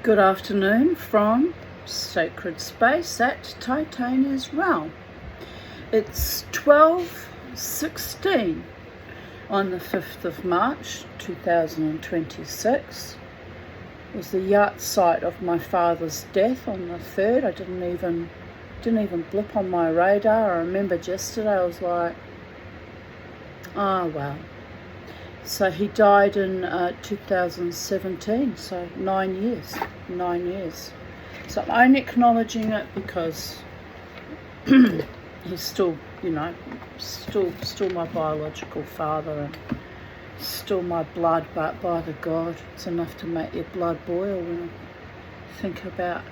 Good afternoon from Sacred Space at Titania's Realm. It's 12:16 on the 5th of March 2026. It was the yard site of my father's death on the 3rd. I didn't even blip on my radar. I remembered yesterday, I was like, oh well. So he died in 2017, so 9 years. So I'm only acknowledging it because he's still, still my biological father and still my blood, but by the God, it's enough to make your blood boil when I think about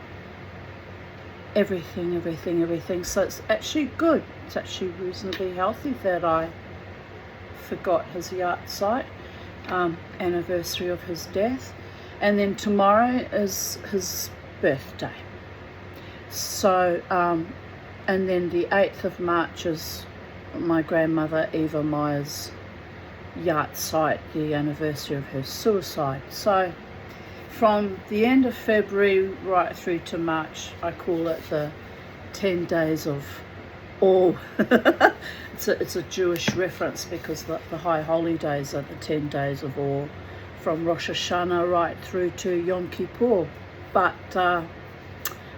everything. So it's actually good. It's actually reasonably healthy that I forgot his yard site anniversary of his death, and then tomorrow is his birthday. So and then the 8th of March is my grandmother Eva Meyer's yard site, the anniversary of her suicide. So from the end of February right through to March, I call it the 10 days of awe. It's a Jewish reference because the high holy days are the 10 days of awe, from Rosh Hashanah right through to Yom Kippur. But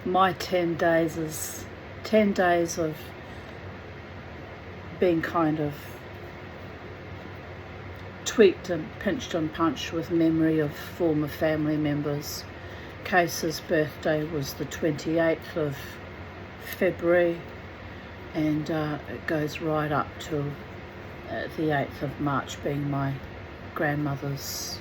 my 10 days is 10 days of being kind of tweaked and pinched and punched with memory of former family members. Case's birthday was the 28th of February, and it goes right up to the 8th of March being my grandmother's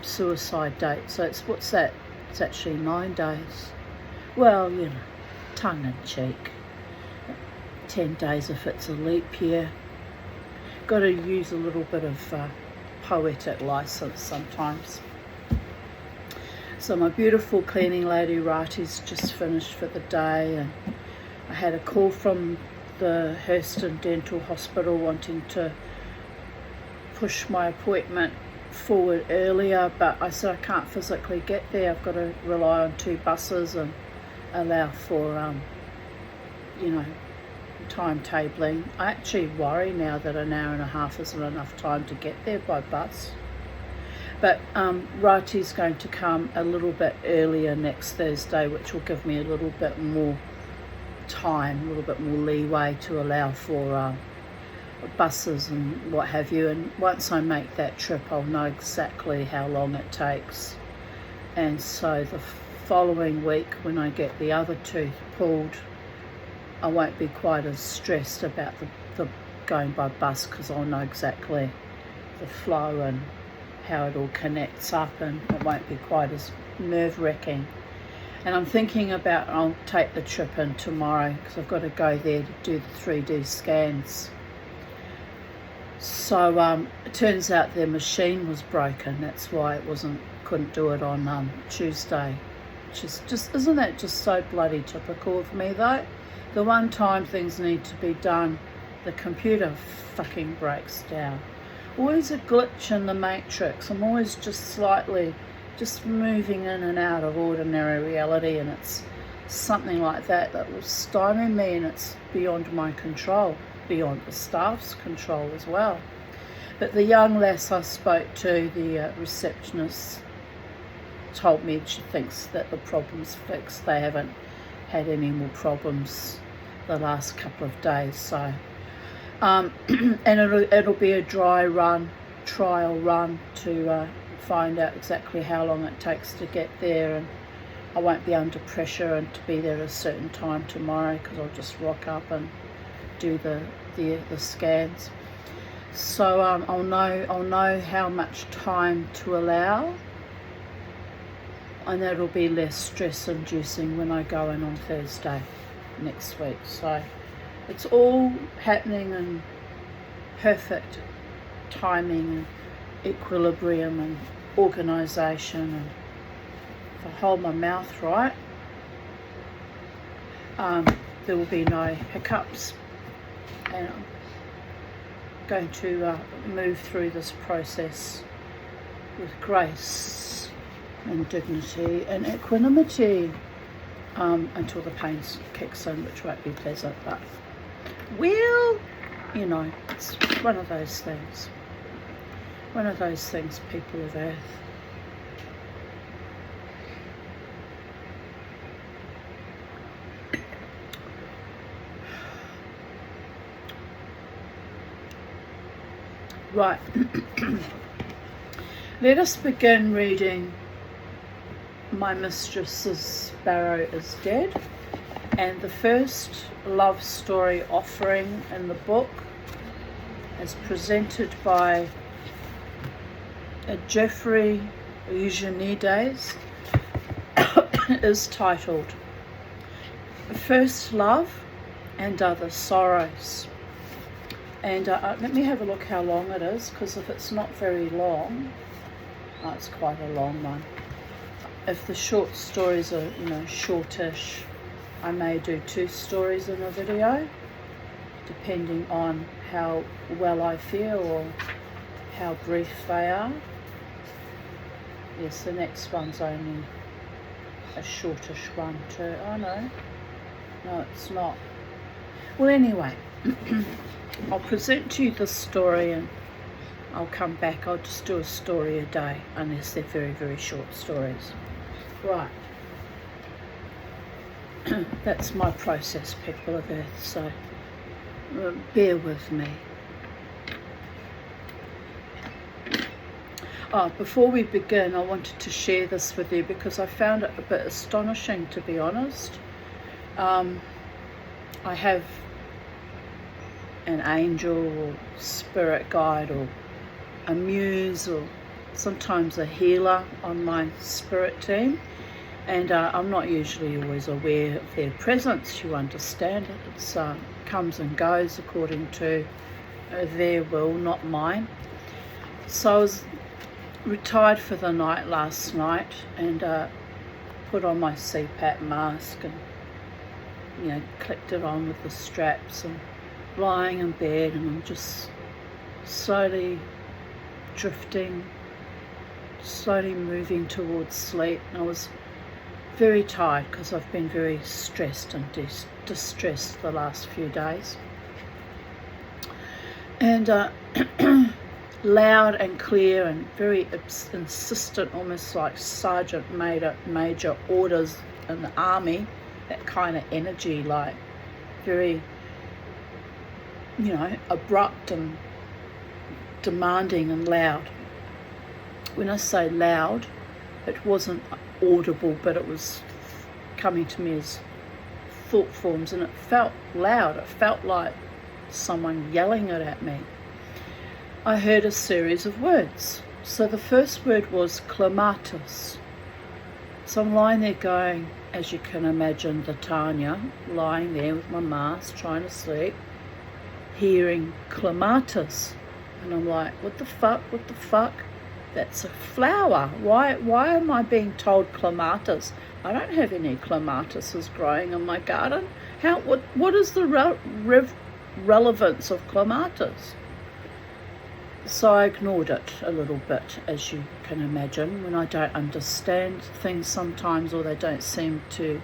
suicide date. So what's that? It's actually 9 days. Well, tongue in cheek. 10 days if it's a leap year. Got to use a little bit of poetic license sometimes. So my beautiful cleaning lady Rati's just finished for the day, and I had a call from the Hurston Dental Hospital wanting to push my appointment forward earlier, but I said I can't physically get there. I've got to rely on 2 buses and allow for timetabling. I actually worry now that an hour and a half isn't enough time to get there by bus. But Rati's going to come a little bit earlier next Thursday, which will give me a little bit more time, a little bit more leeway to allow for buses and what have you. And once I make that trip, I'll know exactly how long it takes. And so the following week, when I get the other tooth pulled, I won't be quite as stressed about the going by bus, because I'll know exactly the flow and how it all connects up, and it won't be quite as nerve-wracking. And I'm thinking about I'll take the trip in tomorrow because I've got to go there to do the 3D scans. So it turns out their machine was broken. That's why it couldn't do it on Tuesday. Isn't that just so bloody typical of me though? The one time things need to be done, the computer fucking breaks down. Always a glitch in the matrix. I'm always just moving in and out of ordinary reality, and it's something like that will stymie me, and it's beyond my control, beyond the staff's control as well. But the young lass I spoke to, the receptionist, told me she thinks that the problem's fixed. They haven't had any more problems the last couple of days, so and it'll be a trial run to find out exactly how long it takes to get there, and I won't be under pressure and to be there at a certain time tomorrow, because I'll just rock up and do the scans. So I'll know how much time to allow, and that'll be less stress inducing when I go in on Thursday next week. So it's all happening in perfect timing and equilibrium and organisation, and if I hold my mouth right, there will be no hiccups, and I'm going to move through this process with grace and dignity and equanimity until the pain kicks in, which won't be pleasant, but well, you know, it's one of those things. One of those things, people of Earth. Right. Let us begin reading My Mistress's Sparrow is Dead, and the first love story offering in the book, as presented by Jeffrey Eugenides, is titled First Love and Other Sorrows. And let me have a look how long it is, because if it's not very long, it's quite a long one. If the short stories are, you know, shortish, I may do 2 stories in a video, depending on how well I feel or how brief they are. Yes, the next one's only a shortish one too. Oh no, it's not. Well, anyway, I'll present to you the story and I'll come back. I'll just do a story a day, unless they're very, very short stories. Right. That's my process, people of Earth, so bear with me. Before we begin, I wanted to share this with you because I found it a bit astonishing, to be honest. I have an angel or spirit guide or a muse or sometimes a healer on my spirit team, and I'm not usually always aware of their presence. You understand it. It comes and goes according to their will, not mine. So I was retired for the night last night and put on my CPAP mask and, you know, clicked it on with the straps and lying in bed, and I'm just slowly drifting, slowly moving towards sleep. And I was very tired because I've been very stressed and distressed the last few days. And loud and clear and very insistent, almost like Sergeant Major orders in the army, that kind of energy, like very, you know, abrupt and demanding and loud. When I say loud, it wasn't audible, but it was coming to me as thought forms, and it felt loud. It felt like someone yelling it at me. I heard a series of words. So the first word was clematis. So I'm lying there going, as you can imagine, the Tanya, lying there with my mask, trying to sleep, hearing clematis. And I'm like, what the fuck? That's a flower. Why am I being told clematis? I don't have any clematises growing in my garden. What is the relevance of clematis? So I ignored it a little bit, as you can imagine. When I don't understand things sometimes, or they don't seem to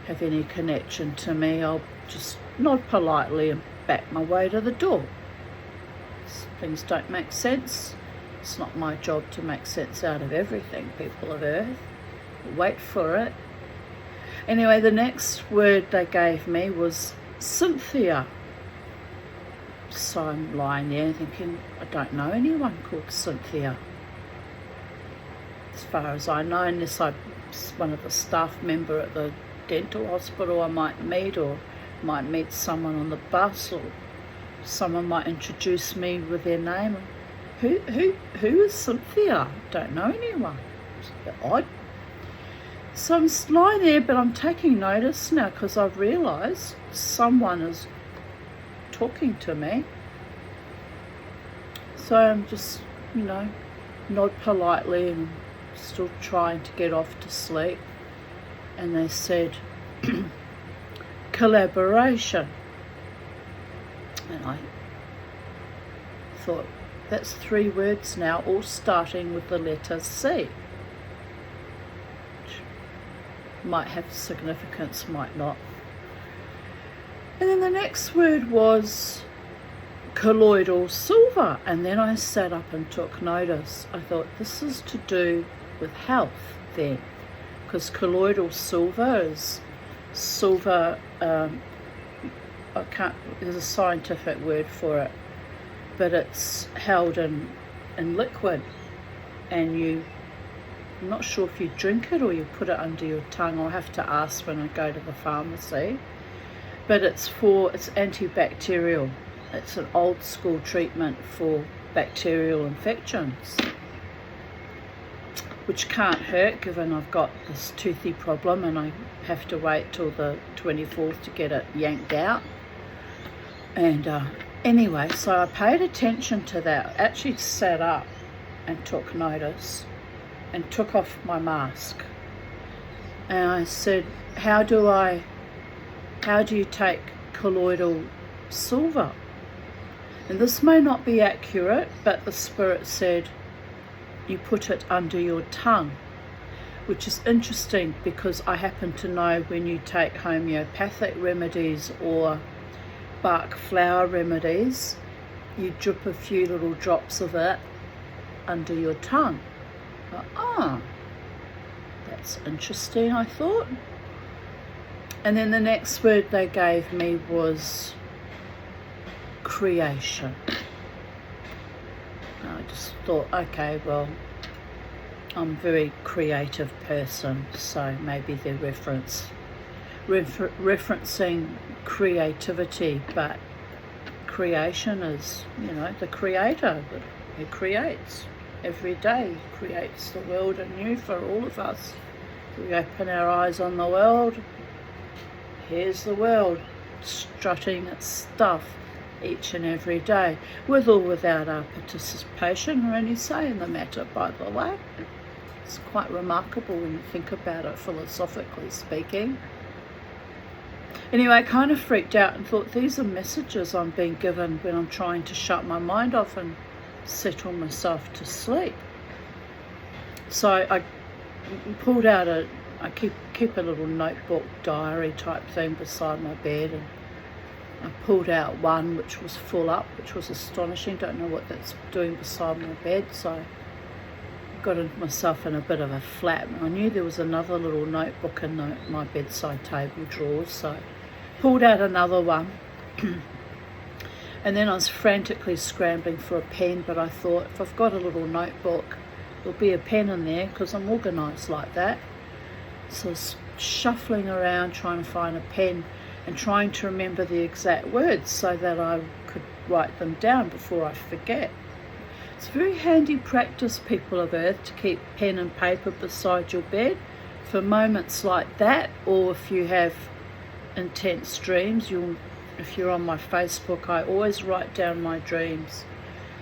have any connection to me, I'll just nod politely and back my way to the door. Things don't make sense. It's not my job to make sense out of everything, people of Earth. Wait for it. Anyway, the next word they gave me was Cynthia. So I'm lying there thinking, I don't know anyone called Cynthia, as far as I know, unless I'm one of the staff member at the dental hospital I might meet, or might meet someone on the bus, or someone might introduce me with their name. Who is Cynthia? Don't know anyone. It's a bit odd. So I'm lying there, but I'm taking notice now because I've realised someone is talking to me. So I'm just, you know, nod politely and still trying to get off to sleep. And they said, collaboration. And I thought, That's 3 words now, all starting with the letter C. Might have significance, might not. And then the next word was colloidal silver, and then I sat up and took notice. I thought, this is to do with health then, because colloidal silver is silver, there's a scientific word for it, but it's held in liquid, and I'm not sure if you drink it or you put it under your tongue. I'll have to ask when I go to the pharmacy. But it's antibacterial. It's an old school treatment for bacterial infections, which can't hurt given I've got this toothy problem and I have to wait till the 24th to get it yanked out. And anyway, so I paid attention to that. Actually sat up and took notice and took off my mask. And I said, how do you take colloidal silver? And this may not be accurate, but the Spirit said you put it under your tongue, which is interesting because I happen to know when you take homeopathic remedies or bark flower remedies, you drip a few little drops of it under your tongue. That's interesting, I thought. And then the next word they gave me was creation. I just thought, okay, well, I'm a very creative person, so maybe they're referencing creativity, but creation is, the creator who creates. Every day creates the world anew for all of us. We open our eyes on the world. Here's the world strutting its stuff each and every day, with or without our participation or any say in the matter, by the way. It's quite remarkable when you think about it, philosophically speaking. Anyway, I kind of freaked out and thought, these are messages I'm being given when I'm trying to shut my mind off and settle myself to sleep. So I pulled out I keep a little notebook diary type thing beside my bed, and I pulled out one which was full up, which was astonishing. Don't know what that's doing beside my bed, so I got myself in a bit of a flap. I knew there was another little notebook in my bedside table drawers, so I pulled out another one. And then I was frantically scrambling for a pen, but I thought, if I've got a little notebook, there'll be a pen in there because I'm organised like that. So I was shuffling around trying to find a pen and trying to remember the exact words so that I could write them down before I forget. It's very handy practice, people of Earth, to keep pen and paper beside your bed for moments like that, or if you have intense dreams. If you're on my Facebook, I always write down my dreams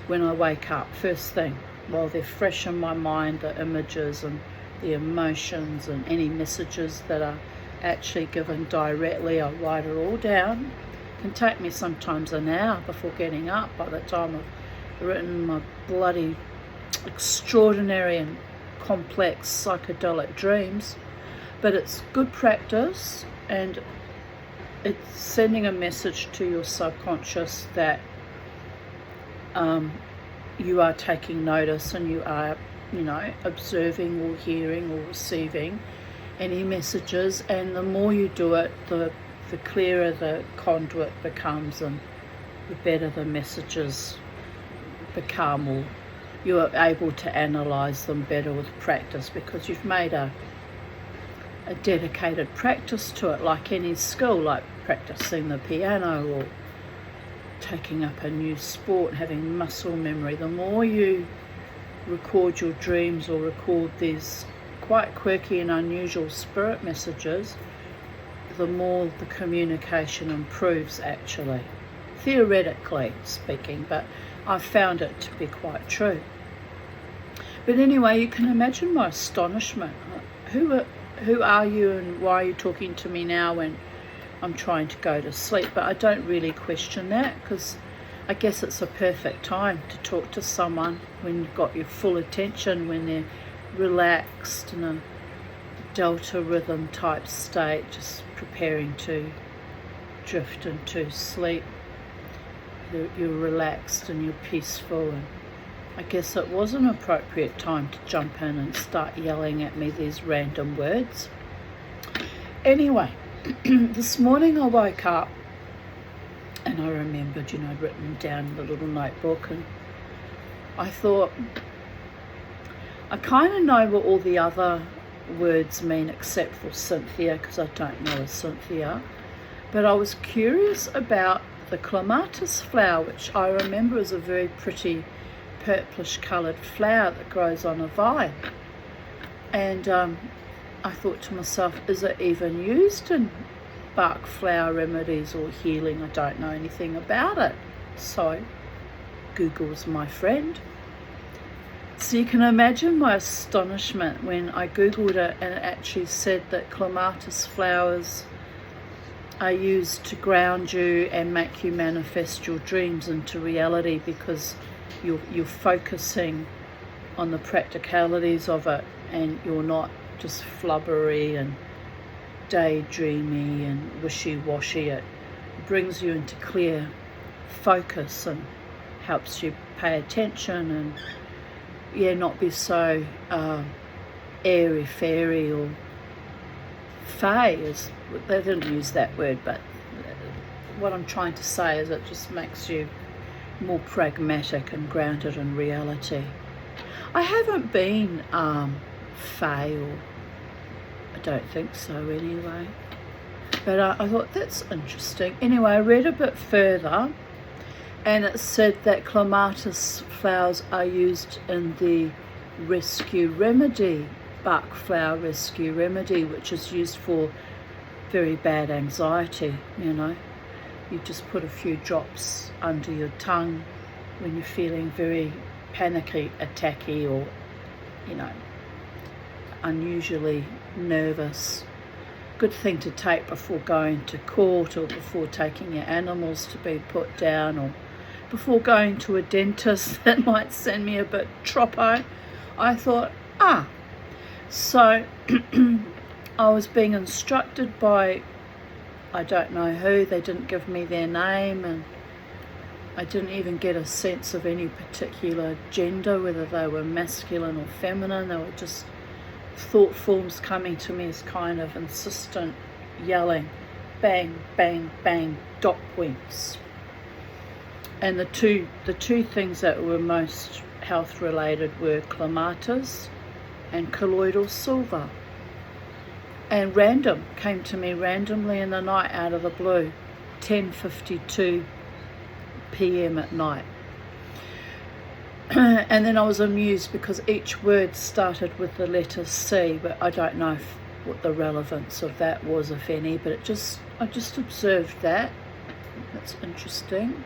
when I wake up, first thing, while they're fresh in my mind, the images and the emotions and any messages that are actually given directly. I write it all down. It can take me sometimes an hour before getting up by the time I've written my bloody extraordinary and complex psychedelic dreams. But it's good practice, and it's sending a message to your subconscious that you are taking notice and you are, observing or hearing or receiving any messages. And the more you do it, the clearer the conduit becomes and the better the messages become, or you are able to analyze them better with practice, because you've made a dedicated practice to it, like any skill, like practicing the piano or taking up a new sport, having muscle memory. The more you record your dreams or record these quite quirky and unusual spirit messages, the more the communication improves, actually, theoretically speaking, but I've found it to be quite true. But anyway, you can imagine my astonishment. Who are you and why are you talking to me now when I'm trying to go to sleep? But I don't really question that, because I guess it's a perfect time to talk to someone when you've got your full attention, when they're relaxed in a delta rhythm type state, just preparing to drift into sleep. You're relaxed and you're peaceful, and I guess it was an appropriate time to jump in and start yelling at me these random words. Anyway, this morning I woke up and I remembered, I'd written them down in the little notebook, and I thought, I kind of know what all the other words mean except for Cynthia, because I don't know a Cynthia, but I was curious about the clematis flower, which I remember is a very pretty purplish coloured flower that grows on a vine. And I thought to myself, is it even used in Bach flower remedies or healing? I don't know anything about it. So Google's my friend. So you can imagine my astonishment when I Googled it and it actually said that clematis flowers are used to ground you and make you manifest your dreams into reality, because you're focusing on the practicalities of it and you're not just flubbery and daydreamy and wishy-washy. It brings you into clear focus and helps you pay attention and not be so airy-fairy or fey. They didn't use that word, but what I'm trying to say is it just makes you more pragmatic and grounded in reality. I haven't been fey, or I don't think so anyway, but I thought that's interesting. Anyway, I read a bit further and it said that clematis flowers are used in the rescue remedy, Bach flower rescue remedy, which is used for very bad anxiety. You just put a few drops under your tongue when you're feeling very panicky, attacky, or unusually nervous. Good thing to take before going to court, or before taking your animals to be put down, or before going to a dentist that might send me a bit troppo. I thought, so I was being instructed by, I don't know who, they didn't give me their name, and I didn't even get a sense of any particular gender, whether they were masculine or feminine. They were just thought forms coming to me as kind of insistent yelling, bang, bang, bang, dot winks. And the two things that were most health related were clematis and colloidal silver. And random came to me randomly in the night, out of the blue, 10:52 p.m. at night. And then I was amused because each word started with the letter C, but I don't know what the relevance of that was, if any, but I just observed that. That's interesting.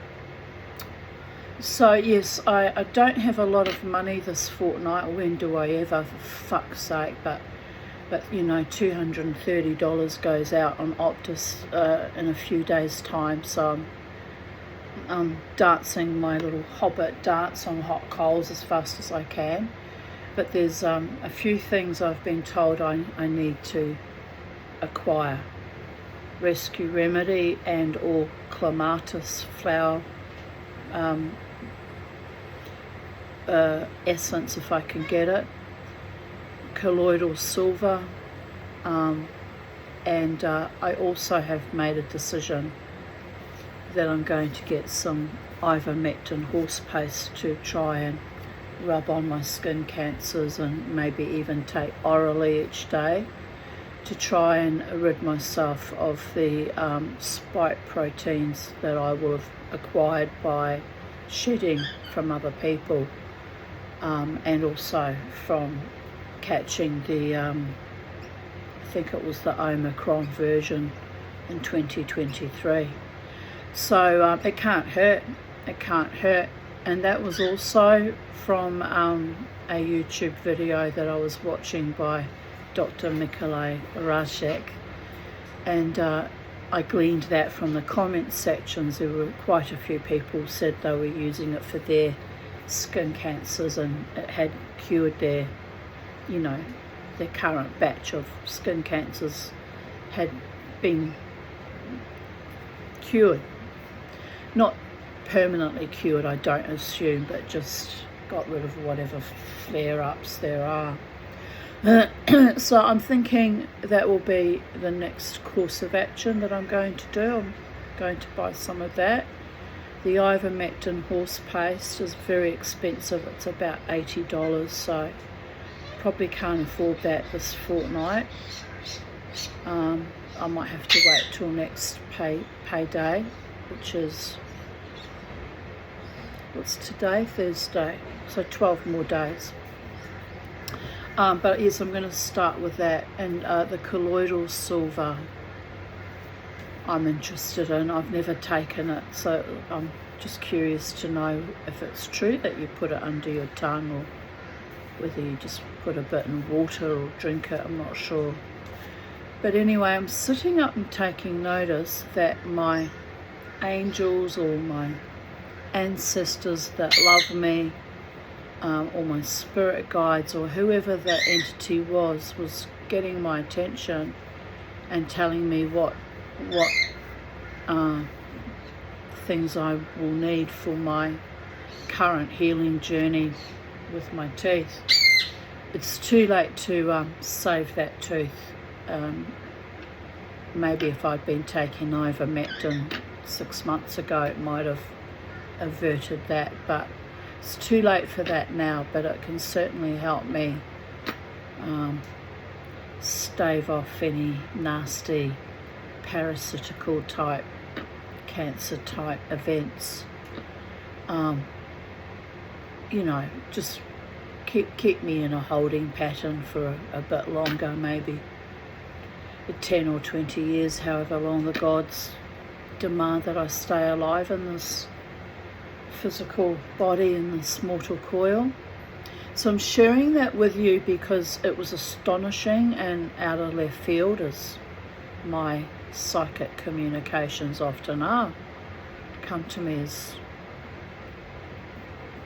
So yes, I don't have a lot of money this fortnight. When do I ever, for fuck's sake, but $230 goes out on Optus in a few days' time, so I'm dancing my little hobbit dance on hot coals as fast as I can. But there's a few things I've been told I need to acquire: rescue remedy and or clematis flower essence, if I can get it, colloidal silver, and I also have made a decision that I'm going to get some ivermectin horse paste to try and rub on my skin cancers, and maybe even take orally each day to try and rid myself of the spike proteins that I will have acquired by shedding from other people, and also from catching the I think it was the Omicron version in 2023. So it can't hurt. And that was also from a YouTube video that I was watching by Dr. Mikolaj Rajek, and I gleaned that from the comment sections. There were quite a few people said they were using it for their skin cancers, and it had cured their, you know, their current batch of skin cancers had been cured. Not permanently cured, I don't assume, but just got rid of whatever flare-ups there are. So I'm thinking that will be the next course of action that I'm going to do. I'm going to buy some of that. The ivermectin horse paste is very expensive. It's about $80, so probably can't afford that this fortnight. I might have to wait till next payday, which is, what's today? Thursday. So 12 more days. But yes, I'm going to start with that. And the colloidal silver I'm interested in. I've never taken it, so I'm just curious to know if it's true that you put it under your tongue, or whether you just put a bit in water or drink it. I'm not sure. But anyway, I'm sitting up and taking notice that my angels, or my ancestors that love me, or my spirit guides, or whoever that entity was getting my attention and telling me what things I will need for my current healing journey with my teeth. It's too late to save that tooth. Maybe if I'd been taking ivermectin 6 months ago, it might have averted that, but it's too late for that now. But it can certainly help me stave off any nasty parasitical type, cancer type events. You know, just keep me in a holding pattern for a bit longer, maybe 10 or 20 years, however long the gods demand that I stay alive in this physical body, in this mortal coil. So I'm sharing that with you because it was astonishing and out of left field, as my psychic communications often are. Come to me as,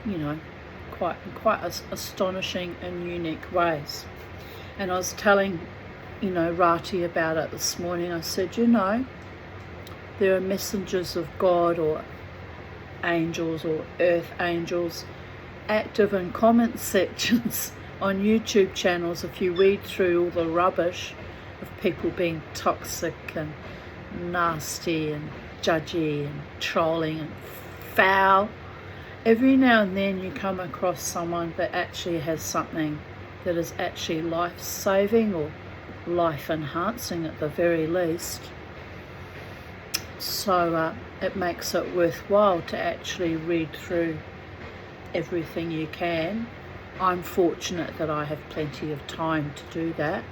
you know, quite astonishing and unique ways. And I was telling, you know, Rati about it this morning. I said, you know, there are messengers of God, or angels, or earth angels, active in comment sections on YouTube channels. If you read through all the rubbish of people being toxic and nasty and judgy and trolling and foul, every now and then you come across someone that actually has something that is actually life-saving, or life-enhancing at the very least. So it makes it worthwhile to actually read through everything you can. I'm fortunate that I have plenty of time to do that.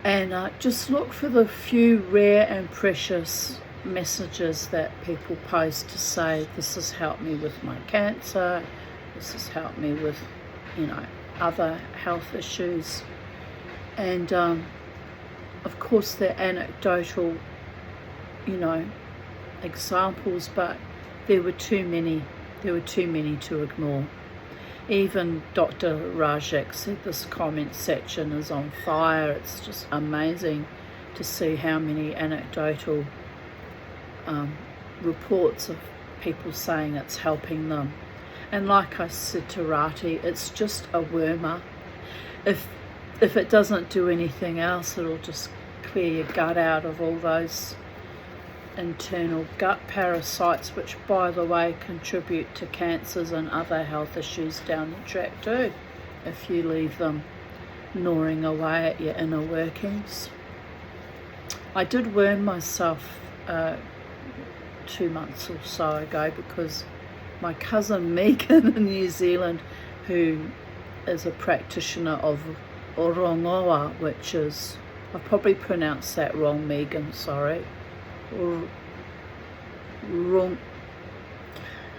And just look for the few rare and precious messages that people post to say, this has helped me with my cancer, this has helped me with, you know, other health issues. And of course they're anecdotal, you know, examples, but there were too many to ignore. Even Dr. Rajek said this comment section is on fire. It's just amazing to see how many anecdotal reports of people saying it's helping them. And like I said to Rati, it's just a wormer. If it doesn't do anything else, it'll just clear your gut out of all those internal gut parasites, which, by the way, contribute to cancers and other health issues down the track too, if you leave them gnawing away at your inner workings. I did worm myself 2 months or so ago because my cousin Megan in New Zealand, who is a practitioner of Orongoa, which is, I probably pronounced that wrong, Megan, sorry.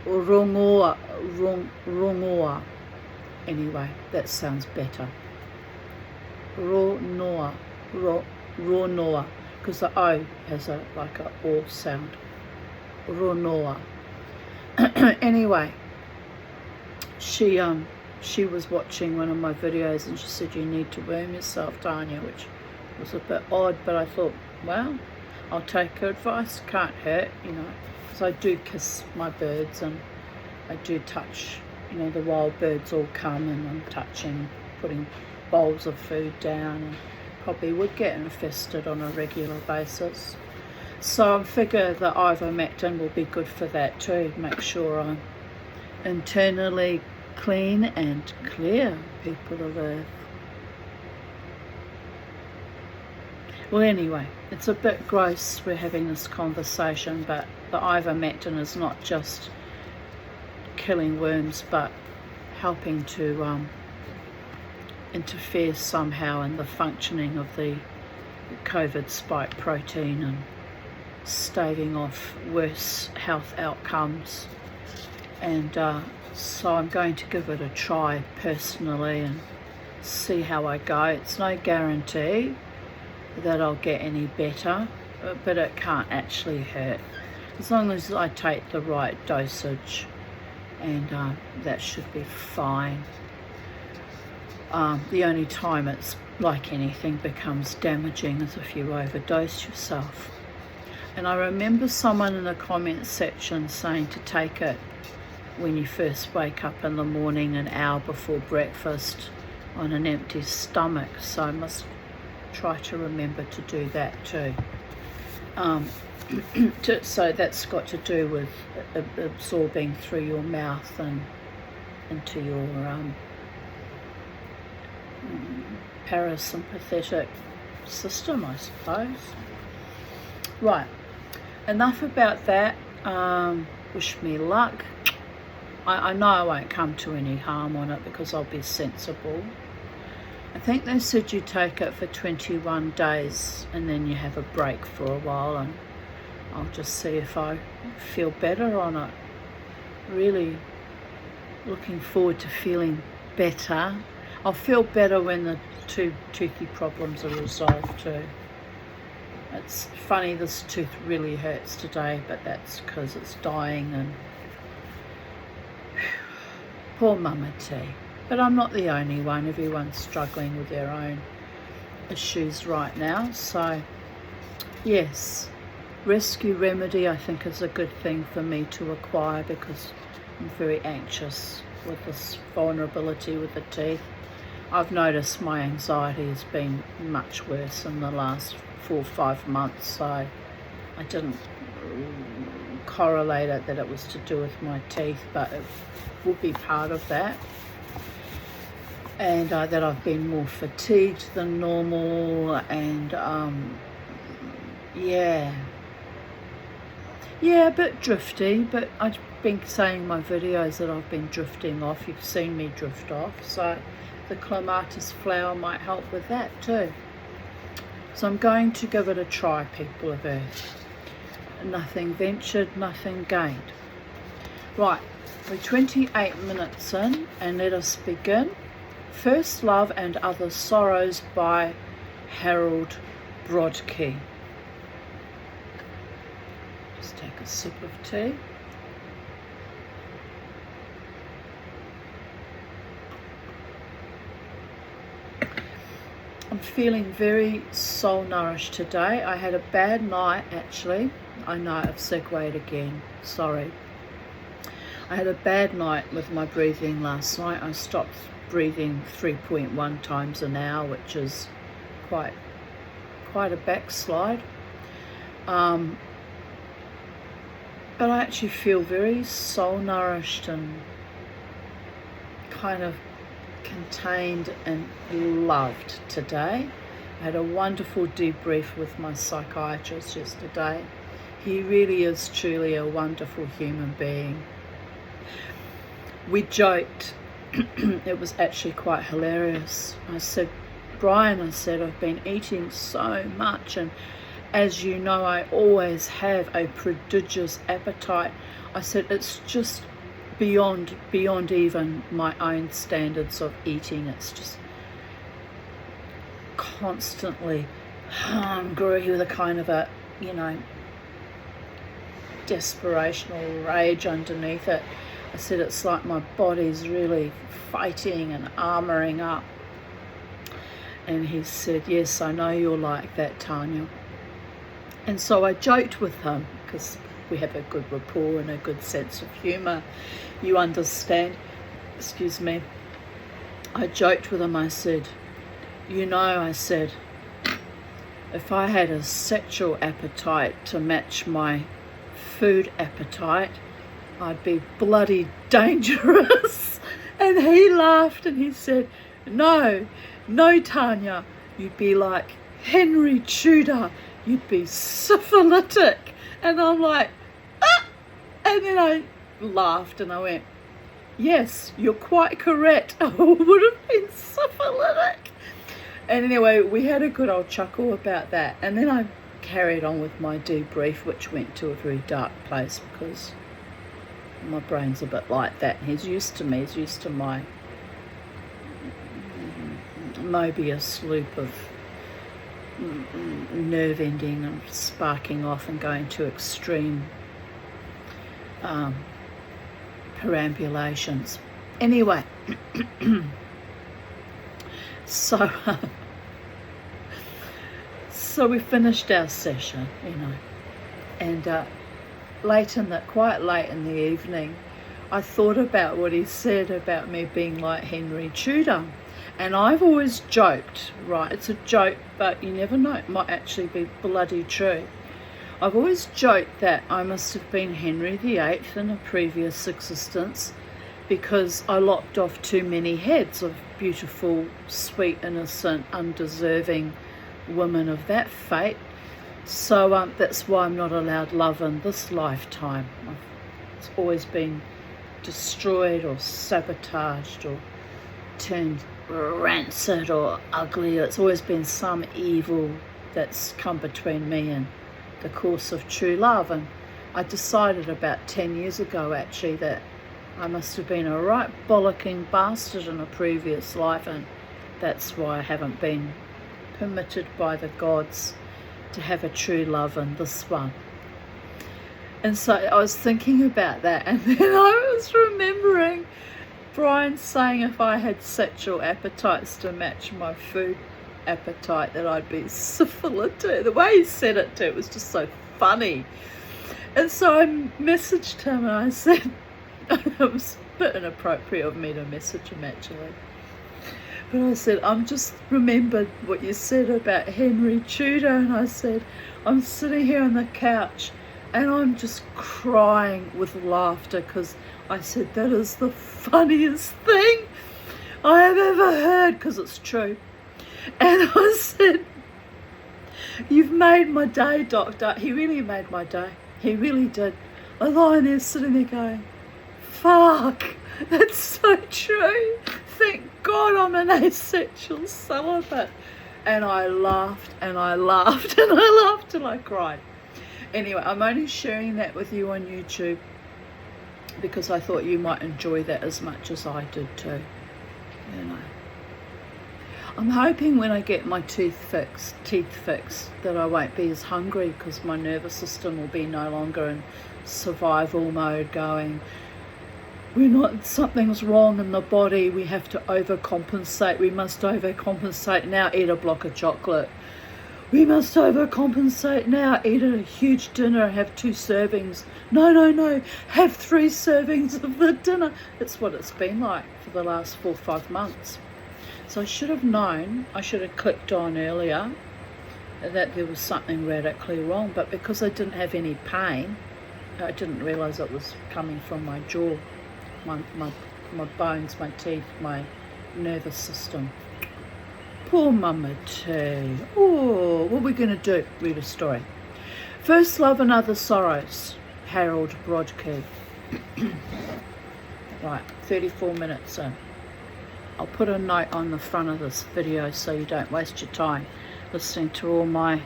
Rongoa. Anyway, that sounds better. Ronoa. because the O has a like a O sound. Ronoa. Anyway, she was watching one of my videos and she said, you need to worm yourself, Tanya, which was a bit odd, but I thought, well, I'll take her advice, can't hurt, you know, because I do kiss my birds and I do touch, you know, the wild birds all come and I'm touching, putting bowls of food down, and probably would get infested on a regular basis. So I figure that ivermectin will be good for that too, make sure I'm internally clean and clear, people of Earth. Well, anyway, it's a bit gross we're having this conversation, but the ivermectin is not just killing worms, but helping to interfere somehow in the functioning of the COVID spike protein and staving off worse health outcomes. And so I'm going to give it a try personally and see how I go. It's no guarantee that I'll get any better, but it can't actually hurt as long as I take the right dosage, and that should be fine. The only time it's like anything becomes damaging is if you overdose yourself. And I remember someone in the comments section saying to take it when you first wake up in the morning, an hour before breakfast, on an empty stomach. So I must try to remember to do that too. So that's got to do with absorbing through your mouth and into your parasympathetic system, I suppose. Right, enough about that. Wish me luck. I know I won't come to any harm on it because I'll be sensible. I think they said you take it for 21 days and then you have a break for a while, and I'll just see if I feel better on it. Really looking forward to feeling better. I'll feel better when the two toothy problems are resolved too. It's funny, this tooth really hurts today, but that's because it's dying, and poor Mama T. But I'm not the only one. Everyone's struggling with their own issues right now. So yes, Rescue Remedy I think is a good thing for me to acquire because I'm very anxious with this vulnerability with the teeth. I've noticed my anxiety has been much worse in the last 4 or 5 months, so I didn't correlate it that it was to do with my teeth, but it would be part of that. And that I've been more fatigued than normal, and yeah, a bit drifty, but I've been saying in my videos that I've been drifting off. You've seen me drift off, so the clematis flower might help with that too. So I'm going to give it a try, people of Earth. Nothing ventured, nothing gained. Right, we're 28 minutes in, and let us begin. First Love and Other Sorrows by Harold Brodkey. Just take a sip of tea. I'm feeling very soul nourished today. I had a bad night actually. I know I've segued again, sorry. I had a bad night with my breathing last night. I stopped breathing 3.1 times an hour, which is quite a backslide. But I actually feel very soul nourished and kind of contained and loved today. I had a wonderful debrief with my psychiatrist yesterday. He really is truly a wonderful human being. We joked. It was actually quite hilarious. I said, Brian, I've been eating so much, and as you know, I always have a prodigious appetite. I said, it's just beyond even my own standards of eating. It's just constantly hungry with a kind of a, you know, desperational rage underneath it. I said, it's like my body's really fighting and armouring up. And he said, yes, I know you're like that, Tanya. And so I joked with him, because we have a good rapport and a good sense of humour, you understand. Excuse me. I joked with him. I said, you know, I said, if I had a sexual appetite to match my food appetite, I'd be bloody dangerous. And he laughed and he said, no, Tanya, you'd be like Henry Tudor, you'd be syphilitic. And I'm like, ah! And then I laughed and I went, yes, you're quite correct. I would have been syphilitic. And anyway, we had a good old chuckle about that. And then I carried on with my debrief, which went to a very dark place because my brain's a bit like that. He's used to me. He's used to my Mobius loop of nerve ending and sparking off and going to extreme perambulations. Anyway, so we finished our session, you know, and quite late in the evening, I thought about what he said about me being like Henry Tudor. And I've always joked, right, it's a joke, but you never know, it might actually be bloody true. I've always joked that I must have been Henry VIII in a previous existence because I lopped off too many heads of beautiful, sweet, innocent, undeserving women of that fate. So that's why I'm not allowed love in this lifetime. It's always been destroyed or sabotaged or turned rancid or ugly. It's always been some evil that's come between me and the course of true love. And I decided about 10 years ago actually that I must have been a right bollocking bastard in a previous life, and that's why I haven't been permitted by the gods to have a true love in this one. And so I was thinking about that, and then I was remembering Brian saying if I had sexual appetites to match my food appetite that I'd be syphilitic. The way he said it too, it was just so funny. And so I messaged him and I said, it was a bit inappropriate of me to message him actually, but I said, I'm just remembered what you said about Henry Tudor, and I said, I'm sitting here on the couch and I'm just crying with laughter because I said, that is the funniest thing I have ever heard, because it's true. And I said, you've made my day, Doctor. He really made my day. He really did. I was lying there sitting there going, fuck, that's so true. Thank God I'm an asexual celibate. And I laughed and I laughed and I laughed and I cried. Anyway, I'm only sharing that with you on YouTube because I thought you might enjoy that as much as I did too. You know, I'm hoping when I get my teeth fixed that I won't be as hungry because my nervous system will be no longer in survival mode going, something's wrong in the body, we have to overcompensate, we must overcompensate now, eat a block of chocolate. We must overcompensate now, eat a huge dinner, have 2 servings. No, have 3 servings of the dinner. That's what it's been like for the last 4 or 5 months. So I should have known, I should have clicked on earlier that there was something radically wrong, but because I didn't have any pain, I didn't realise it was coming from my jaw, my bones, my teeth, my nervous system. Poor Mama T. Oh, what are we going to do? Read a story. First Love and Other Sorrows, Harold Brodkey. Right, 34 minutes in. I'll put a note on the front of this video so you don't waste your time listening to all my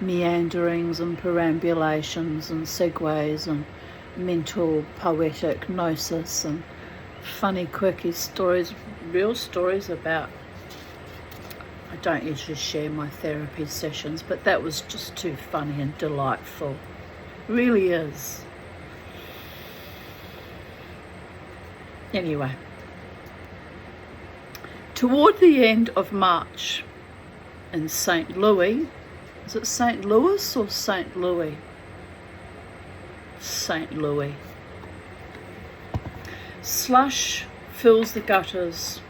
meanderings and perambulations and segues and mental poetic gnosis and funny quirky stories, real stories about I don't usually share my therapy sessions, but that was just too funny and delightful. It really is. Anyway, toward the end of March in St. Louis, is it St. Louis or St. Louis? St. Louis. Slush fills the gutters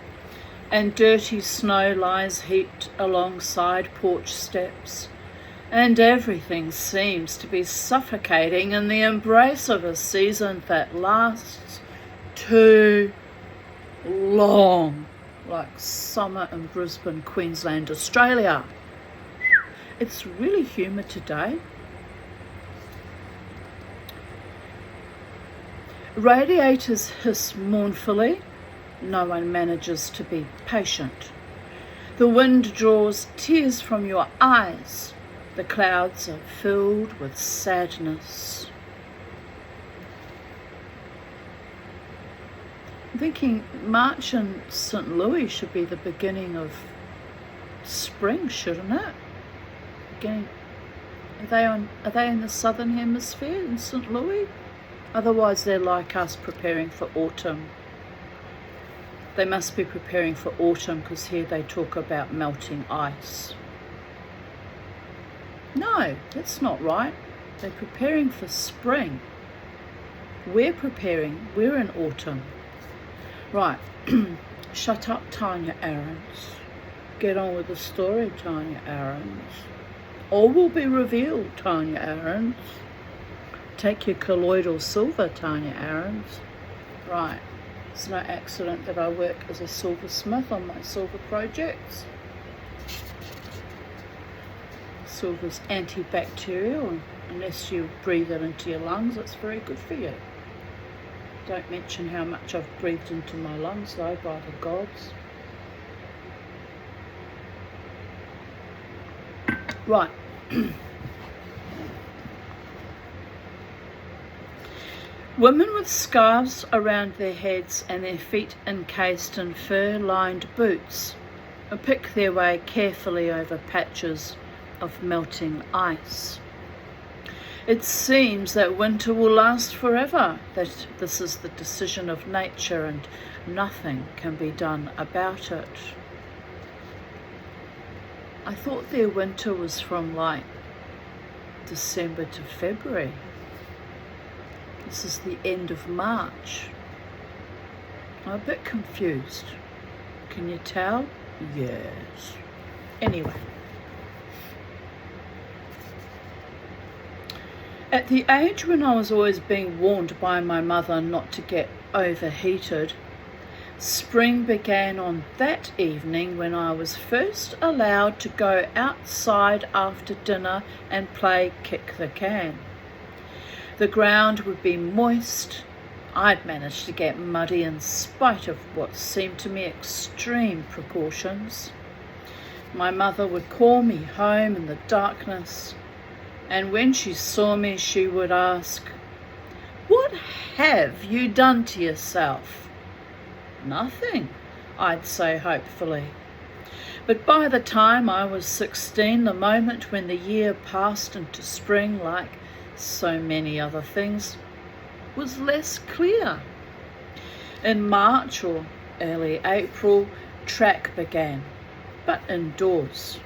and dirty snow lies heaped alongside porch steps, and everything seems to be suffocating in the embrace of a season that lasts too long, like summer in Brisbane, Queensland, Australia. It's really humid today. Radiators hiss mournfully. No one manages to be patient. The wind draws tears from your eyes. The clouds are filled with sadness. I'm thinking March in St. Louis should be the beginning of spring, shouldn't it? Are they in the southern hemisphere in St. Louis? Otherwise they're like us, preparing for autumn. They must be preparing for autumn, because here they talk about melting ice. No, that's not right. They're preparing for spring. We're in autumn. Right, shut up, Tanya Aarons. Get on with the story, Tanya Aarons. All will be revealed, Tanya Aarons. Take your colloidal silver, Tanya Aarons. Right, it's no accident that I work as a silversmith on my silver projects. Silver's antibacterial, unless you breathe it into your lungs, it's very good for you. Don't mention how much I've breathed into my lungs, though, by the gods. Right. Women with scarves around their heads and their feet encased in fur-lined boots pick their way carefully over patches of melting ice. It seems that winter will last forever, that this is the decision of nature and nothing can be done about it. I thought their winter was from like December to February. This is the end of March. I'm a bit confused. Can you tell? Yes. Anyway. At the age when I was always being warned by my mother not to get overheated, spring began on that evening when I was first allowed to go outside after dinner and play kick the can. The ground would be moist. I'd managed to get muddy in spite of what seemed to me extreme precautions. My mother would call me home in the darkness, and when she saw me, she would ask, "What have you done to yourself?" "Nothing," I'd say hopefully. But by the time I was 16, the moment when the year passed into spring, like so many other things, was less clear. In March or early April, track began, but indoors.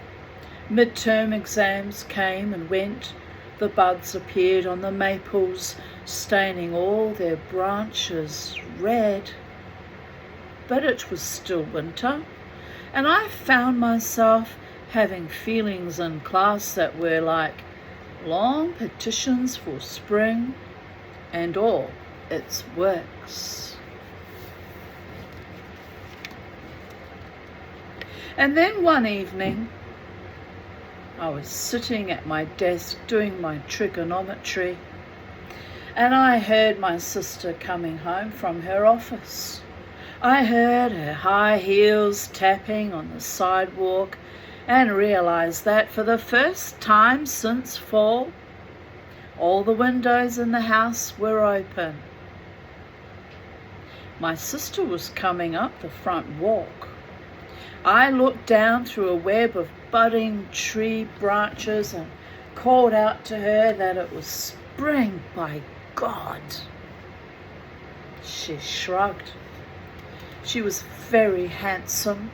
Midterm exams came and went. The buds appeared on the maples, staining all their branches red. But it was still winter, and I found myself having feelings in class that were like long petitions for spring and all its works. And then one evening, I was sitting at my desk doing my trigonometry, and I heard my sister coming home from her office. I heard her high heels tapping on the sidewalk and realized that for the first time since fall, all the windows in the house were open. My sister was coming up the front walk. I looked down through a web of budding tree branches and called out to her that it was spring, by God. She shrugged. She was very handsome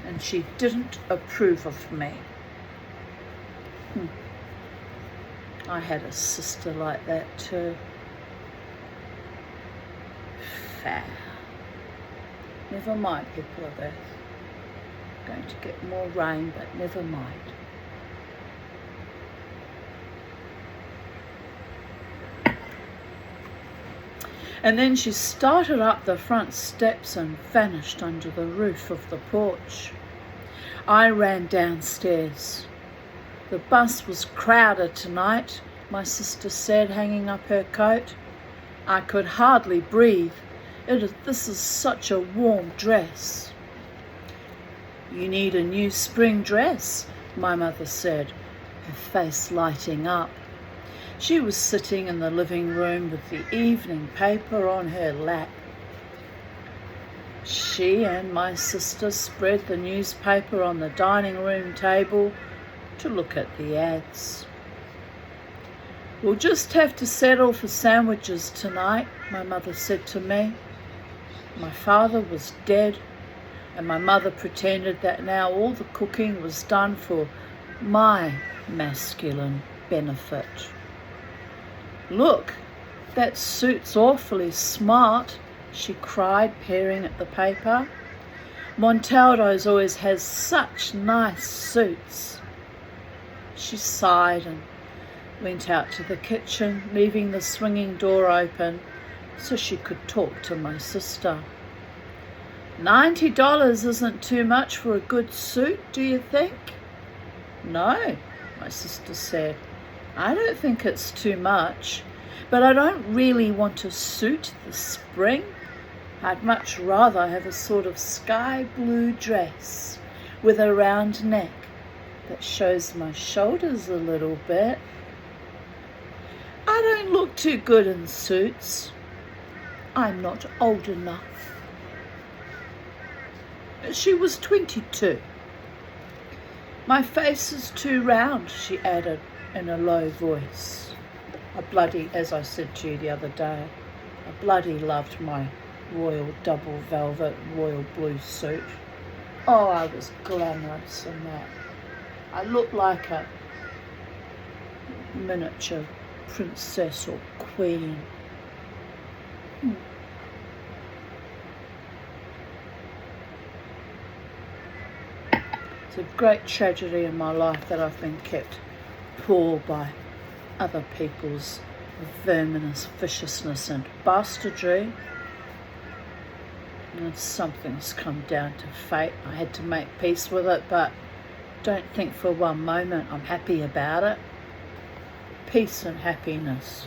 and she didn't approve of me. I had a sister like that too. Fair. Never mind, people of Earth. Going to get more rain, but never mind. And then she started up the front steps and vanished under the roof of the porch. I ran downstairs. The bus was crowded tonight, my sister said, hanging up her coat. I could hardly breathe. This is such a warm dress. You need a new spring dress, my mother said, her face lighting up. She was sitting in the living room with the evening paper on her lap. She and my sister spread the newspaper on the dining room table to look at the ads. We'll just have to settle for sandwiches tonight, my mother said to me. My father was dead, and my mother pretended that now all the cooking was done for my masculine benefit. Look, that suit's awfully smart, she cried, peering at the paper. Montaldo's always has such nice suits. She sighed and went out to the kitchen, leaving the swinging door open so she could talk to my sister. $90 isn't too much for a good suit, do you think? No, my sister said. I don't think it's too much, but I don't really want a suit this spring. I'd much rather have a sort of sky blue dress with a round neck that shows my shoulders a little bit. I don't look too good in suits. I'm not old enough. She was 22. My face is too round, she added in a low voice. As I said to you the other day, I bloody loved my royal double velvet royal blue suit. Oh, I was glamorous in that. I looked like a miniature princess or queen. It's a great tragedy in my life that I've been kept poor by other people's verminous viciousness and bastardry. And something's come down to fate. I had to make peace with it, but don't think for one moment I'm happy about it. Peace and happiness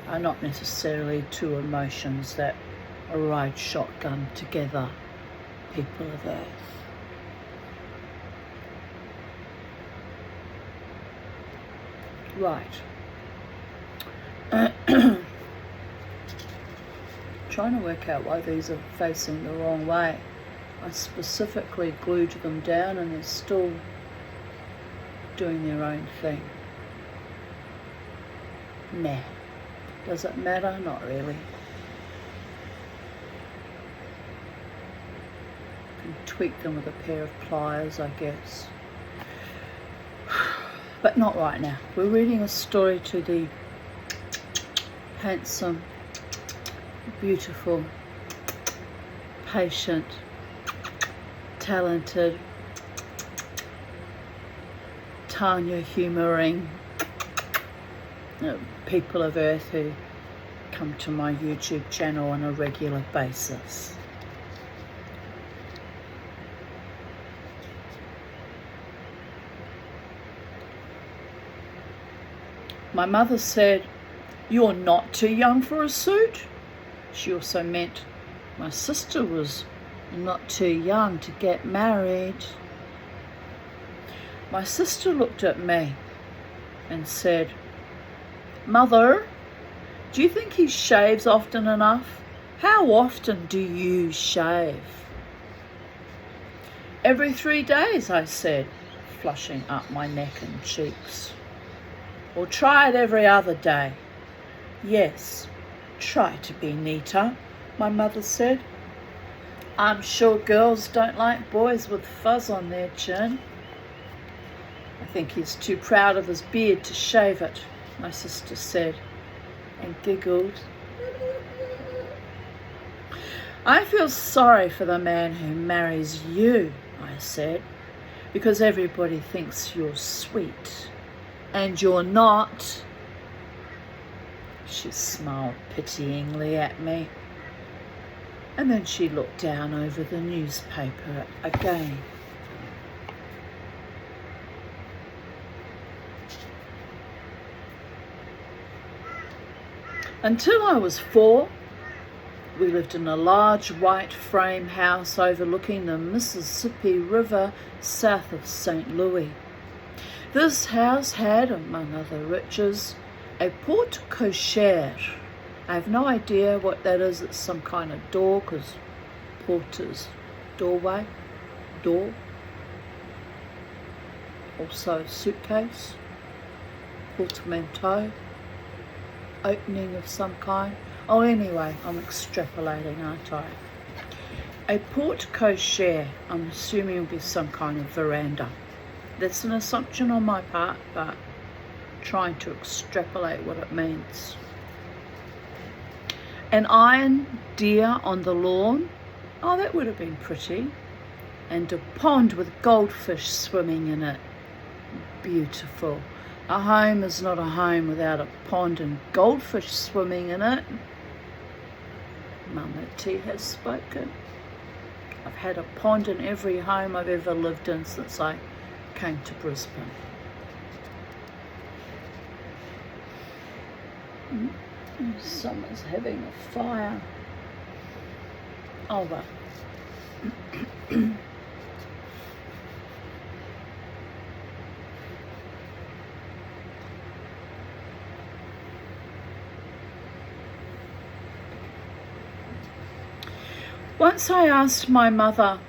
are not necessarily two emotions that ride shotgun together, people of Earth. Right. Trying to work out why these are facing the wrong way. I specifically glued them down and they're still doing their own thing. Nah. Does it matter? Not really. Can tweak them with a pair of pliers, I guess. But not right now. We're reading a story to the handsome, beautiful, patient, talented Tanya humouring people of Earth who come to my YouTube channel on a regular basis. My mother said, "You're not too young for a suit." She also meant my sister was not too young to get married. My sister looked at me and said, "Mother, do you think he shaves often enough? How often do you shave?" Every 3 days, I said, flushing up my neck and cheeks. Or try it every other day. Yes, try to be neater, my mother said. I'm sure girls don't like boys with fuzz on their chin. I think he's too proud of his beard to shave it, my sister said, and giggled. I feel sorry for the man who marries you, I said, because everybody thinks you're sweet, and you're not. She smiled pityingly at me, and then she looked down over the newspaper again. Until I was 4, we lived in a large white frame house overlooking the Mississippi River south of St. Louis. This house had, among other riches, a porte cochere. I have no idea what that is. It's some kind of door, because porter's doorway, door. Also suitcase, portmanteau, opening of some kind. Oh, anyway, I'm extrapolating, aren't I? A porte cochere, I'm assuming will be some kind of veranda. That's an assumption on my part, but trying to extrapolate what it means. An iron deer on the lawn. Oh, that would have been pretty. And a pond with goldfish swimming in it. Beautiful. A home is not a home without a pond and goldfish swimming in it. Mama T has spoken. I've had a pond in every home I've ever lived in since I came to Brisbane. Someone's having a fire. Oh well. Once I asked my mother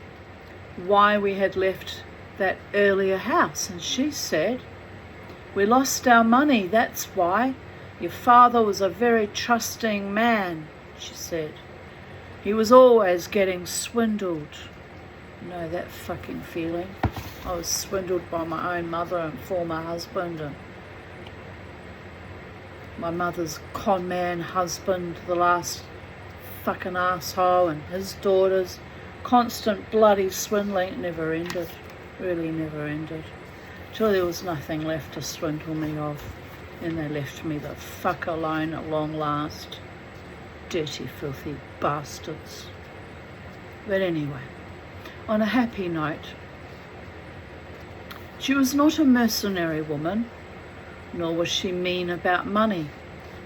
why we had left that earlier house, and she said, "We lost our money, that's why. Your father was a very trusting man," she said. "He was always getting swindled." You know that fucking feeling? I was swindled by my own mother and former husband, and my mother's con man husband, the last fucking asshole, and his daughters. Constant bloody swindling. It never ended. Really never ended. Till there was nothing left to swindle me of. Then they left me the fuck alone at long last. Dirty, filthy bastards. But anyway, on a happy note, she was not a mercenary woman, nor was she mean about money,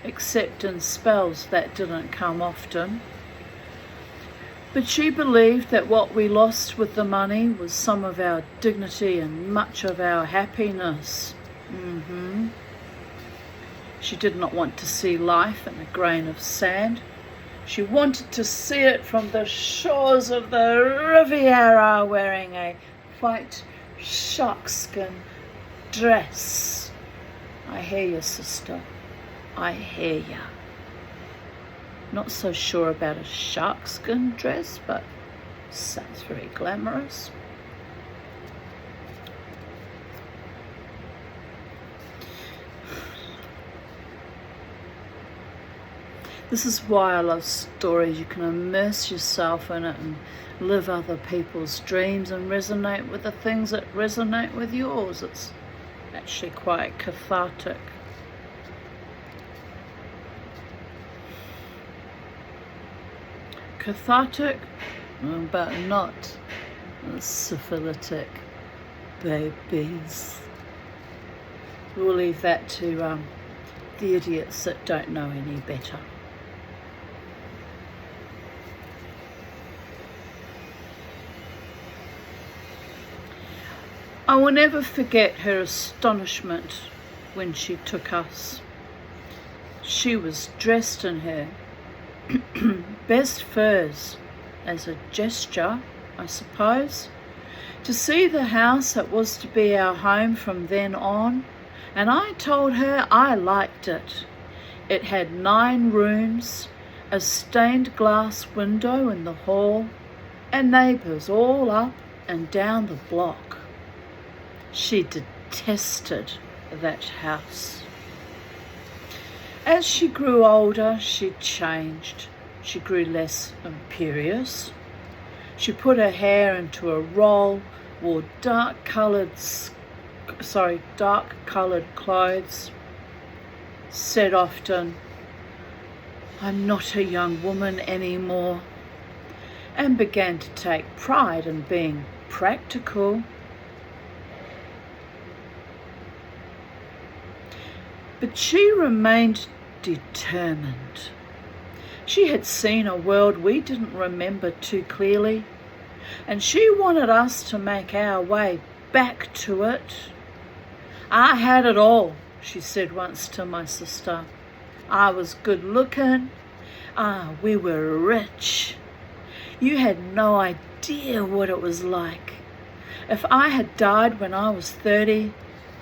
except in spells that didn't come often. But she believed that what we lost with the money was some of our dignity and much of our happiness. She did not want to see life in a grain of sand. She wanted to see it from the shores of the Riviera, wearing a white sharkskin dress. I hear you, sister. I hear ya. Not so sure about a sharkskin dress, but sounds very glamorous. This is why I love stories. You can immerse yourself in it and live other people's dreams and resonate with the things that resonate with yours. It's actually quite cathartic. Cathartic, but not syphilitic, babies. We'll leave that to the idiots that don't know any better. I will never forget her astonishment when she took us. She was dressed in her best furs as a gesture, I suppose, to see the house that was to be our home from then on, and I told her I liked it. It had 9 rooms, a stained glass window in the hall, and neighbours all up and down the block. She detested that house. As she grew older, she changed. She grew less imperious. She put her hair into a roll, wore dark-coloured clothes, said often, "I'm not a young woman anymore," and began to take pride in being practical. But she remained determined. She had seen a world we didn't remember too clearly, and she wanted us to make our way back to it. "I had it all," she said once to my sister. "I was good looking. We were rich. You had no idea what it was like. If I had died when I was 30,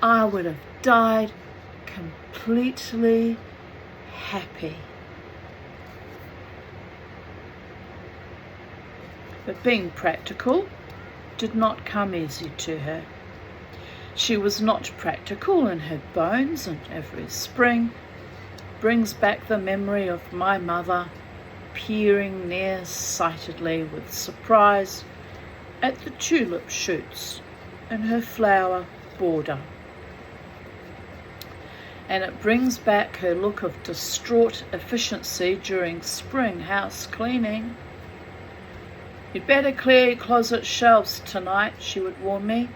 I would have died completely happy." But being practical did not come easy to her. She was not practical in her bones, and every spring brings back the memory of my mother peering near-sightedly with surprise at the tulip shoots in her flower border. And it brings back her look of distraught efficiency during spring house cleaning. "You'd better clear your closet shelves tonight," she would warn me,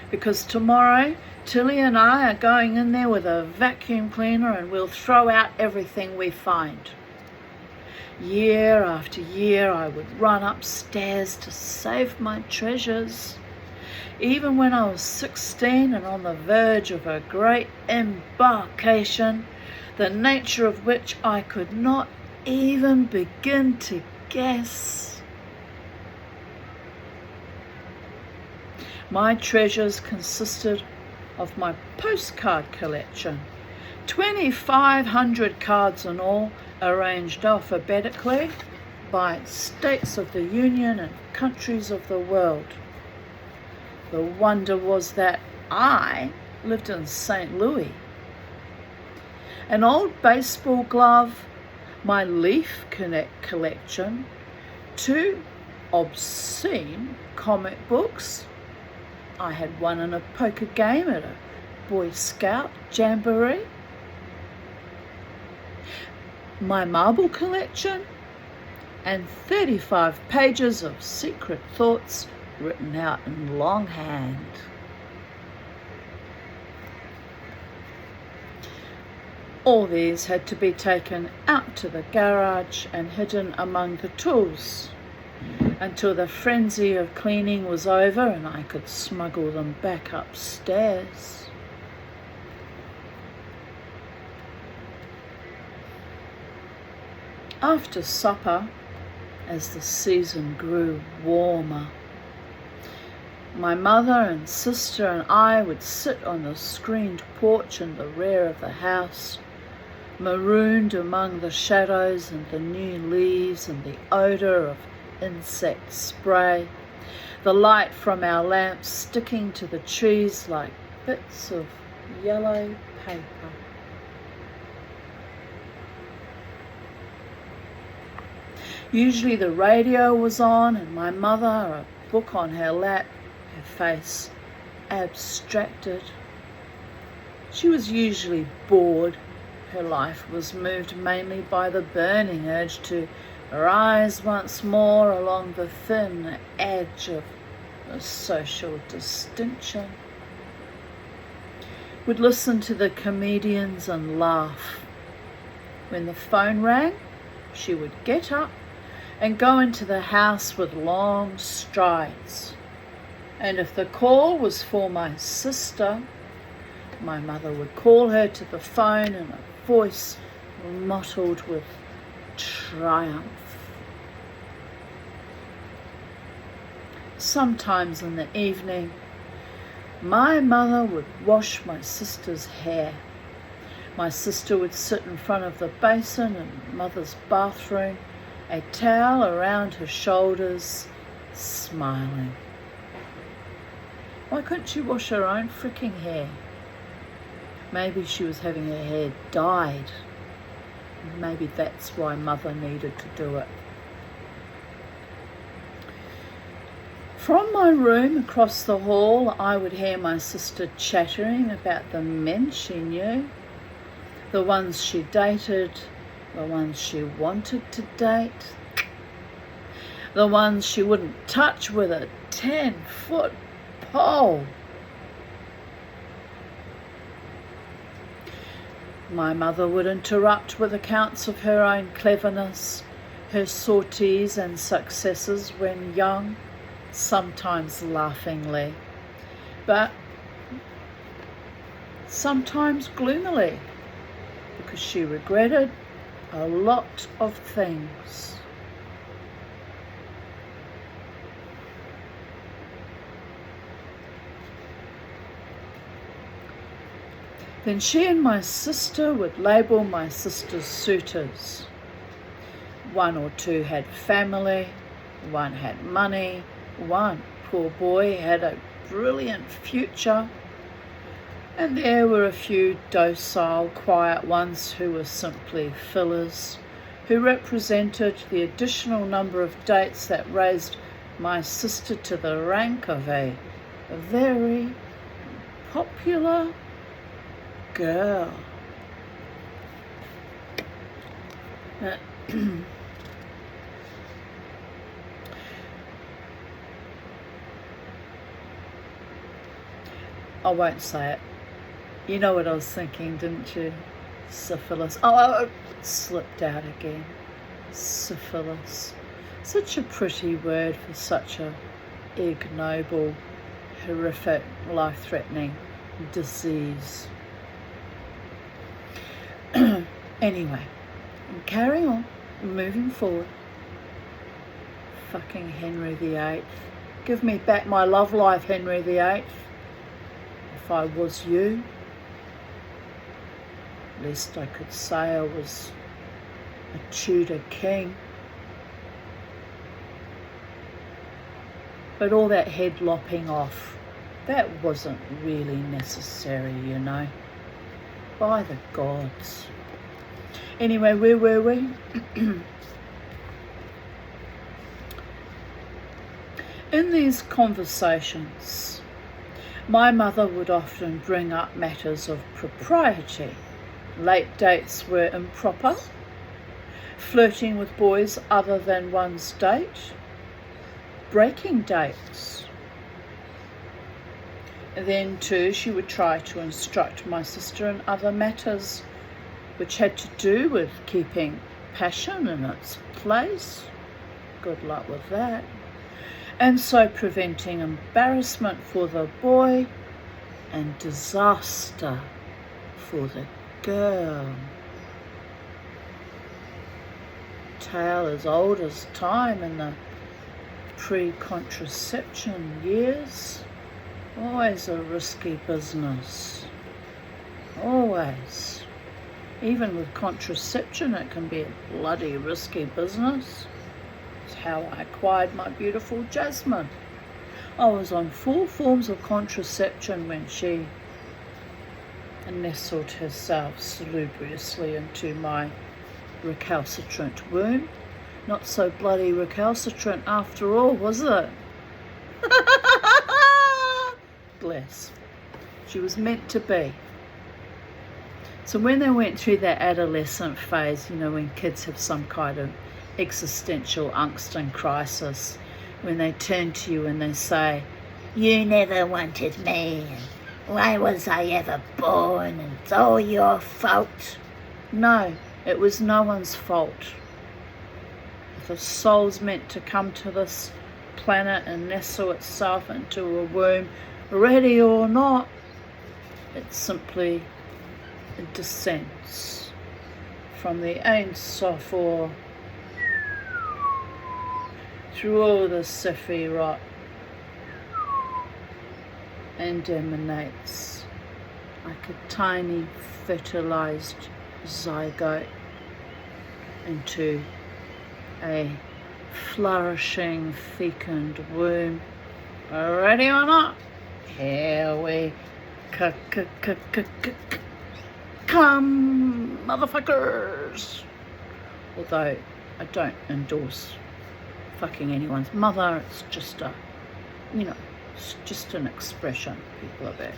"because tomorrow Tilly and I are going in there with a vacuum cleaner and we'll throw out everything we find." Year after year I would run upstairs to save my treasures. Even when I was 16 and on the verge of a great embarkation, the nature of which I could not even begin to guess. My treasures consisted of my postcard collection, 2,500 cards in all, arranged alphabetically by states of the Union and countries of the world. The wonder was that I lived in St. Louis. An old baseball glove, my Leaf collection, 2 obscene comic books. I had one in a poker game at a Boy Scout jamboree. My marble collection, and 35 pages of secret thoughts written out in longhand. All these had to be taken out to the garage and hidden among the tools until the frenzy of cleaning was over and I could smuggle them back upstairs. After supper, as the season grew warmer, my mother and sister and I would sit on the screened porch in the rear of the house, marooned among the shadows and the new leaves and the odour of insect spray, the light from our lamps sticking to the trees like bits of yellow paper. Usually the radio was on and my mother, a book on her lap, her face abstracted. She was usually bored. Her life was moved mainly by the burning urge to rise once more along the thin edge of a social distinction. Would listen to the comedians and laugh. When the phone rang, she would get up and go into the house with long strides. And if the call was for my sister, my mother would call her to the phone in a voice mottled with triumph. sometimes in the evening, my mother would wash my sister's hair. My sister would sit in front of the basin in mother's bathroom, a towel around her shoulders, smiling. Why couldn't she wash her own freaking hair? Maybe she was having her hair dyed. Maybe that's why mother needed to do it. From my room across the hall, I would hear my sister chattering about the men she knew, the ones she dated, the ones she wanted to date, the ones she wouldn't touch with a 10-foot pole. My mother would interrupt with accounts of her own cleverness, her sorties and successes when young, sometimes laughingly, but sometimes gloomily, because she regretted a lot of things. Then she and my sister would label my sister's suitors. One or two had family, one had money, one, poor boy, had a brilliant future, and there were a few docile, quiet ones who were simply fillers, who represented the additional number of dates that raised my sister to the rank of a very popular girl. I won't say it. You know what I was thinking, didn't you? Syphilis. Oh, it slipped out again. Syphilis. Such a pretty word for such a ignoble, horrific, life-threatening disease. Anyway, carry on, moving forward. Fucking Henry VIII. Give me back my love life, Henry VIII. If I was you, at least I could say I was a Tudor king. But all that head lopping off, that wasn't really necessary, you know. By the gods. Anyway, where were we? In these conversations, my mother would often bring up matters of propriety. Late dates were improper. Flirting with boys other than one's date. Breaking dates. Then too, she would try to instruct my sister in other matters which had to do with keeping passion in its place. Good luck with that. And so preventing embarrassment for the boy and disaster for the girl. Tale as old as time in the pre-contraception years. Always a risky business. Always. Even with contraception, it can be a bloody risky business. It's how I acquired my beautiful Jasmine. I was on 4 forms of contraception when she nestled herself salubriously into my recalcitrant womb. Not so bloody recalcitrant after all, was it? Bless. She was meant to be. So when they went through that adolescent phase, you know, when kids have some kind of existential angst and crisis, when they turn to you and they say, "You never wanted me, and why was I ever born, and it's all your fault." No, it was no one's fault. If a soul's meant to come to this planet and nestle itself into a womb, ready or not, it simply descends from the Ein Sof or through all the Sephiroth and emanates like a tiny fertilized zygote into a flourishing fecund womb. Ready or not? Here we come, motherfuckers. Although I don't endorse fucking anyone's mother, it's just a, it's just an expression people are there.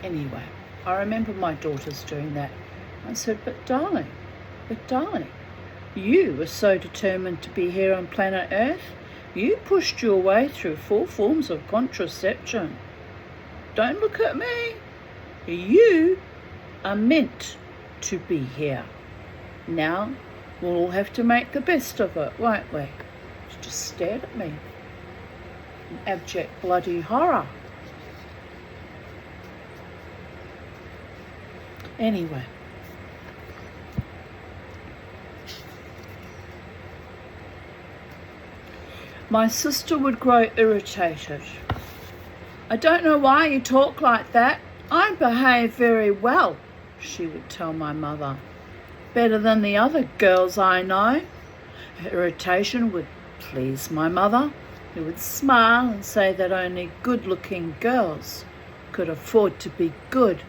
Anyway, I remember my daughters doing that. I said, but darling, you were so determined to be here on planet Earth. You pushed your way through 4 forms of contraception. Don't look at me. You are meant to be here. Now we'll all have to make the best of it, won't we? She just stared at me in abject bloody horror. Anyway, my sister would grow irritated. I don't know why you talk like that. I behave very well, she would tell my mother. Better than the other girls I know. Her irritation would please my mother, who would smile and say that only good-looking girls could afford to be good,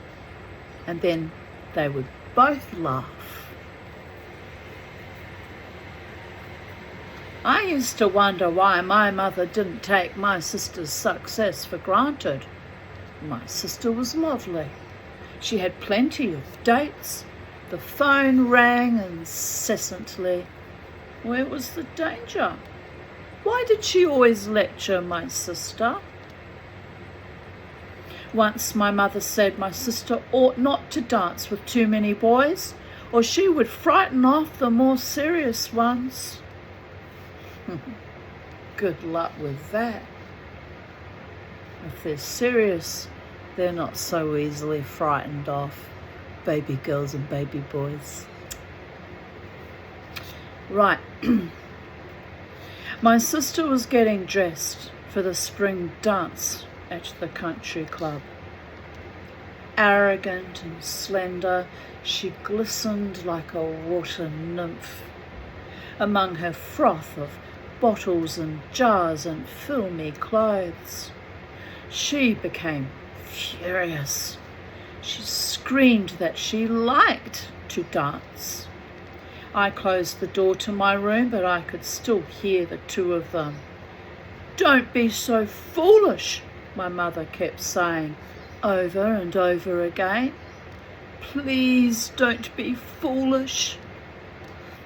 and then they would both laugh. I used to wonder why my mother didn't take my sister's success for granted. My sister was lovely. She had plenty of dates. The phone rang incessantly. Where was the danger? Why did she always lecture my sister? Once my mother said my sister ought not to dance with too many boys, or she would frighten off the more serious ones. Good luck with that. If they're serious, they're not so easily frightened off, baby girls and baby boys. Right. My sister was getting dressed for the spring dance at the country club. Arrogant and slender, she glistened like a water nymph among her froth of bottles and jars and filmy clothes. She became furious. She screamed that she liked to dance. I closed the door to my room, but I could still hear the two of them. Don't be so foolish, my mother kept saying over and over again. Please don't be foolish.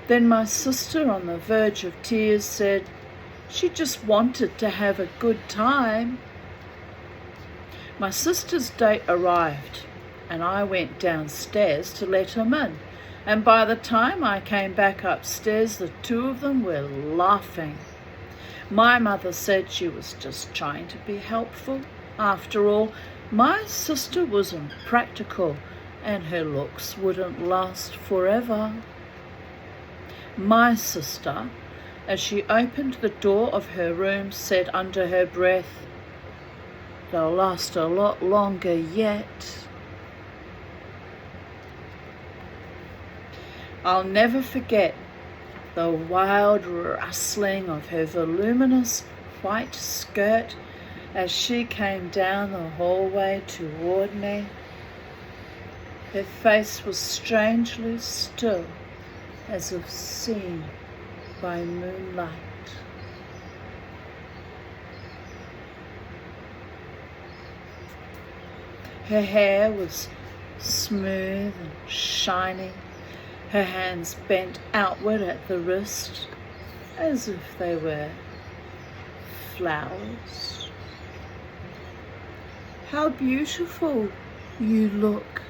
Then my sister, on the verge of tears, said she just wanted to have a good time. My sister's date arrived, and I went downstairs to let him in. And by the time I came back upstairs, the two of them were laughing. My mother said she was just trying to be helpful. After all, my sister was impractical, and her looks wouldn't last forever. My sister, as she opened the door of her room, said under her breath, "They'll last a lot longer yet." I'll never forget the wild rustling of her voluminous white skirt as she came down the hallway toward me. Her face was strangely still, as if seen by moonlight. Her hair was smooth and shiny, her hands bent outward at the wrist, as if they were flowers. "How beautiful you look,"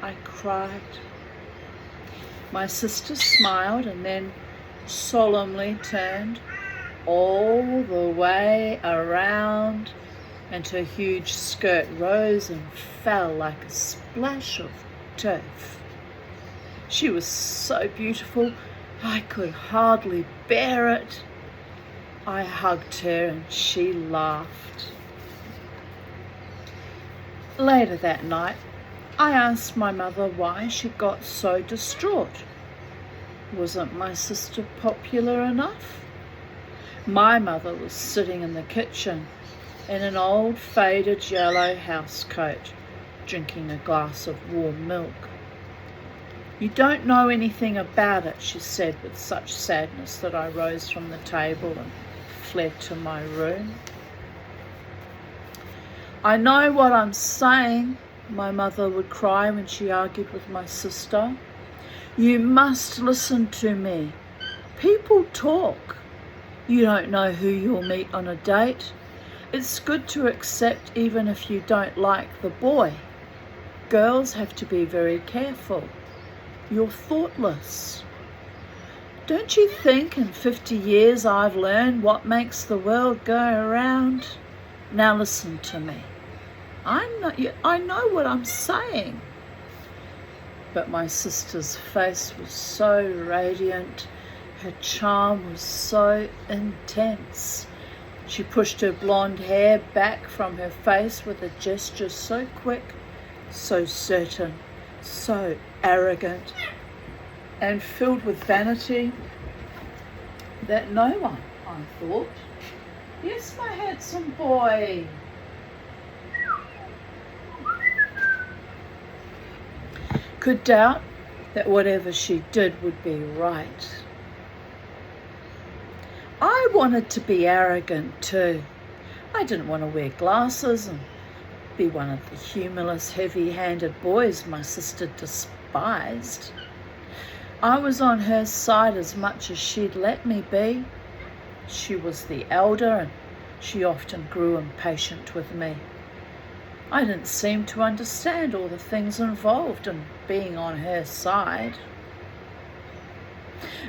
I cried. My sister smiled and then solemnly turned all the way around, and her huge skirt rose and fell like a splash of turf. She was so beautiful, I could hardly bear it. I hugged her and she laughed. Later that night, I asked my mother why she got so distraught. Wasn't my sister popular enough? My mother was sitting in the kitchen in an old faded yellow housecoat, drinking a glass of warm milk. "You don't know anything about it," she said with such sadness that I rose from the table and fled to my room. "I know what I'm saying," my mother would cry when she argued with my sister. "You must listen to me. People talk. You don't know who you'll meet on a date. It's good to accept even if you don't like the boy. Girls have to be very careful. You're thoughtless. Don't you think in 50 years I've learned what makes the world go around? Now listen to me. I know what I'm saying." But my sister's face was so radiant, her charm was so intense. She pushed her blonde hair back from her face with a gesture so quick, so certain, so arrogant, and filled with vanity that no one, I thought, "Yes, my handsome boy," could doubt that whatever she did would be right. I wanted to be arrogant too. I didn't want to wear glasses and be one of the humorless, heavy-handed boys my sister despised. I was on her side as much as she'd let me be. She was the elder and she often grew impatient with me. I didn't seem to understand all the things involved in being on her side.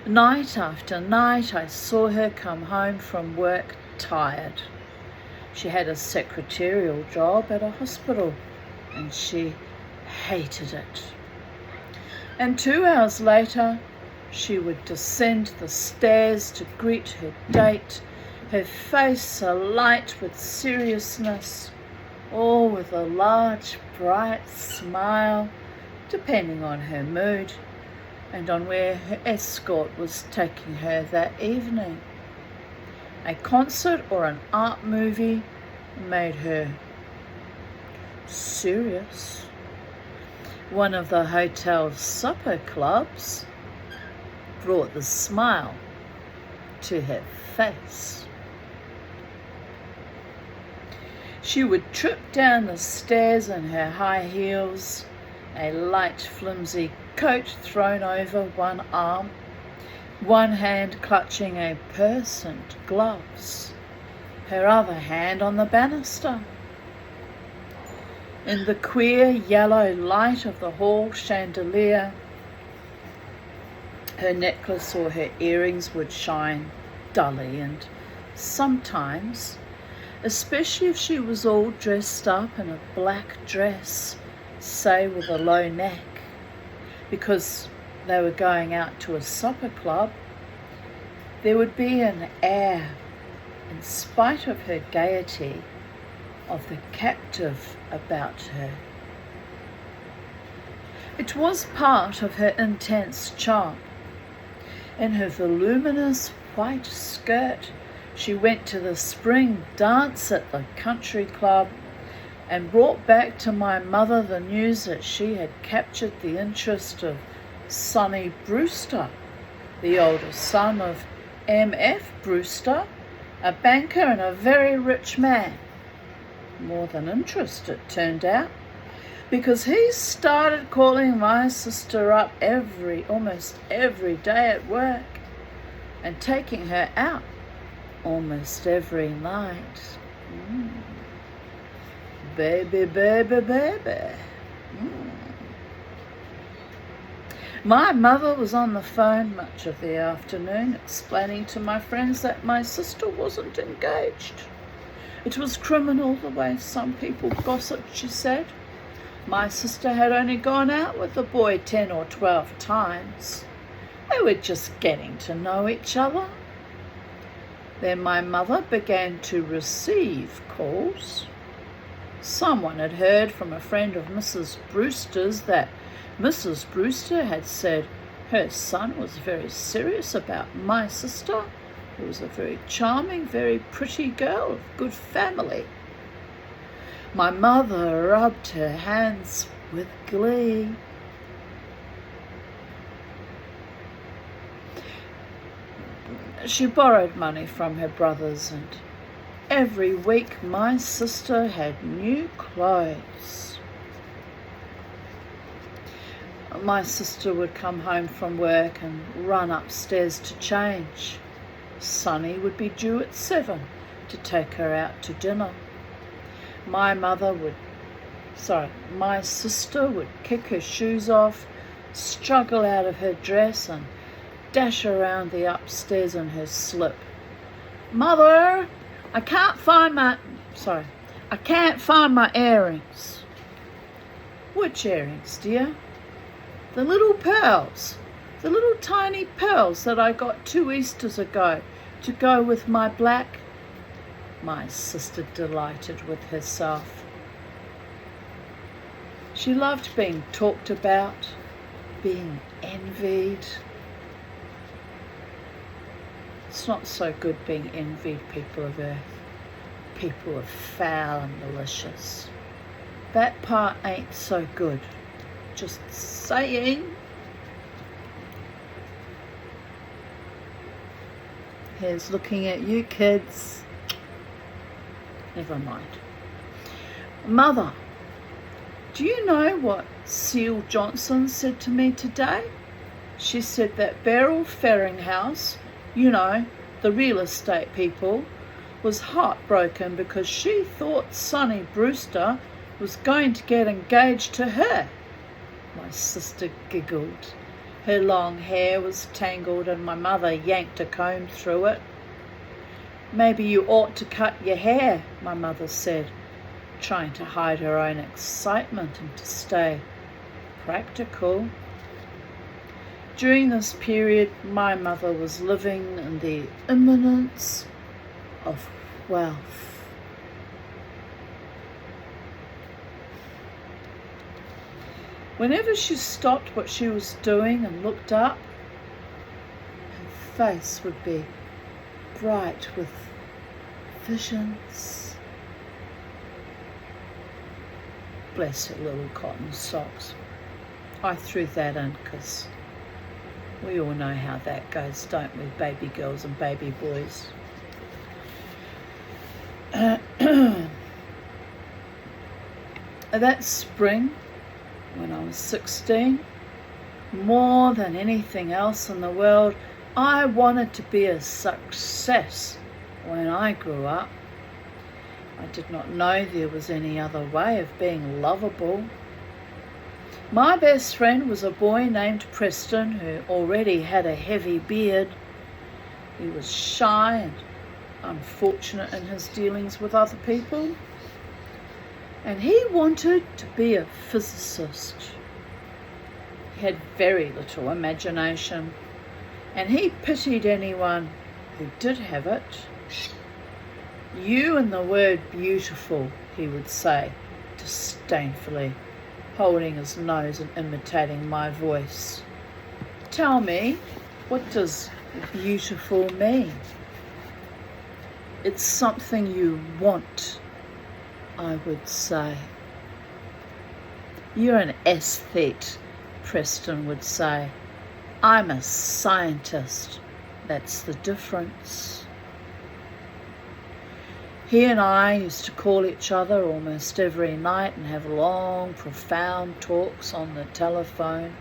Night after night, I saw her come home from work tired. She had a secretarial job at a hospital and she hated it. And 2 hours later, she would descend the stairs to greet her date, her face alight with seriousness, or with a large, bright smile, depending on her mood and on where her escort was taking her that evening. A concert or an art movie made her serious. One of the hotel's supper clubs brought the smile to her face. She would trip down the stairs in her high heels, a light, flimsy coat thrown over one arm, one hand clutching a purse and gloves, her other hand on the banister. In the queer yellow light of the hall chandelier, her necklace or her earrings would shine dully, and sometimes, especially if she was all dressed up in a black dress, say with a low neck, because they were going out to a supper club, there would be an air, in spite of her gaiety, of the captive about her. It was part of her intense charm. In her voluminous white skirt, she went to the spring dance at the country club and brought back to my mother the news that she had captured the interest of Sonny Brewster, the older son of M.F. Brewster, a banker and a very rich man. More than interest, it turned out, because he started calling my sister up almost every day at work and taking her out almost every night. Baby, baby, baby. My mother was on the phone much of the afternoon explaining to my friends that my sister wasn't engaged. It was criminal the way some people gossiped, she said. My sister had only gone out with the boy 10 or 12 times. They were just getting to know each other. Then my mother began to receive calls. Someone had heard from a friend of Mrs. Brewster's that Mrs. Brewster had said her son was very serious about my sister, who was a very charming, very pretty girl of good family. My mother rubbed her hands with glee. She borrowed money from her brothers, and every week my sister had new clothes. My sister would come home from work and run upstairs to change. Sonny would be due at 7 to take her out to dinner. My sister would kick her shoes off, struggle out of her dress and dash around the upstairs in her slip. "Mother, I can't find my earrings." "Which earrings, dear?" "The little pearls, the little tiny pearls that I got 2 Easters ago to go with my black." My sister delighted with herself. She loved being talked about, being envied. It's not so good being envied, people of earth. People are foul and malicious. That part ain't so good. Just saying. Here's looking at you, kids. Never mind. "Mother, do you know what Seal Johnson said to me today? She said that Beryl Ferringhouse, you know, the real estate people, was heartbroken because she thought Sonny Brewster was going to get engaged to her." My sister giggled. Her long hair was tangled and my mother yanked a comb through it. "Maybe you ought to cut your hair," my mother said, trying to hide her own excitement and to stay practical. During this period, my mother was living in the imminence of wealth. Whenever she stopped what she was doing and looked up, her face would be bright with visions. Bless her little cotton socks. I threw that in because we all know how that goes, don't we, baby girls and baby boys? That spring, when I was 16, more than anything else in the world, I wanted to be a success when I grew up. I did not know there was any other way of being lovable. My best friend was a boy named Preston who already had a heavy beard. He was shy and unfortunate in his dealings with other people. And he wanted to be a physicist. He had very little imagination, and he pitied anyone who did have it. "You and the word beautiful," he would say disdainfully, holding his nose and imitating my voice. "Tell me, what does beautiful mean?" "It's something you want," I would say. "You're an aesthete," Preston would say. "I'm a scientist. That's the difference." He and I used to call each other almost every night and have long, profound talks on the telephone.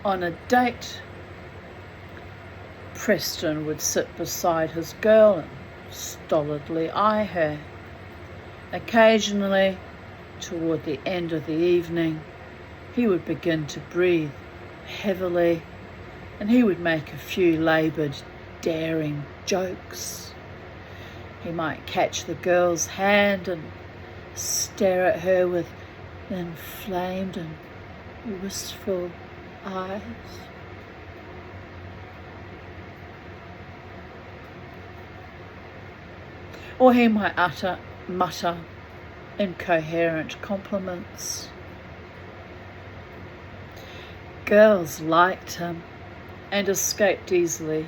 On a date, Preston would sit beside his girl and stolidly eye her. Occasionally, toward the end of the evening, he would begin to breathe heavily, and he would make a few laboured, daring jokes. He might catch the girl's hand and stare at her with inflamed and wistful eyes. Or he might mutter incoherent compliments. Girls liked him and escaped easily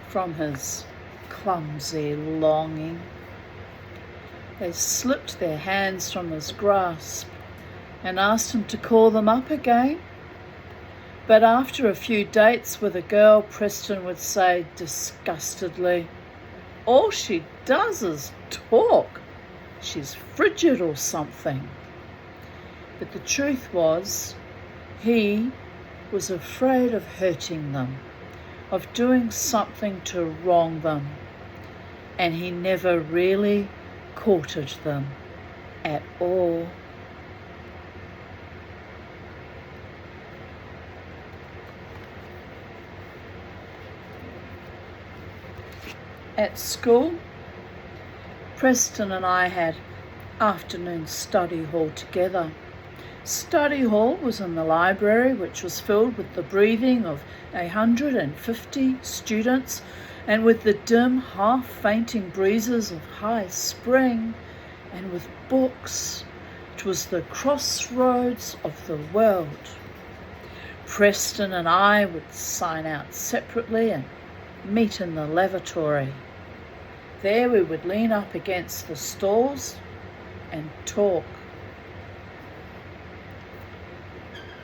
from his clumsy longing. They slipped their hands from his grasp and asked him to call them up again. But after a few dates with a girl, Preston would say disgustedly, "All she does is talk. She's frigid or something." But the truth was, he was afraid of hurting them, of doing something to wrong them, and he never really courted them at all. At school, Preston and I had afternoon study hall together. Study hall was in the library, which was filled with the breathing of 150 students and with the dim, half-fainting breezes of high spring, and with books. It was the crossroads of the world. Preston and I would sign out separately and meet in the lavatory. There we would lean up against the stalls and talk.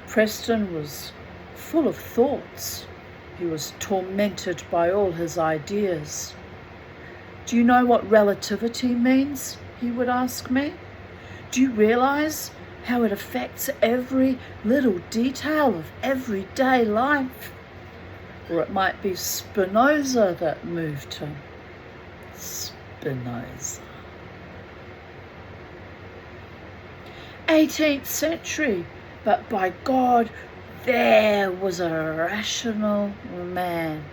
Preston was full of thoughts. He was tormented by all his ideas. "Do you know what relativity means?" he would ask me. "Do you realize how it affects every little detail of everyday life?" Or it might be Spinoza that moved him. Spinoza. 18th century, but by God, there was a rational man.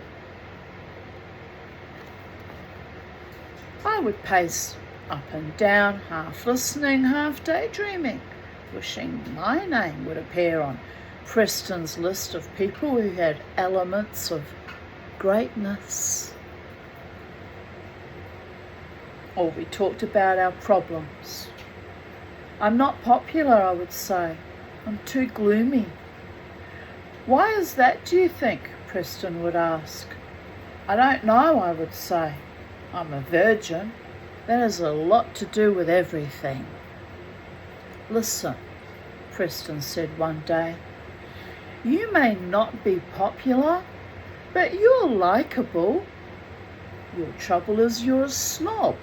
I would pace up and down, half listening, half daydreaming, wishing my name would appear on Preston's list of people who had elements of greatness. Or we talked about our problems. "I'm not popular," I would say. "I'm too gloomy." "Why is that, do you think?" Preston would ask. "I don't know," I would say. "I'm a virgin. That has a lot to do with everything." "Listen," Preston said one day, "you may not be popular, but you're likeable. Your trouble is you're a snob."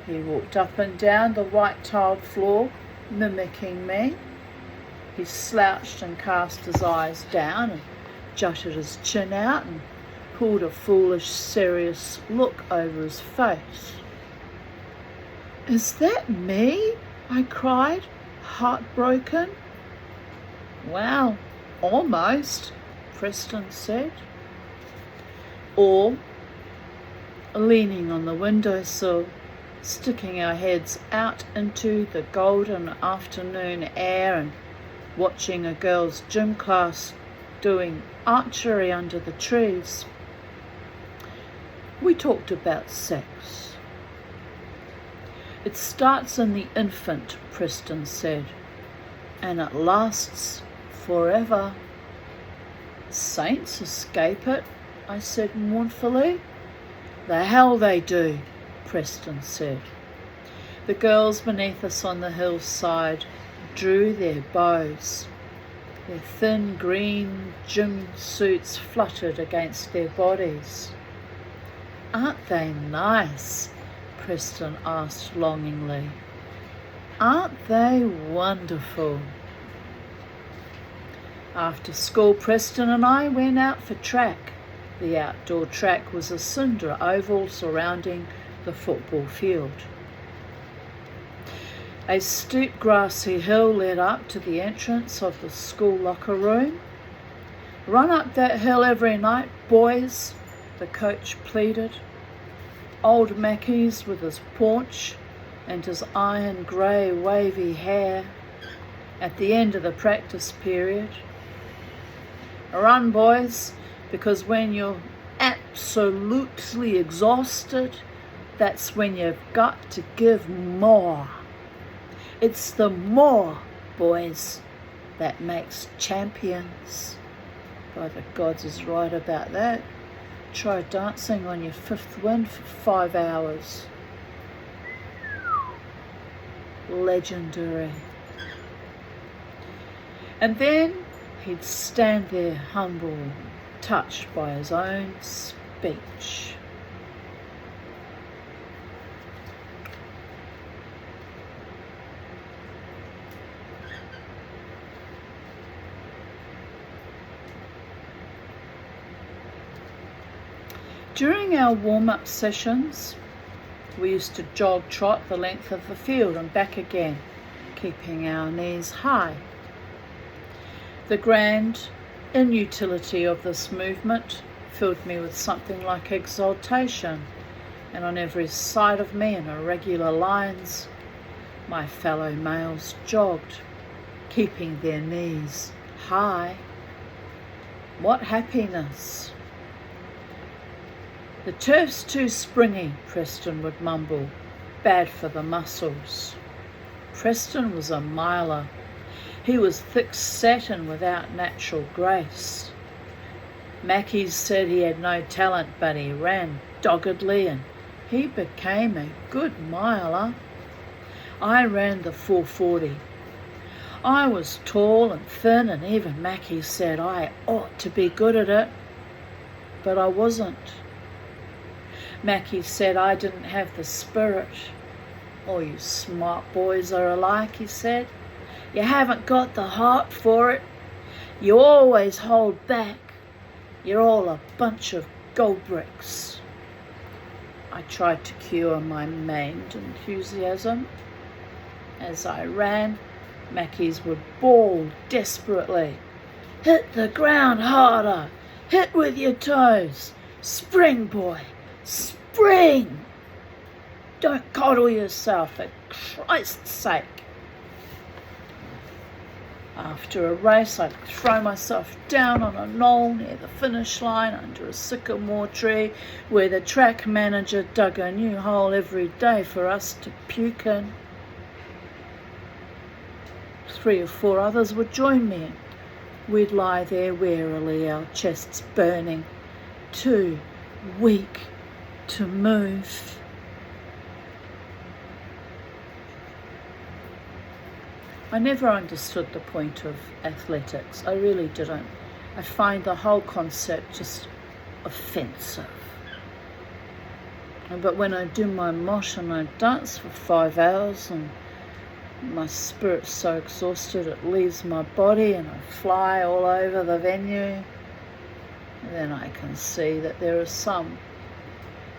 He walked up and down the white-tiled floor, mimicking me. He slouched and cast his eyes down and jutted his chin out and pulled a foolish, serious look over his face. "Is that me?" I cried, heartbroken. "Well, almost," Preston said. Or, leaning on the windowsill, sticking our heads out into the golden afternoon air and watching a girls' gym class doing archery under the trees. We talked about sex. "It starts in the infant," Preston said, "and it lasts forever." "Saints escape it," I said mournfully. "The hell they do," Preston said. The girls beneath us on the hillside drew their bows. Their thin green gym suits fluttered against their bodies. "Aren't they nice?" Preston asked longingly. "Aren't they wonderful?" After school, Preston and I went out for track. The outdoor track was a cinder oval surrounding the football field. A steep grassy hill led up to the entrance of the school locker room. "Run up that hill every night, boys," the coach pleaded. Old Mackie's with his paunch and his iron grey wavy hair at the end of the practice period. Run, boys, because when you're absolutely exhausted, that's when you've got to give more. It's the more, boys, that makes champions. By the gods is right about that. Try dancing on your fifth wind for 5 hours. Legendary. And then he'd stand there humble, touched by his own speech. During our warm-up sessions, we used to jog trot the length of the field and back again, keeping our knees high. The grand inutility of this movement filled me with something like exultation, and on every side of me in irregular lines, my fellow males jogged, keeping their knees high. What happiness! The turf's too springy, Preston would mumble, bad for the muscles. Preston was a miler. He was thick-set and without natural grace. Mackies said he had no talent, but he ran doggedly and he became a good miler. I ran the 440. I was tall and thin, and even Mackie said I ought to be good at it, but I wasn't. Mackie said I didn't have the spirit. All you smart boys are alike, he said. You haven't got the heart for it. You always hold back. You're all a bunch of gold bricks. I tried to cure my maimed enthusiasm. As I ran, Mackies would bawl desperately. Hit the ground harder. Hit with your toes. Spring, boy. Spring! Don't coddle yourself, for Christ's sake. After a race, I'd throw myself down on a knoll near the finish line under a sycamore tree where the track manager dug a new hole every day for us to puke in. 3 or 4 others would join me, and we'd lie there wearily, our chests burning, too weak to move. I never understood the point of athletics. I really didn't. I find the whole concept just offensive. But when I do my mosh and I dance for 5 hours and my spirit's so exhausted it leaves my body and I fly all over the venue, then I can see that there are some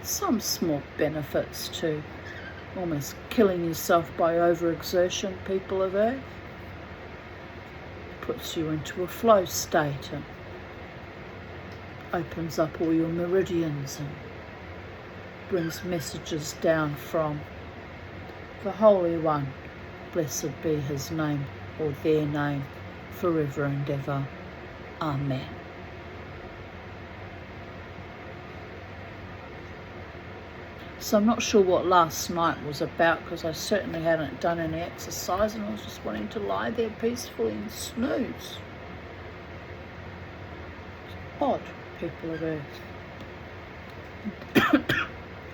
small benefits to almost killing yourself by overexertion, people of Earth. Puts you into a flow state and opens up all your meridians and brings messages down from the Holy One. Blessed be his name or their name forever and ever. Amen. So I'm not sure what last night was about, because I certainly hadn't done any exercise and I was just wanting to lie there peacefully and snooze. It's odd, people of Earth.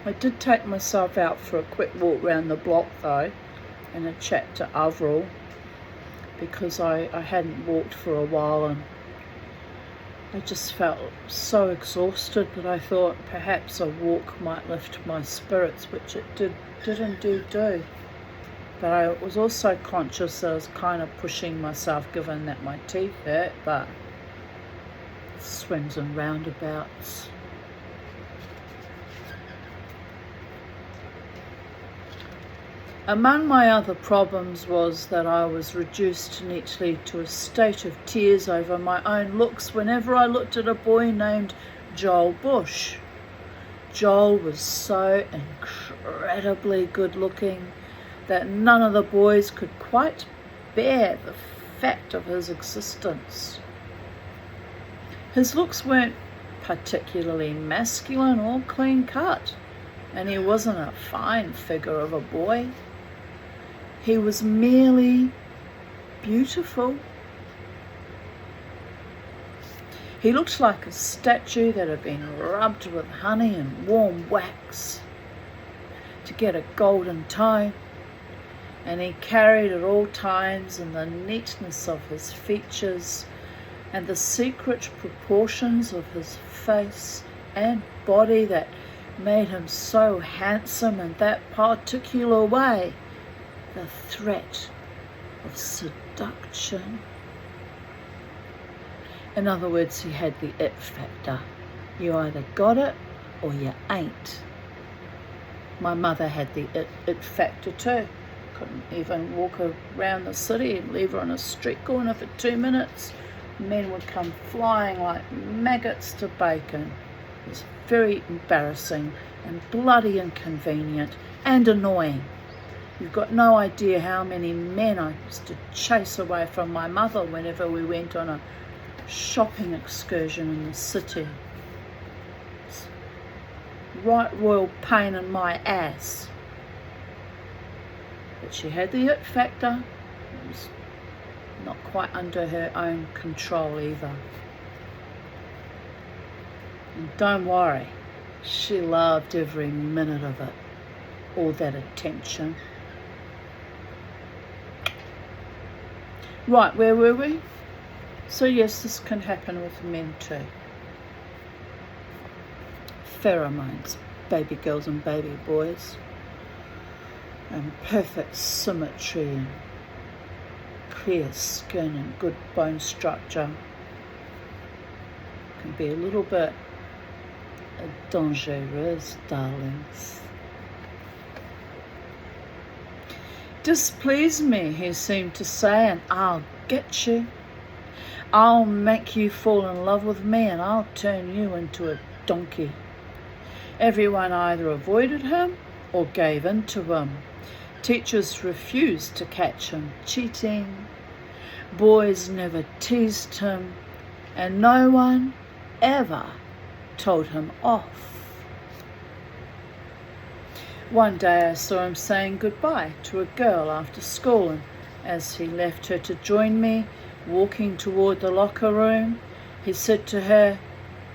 I did take myself out for a quick walk round the block though, and a chat to Avril, because I hadn't walked for a while and I just felt so exhausted that I thought perhaps a walk might lift my spirits, which it did indeed do. But I was also conscious that I was kind of pushing myself, given that my teeth hurt, but swings and roundabouts. Among my other problems was that I was reduced neatly to a state of tears over my own looks whenever I looked at a boy named Joel Bush. Joel was so incredibly good looking that none of the boys could quite bear the fact of his existence. His looks weren't particularly masculine or clean cut, and he wasn't a fine figure of a boy. He was merely beautiful. He looked like a statue that had been rubbed with honey and warm wax to get a golden tone, and he carried at all times in the neatness of his features and the secret proportions of his face and body that made him so handsome in that particular way, the threat of seduction. In other words, he had the it factor. You either got it or you ain't. My mother had the it factor too. Couldn't even walk around the city and leave her on a street corner for 2 minutes. Men would come flying like maggots to bacon. It was very embarrassing and bloody inconvenient and annoying. You've got no idea how many men I used to chase away from my mother whenever we went on a shopping excursion in the city. It's right royal pain in my ass. But she had the it factor. It was not quite under her own control either. And don't worry, she loved every minute of it, all that attention. Right, where were we? So yes, this can happen with men too. Pheromones, baby girls and baby boys, and perfect symmetry and clear skin and good bone structure can be a little bit dangerous, darlings. Displease me, he seemed to say, and I'll get you. I'll make you fall in love with me, and I'll turn you into a donkey. Everyone either avoided him or gave in to him. Teachers refused to catch him cheating. Boys never teased him, and no one ever told him off. One day I saw him saying goodbye to a girl after school, and as he left her to join me, walking toward the locker room, he said to her,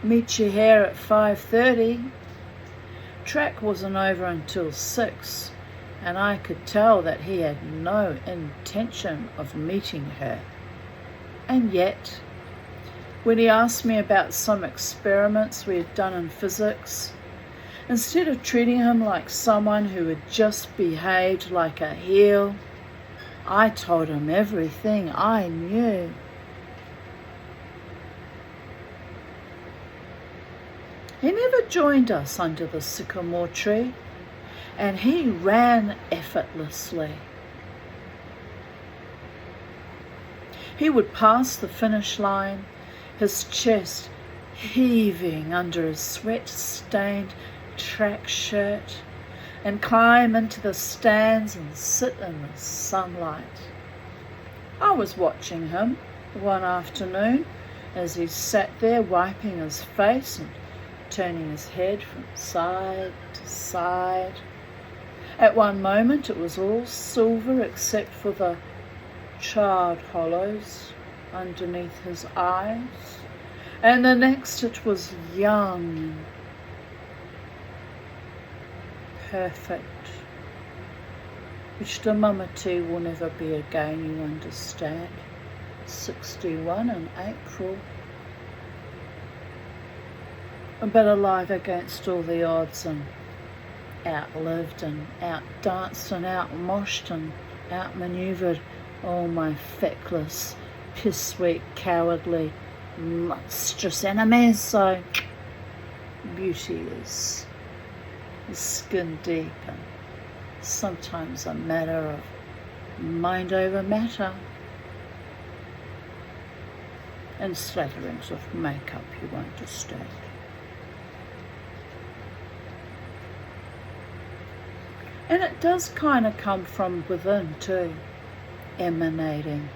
"Meet you here at 5:30. Track wasn't over until 6, and I could tell that he had no intention of meeting her. And yet, when he asked me about some experiments we had done in physics, instead of treating him like someone who had just behaved like a heel, I told him everything I knew. He never joined us under the sycamore tree, and he ran effortlessly. He would pass the finish line, his chest heaving under his sweat-stained track shirt, and climb into the stands and sit in the sunlight. I was watching him one afternoon as he sat there wiping his face and turning his head from side to side. At one moment it was all silver except for the charred hollows underneath his eyes, and the next it was young and perfect, which the mama tea will never be again, you understand. 61 in April. But alive against all the odds, and outlived and outdanced and outmoshed and outmanoeuvred all my feckless, piss-sweet, cowardly, monstrous enemies. So beauty is skin deep and sometimes a matter of mind over matter and slatterings of makeup, you understand. And it does kind of come from within too, emanating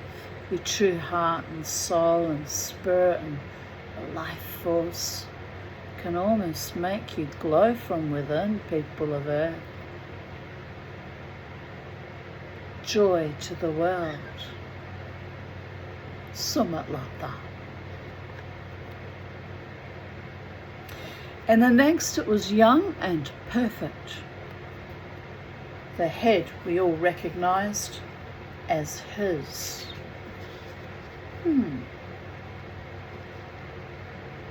your true heart and soul and spirit and a life force, can almost make you glow from within, people of Earth. Joy to the world. Summat like that. And the next, it was young and perfect. The head we all recognised as his.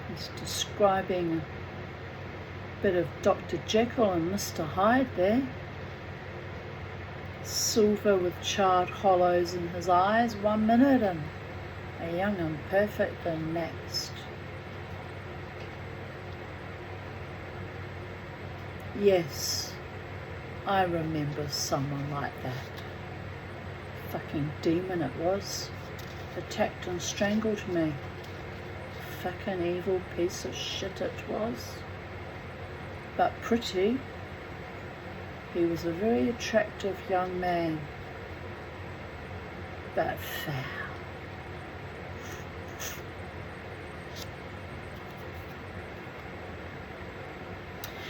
He's describing a bit of Dr. Jekyll and Mr. Hyde there. Silver with charred hollows in his eyes 1 minute, and a young and perfect the next. Yes, I remember someone like that. Fucking demon it was. Attacked and strangled me. Fucking evil piece of shit it was. But pretty. He was a very attractive young man. But foul.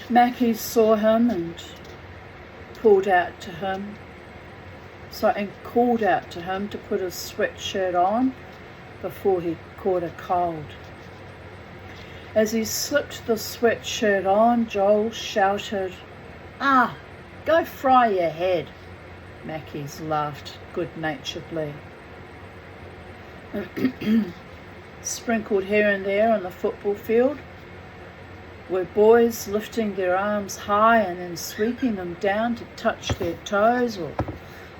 Mackie saw him and called out to him to put his sweatshirt on before he caught a cold. As he slipped the sweatshirt on, Joel shouted, "Ah, go fry your head." Mackie's laughed good-naturedly. Sprinkled here and there on the football field were boys lifting their arms high and then sweeping them down to touch their toes, or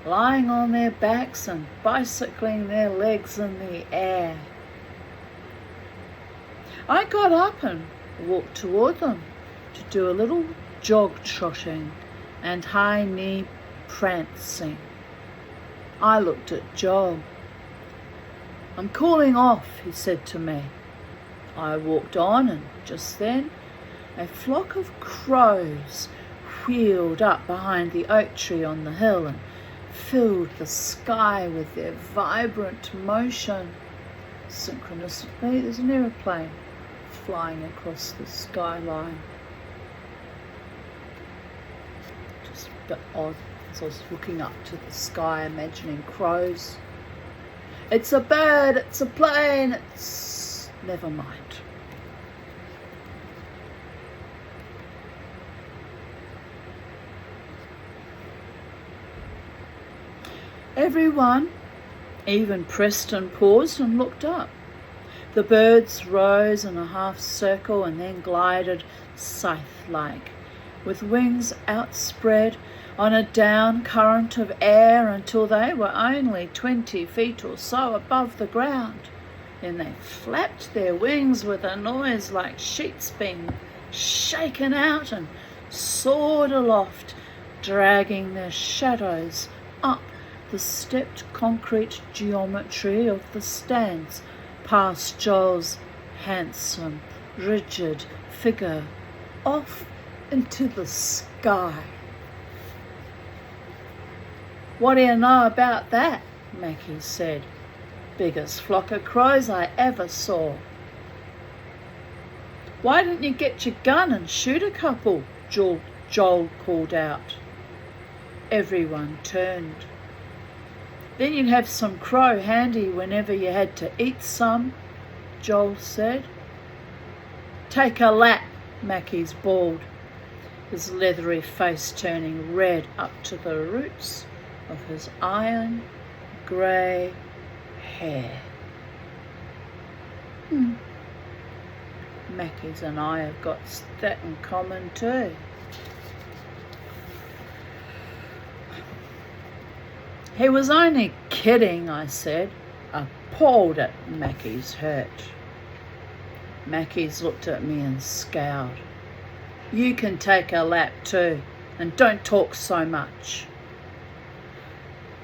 lying on their backs and bicycling their legs in the air. I got up and walked toward them to do a little jog trotting and high knee prancing. I looked at Joel. "I'm cooling off," he said to me. I walked on, and just then a flock of crows wheeled up behind the oak tree on the hill and filled the sky with their vibrant motion. Synchronistically, there's an aeroplane flying across the skyline. Just a bit odd as I was looking up to the sky, imagining crows. It's a bird, it's a plane, it's... never mind. Everyone, even Preston, paused and looked up. The birds rose in a half circle and then glided scythe-like, with wings outspread on a down current of air until they were only 20 feet or so above the ground. Then they flapped their wings with a noise like sheets being shaken out and soared aloft, dragging their shadows up the stepped concrete geometry of the stands, past Joel's handsome, rigid figure, off into the sky. "What do you know about that?" Mackie said. "Biggest flock of crows I ever saw." "Why didn't you get your gun and shoot a couple?" Joel called out. Everyone turned. "Then you'd have some crow handy whenever you had to eat some," Joel said. "Take a lap," Mackie's bawled, his leathery face turning red up to the roots of his iron grey hair. Mackie's and I have got that in common too. "He was only kidding," I said, appalled at Mackie's hurt. Mackie's looked at me and scowled. "You can take a lap too, and don't talk so much."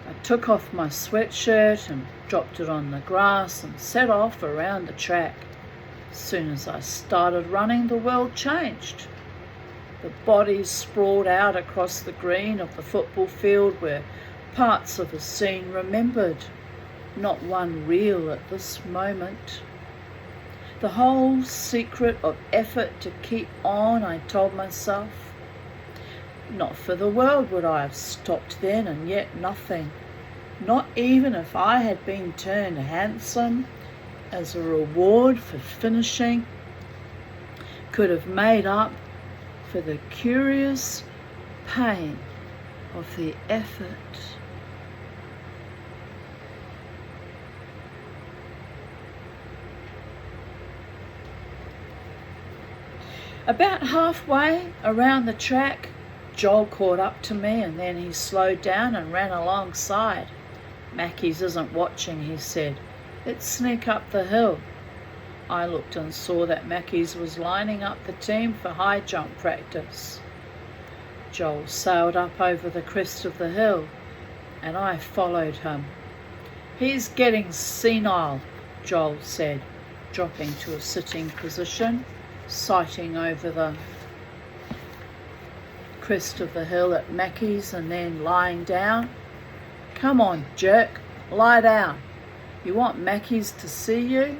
I took off my sweatshirt and dropped it on the grass and set off around the track. As soon as I started running, the world changed. The bodies sprawled out across the green of the football field were parts of a scene remembered, not one real at this moment. The whole secret of effort to keep on, I told myself. Not for the world would I have stopped then, and yet nothing, not even if I had been turned handsome as a reward for finishing, could have made up for the curious pain of the effort. About halfway around the track, Joel caught up to me, and then he slowed down and ran alongside. "Mackie's isn't watching," he said. "Let's sneak up the hill." I looked and saw that Mackie's was lining up the team for high jump practice. Joel sailed up over the crest of the hill, and I followed him. "He's getting senile," Joel said, dropping to a sitting position, sighting over the crest of the hill at Mackie's and then lying down. "Come on, jerk, lie down. You want Mackie's to see you?"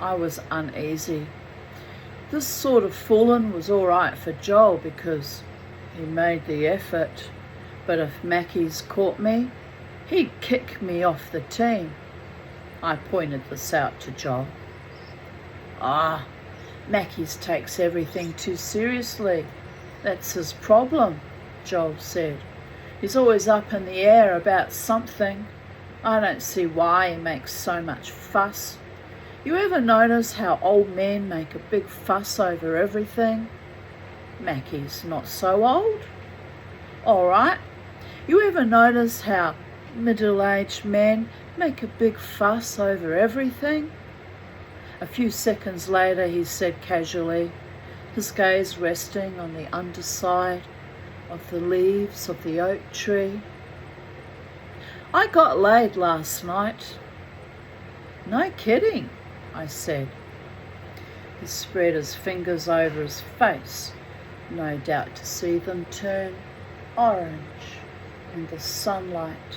I was uneasy. This sort of fooling was all right for Joel because he made the effort, but if Mackie's caught me, he'd kick me off the team. I pointed this out to Joel. Mackie's takes everything too seriously. That's his problem," Joel said. "He's always up in the air about something. I don't see why he makes so much fuss. You ever notice how old men make a big fuss over everything? Mackie's not so old. All right. You ever notice how middle-aged men make a big fuss over everything?" A few seconds later he said casually, his gaze resting on the underside of the leaves of the oak tree, "I got laid last night." "No kidding," I said. He spread his fingers over his face, no doubt to see them turn orange in the sunlight,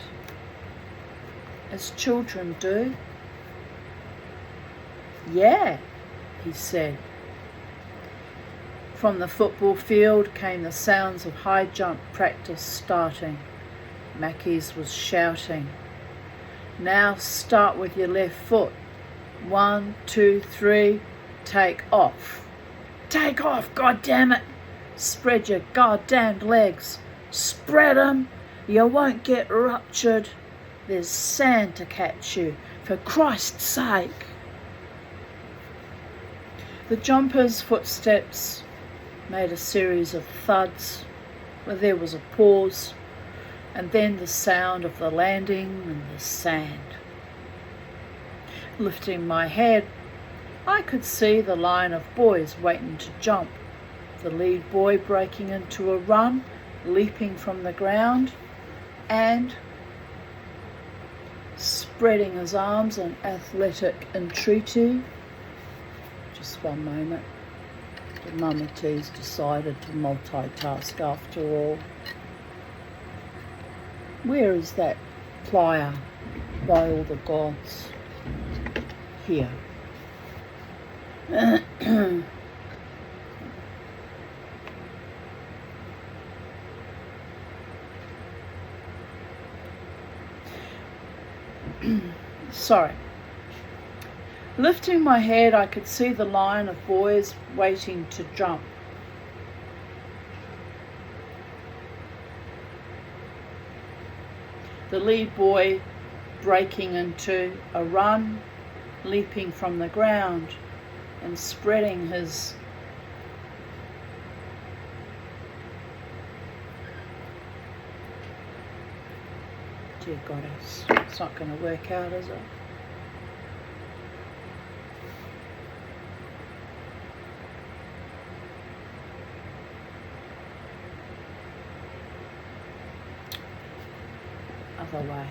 as children do. "Yeah," he said. From the football field came the sounds of high jump practice starting. Mackie's was shouting, "Now start with your left foot. 1, 2, 3, take off. Take off, goddammit! Spread your goddamned legs. Spread 'em. You won't get ruptured. There's sand to catch you, for Christ's sake." The jumper's footsteps made a series of thuds, where there was a pause, and then the sound of the landing in the sand. Lifting my head, I could see the line of boys waiting to jump, the lead boy breaking into a run, leaping from the ground, and spreading his arms in athletic entreaty. Just one moment. The mummities decided to multitask after all. Where is that plier by all the gods? Here. Sorry. Lifting my head, I could see the line of boys waiting to jump. The lead boy breaking into a run, leaping from the ground and spreading his dear goddess, it's not going to work out, is it? Other way.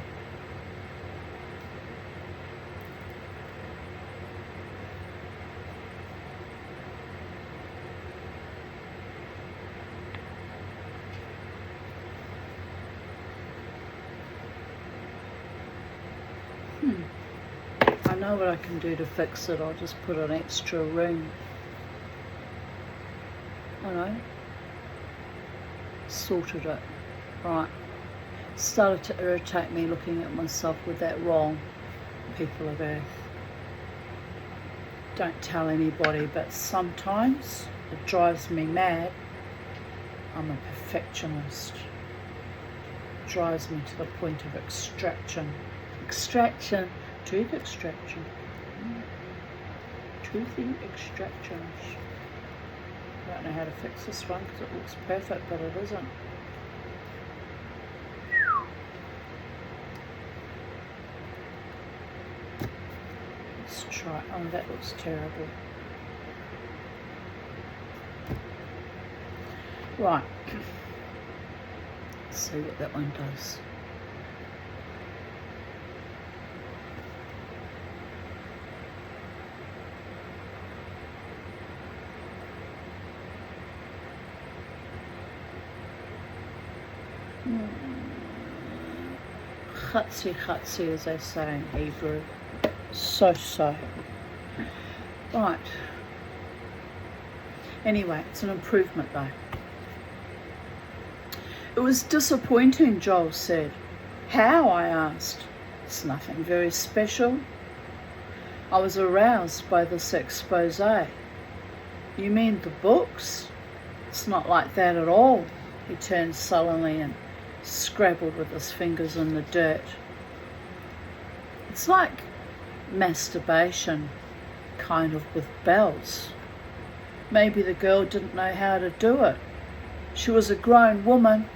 I know what I can do to fix it. I'll just put an extra room. I know. Sorted it. Right. Started to irritate me looking at myself with that wrong, people of Earth. Don't tell anybody, but sometimes it drives me mad. I'm a perfectionist. It drives me to the point of extraction. Extraction. Tooth extraction. Toothy extractions. I don't know how to fix this one because it looks perfect, but it isn't. Let's try. Oh, that looks terrible. Right. Let's see what that one does. Chatsi, as they say in Hebrew. So. Right. Anyway, it's an improvement though. It was disappointing, Joel said. How? I asked. It's nothing very special. I was aroused by this expose. You mean the books? It's not like that at all. He turned sullenly and scrabbled with his fingers in the dirt. It's like masturbation, kind of with bells. Maybe the girl didn't know how to do it. She was a grown woman.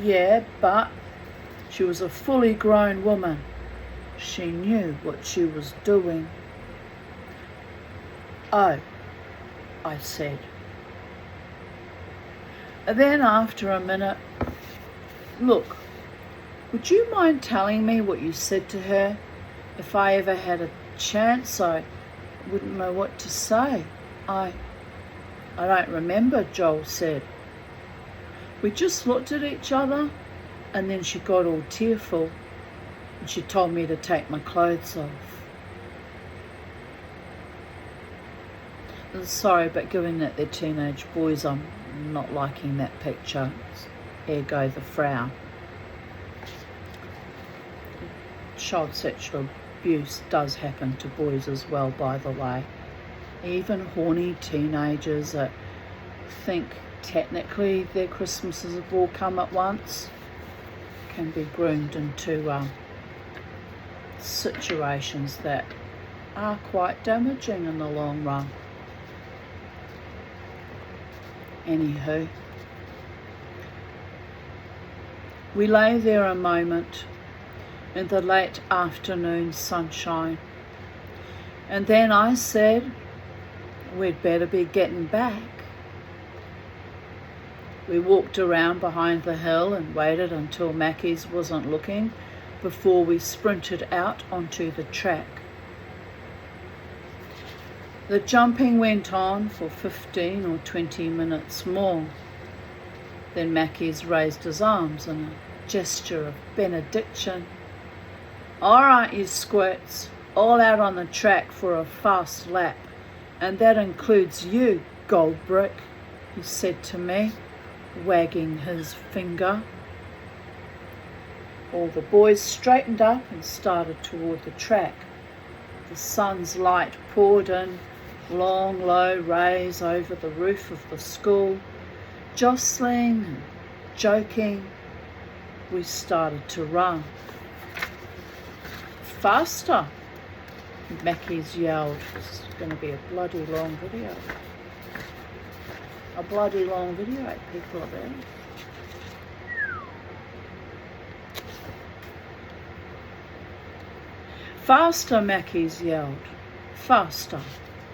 Yeah, but she was a fully grown woman. She knew what she was doing. Oh, I said. And then after a minute, look, would you mind telling me what you said to her? If I ever had a chance, I wouldn't know what to say. I don't remember, Joel said. We just looked at each other, and then she got all tearful, and she told me to take my clothes off. Sorry, but given that they're teenage boys, I'm not liking that picture. Ergo the frown. Child sexual abuse does happen to boys as well, by the way. Even horny teenagers that think technically their Christmases have all come at once can be groomed into situations that are quite damaging in the long run. Anywho, we lay there a moment in the late afternoon sunshine, and then I said, we'd better be getting back. We walked around behind the hill and waited until Mackie's wasn't looking before we sprinted out onto the track. The jumping went on for 15 or 20 minutes more. Then Mackie's raised his arms in a gesture of benediction. All right, you squirts, all out on the track for a fast lap. And that includes you, Goldbrick, he said to me, wagging his finger. All the boys straightened up and started toward the track. The sun's light poured in long, low rays over the roof of the school. Jostling and joking, we started to run. Faster, Mackie's yelled. This is going to be a bloody long video. A bloody long video, people of Earth. Faster, Mackie's yelled. Faster.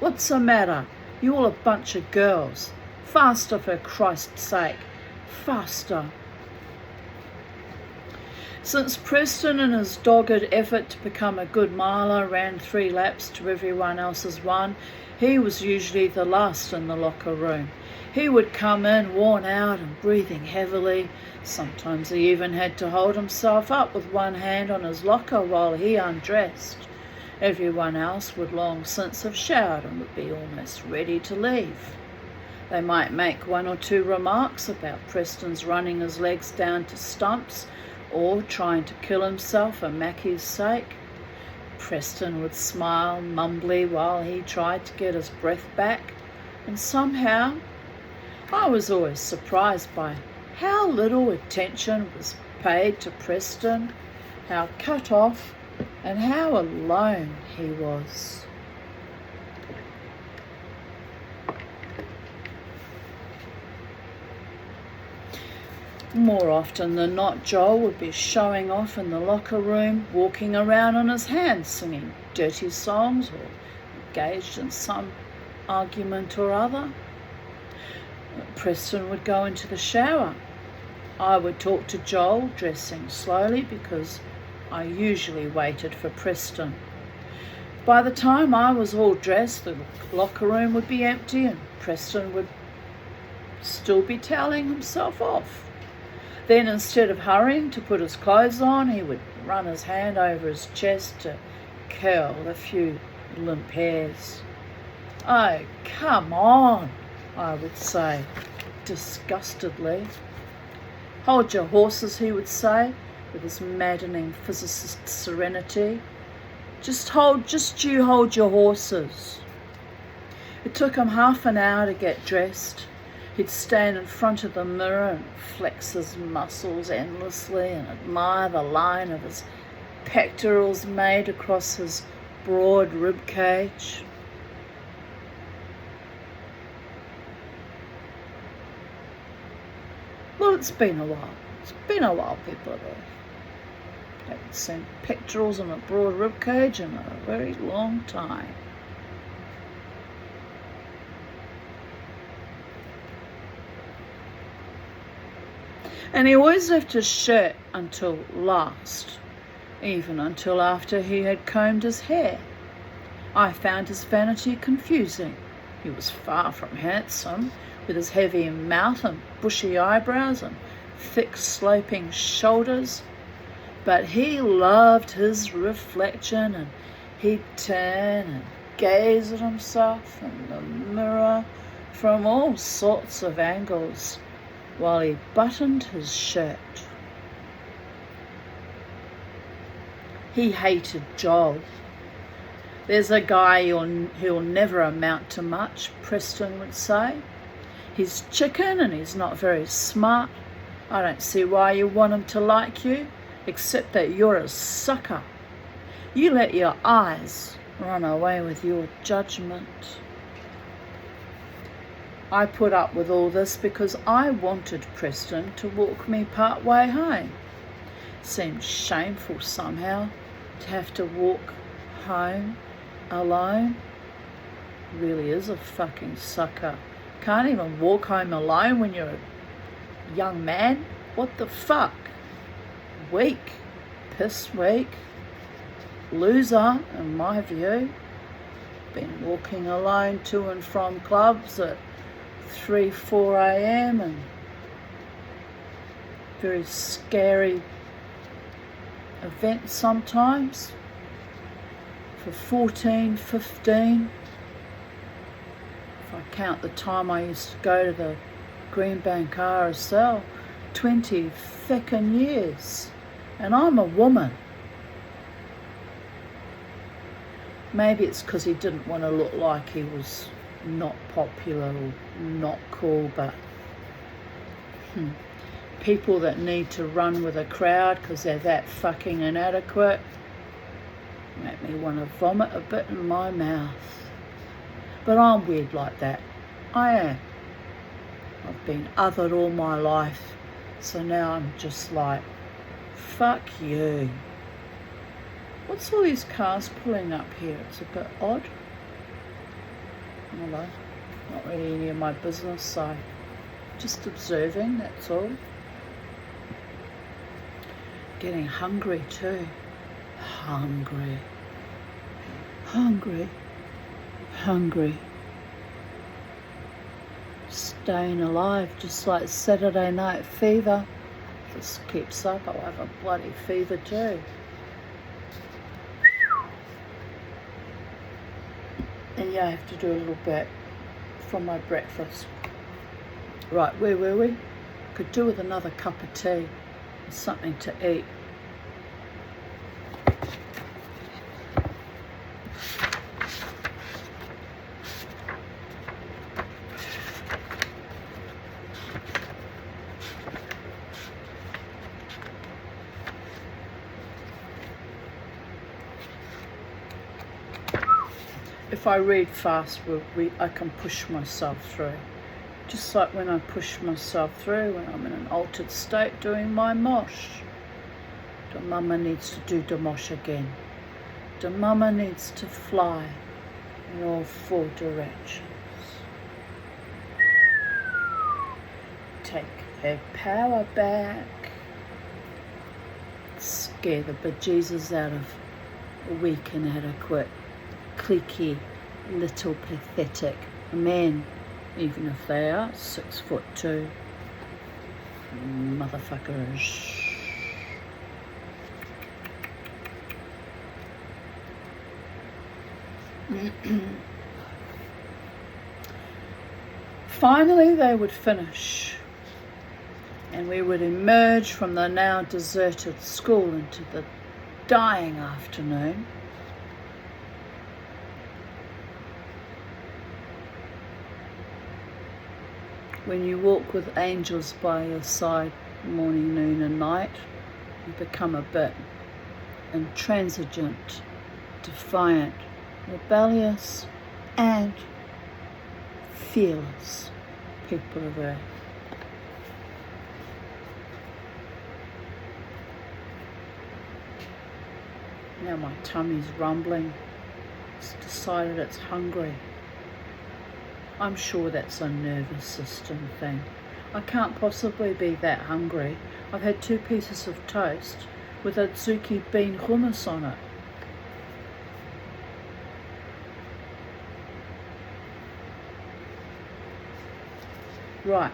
What's the matter? You all a bunch of girls. Faster, for Christ's sake. Faster. Since Preston, in his dogged effort to become a good miler, ran 3 laps to everyone else's 1, he was usually the last in the locker room. He would come in worn out and breathing heavily. Sometimes he even had to hold himself up with one hand on his locker while he undressed. Everyone else would long since have showered and would be almost ready to leave. They might make one or two remarks about Preston's running his legs down to stumps or trying to kill himself for Mackie's sake. Preston would smile mumbly while he tried to get his breath back, and somehow I was always surprised by how little attention was paid to Preston, how cut off and how alone he was. More often than not, Joel would be showing off in the locker room, walking around on his hands, singing dirty songs or engaged in some argument or other. Preston would go into the shower. I would talk to Joel, dressing slowly because I usually waited for Preston. By the time I was all dressed, the locker room would be empty and Preston would still be toweling himself off. Then instead of hurrying to put his clothes on, he would run his hand over his chest to curl a few limp hairs. "Oh, come on," I would say, disgustedly. "Hold your horses," he would say, with his maddening physicist serenity. Just you hold your horses." It took him half an hour to get dressed. He'd stand in front of the mirror and flex his muscles endlessly and admire the line of his pectorals made across his broad rib cage. Well, it's been a while. It's been a while, people haven't seen pectorals and a broad rib cage in a very long time. And he always left his shirt until last, even until after he had combed his hair. I found his vanity confusing. He was far from handsome, with his heavy mouth and bushy eyebrows and thick sloping shoulders, but he loved his reflection, and he'd turn and gaze at himself in the mirror from all sorts of angles while he buttoned his shirt. He hated Joel. "There's a guy who'll never amount to much," Preston would say. "He's chicken and he's not very smart. I don't see why you want him to like you, except that you're a sucker. You let your eyes run away with your judgment." I put up with all this because I wanted Preston to walk me part way home. Seemed shameful somehow to have to walk home alone. Really is a fucking sucker. Can't even walk home alone when you're a young man. What the fuck? Weak. Piss weak. Loser, in my view. Been walking alone to and from clubs at 3, 4 a.m. and very scary events sometimes for 14, 15. If I count the time I used to go to the Greenbank RSL, 20 feckin' years, and I'm a woman. Maybe it's because he didn't want to look like he was not popular or not cool, but people that need to run with a crowd because they're that fucking inadequate make me want to vomit a bit in my mouth. But I'm weird like that. I am. I've been othered all my life, so now I'm just like, fuck you. What's all these cars pulling up here? It's a bit odd. Hello. Not really any of my business, so just observing, that's all. Getting hungry too. Hungry. Staying alive, just like Saturday Night Fever. If this keeps up, I'll have a bloody fever too. Yeah, I have to do a little bit from my breakfast. Right, where were we? Could do with another cup of tea and something to eat. If I read fast, I can push myself through. Just like when I push myself through when I'm in an altered state doing my mosh. The mama needs to do the mosh again. The mama needs to fly in all 4 directions. Take her power back. Scare the bejesus out of weak, inadequate, cliquey, little pathetic men, even if they are 6'2" motherfuckers. Finally they would finish, and we would emerge from the now deserted school into the dying afternoon. When you walk with angels by your side morning, noon and night, you become a bit intransigent, defiant, rebellious and fearless people of earth. Now my tummy's rumbling. It's decided it's hungry. I'm sure that's a nervous system thing. I can't possibly be that hungry. I've had 2 pieces of toast with a zuki bean hummus on it. Right.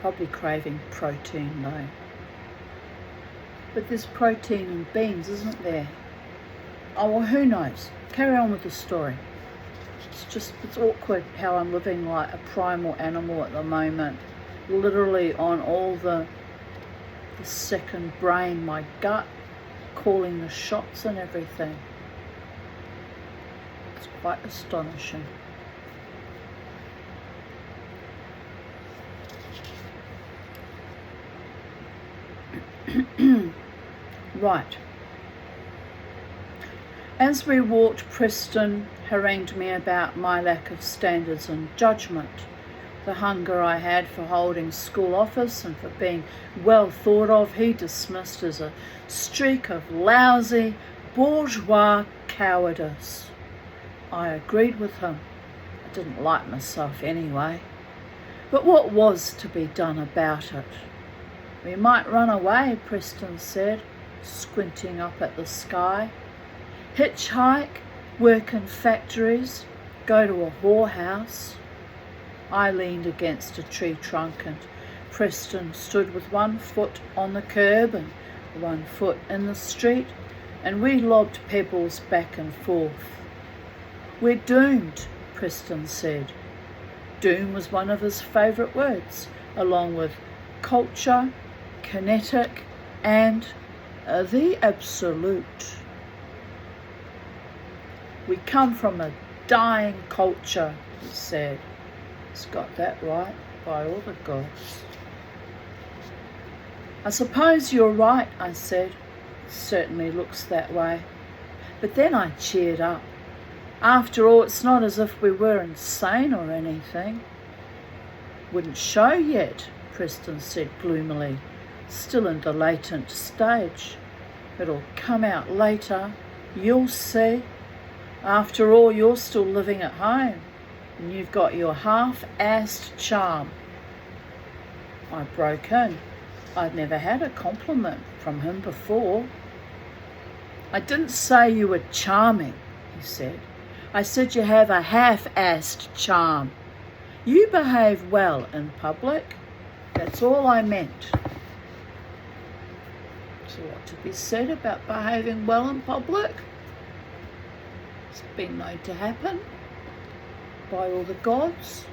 Probably craving protein though. But there's protein in beans, isn't there? Oh, well, who knows? Carry on with the story. It's awkward how I'm living like a primal animal at the moment. Literally on all the second brain, my gut calling the shots and everything. It's quite astonishing. Right. As we walked, Preston harangued me about my lack of standards and judgment, the hunger I had for holding school office and for being well thought of he dismissed as a streak of lousy bourgeois cowardice. I agreed with him. I didn't like myself anyway. But what was to be done about it? We might run away, Preston said, squinting up at the sky. Hitchhike, work in factories, go to a whorehouse. I leaned against a tree trunk and Preston stood with 1 foot on the curb and 1 foot in the street, and we lobbed pebbles back and forth. We're doomed, Preston said. Doom was one of his favourite words, along with culture, kinetic, and the absolute. We come from a dying culture, he said. He's got that right, by all the gods. I suppose you're right, I said. It certainly looks that way. But then I cheered up. After all, it's not as if we were insane or anything. Wouldn't show yet, Preston said gloomily, still in the latent stage. It'll come out later, you'll see. After all, you're still living at home, and you've got your half-assed charm. I broke in. I'd never had a compliment from him before. I didn't say you were charming, he said. I said you have a half-assed charm. You behave well in public. That's all I meant. There's a lot to be said about behaving well in public. It's been known to happen by all the gods.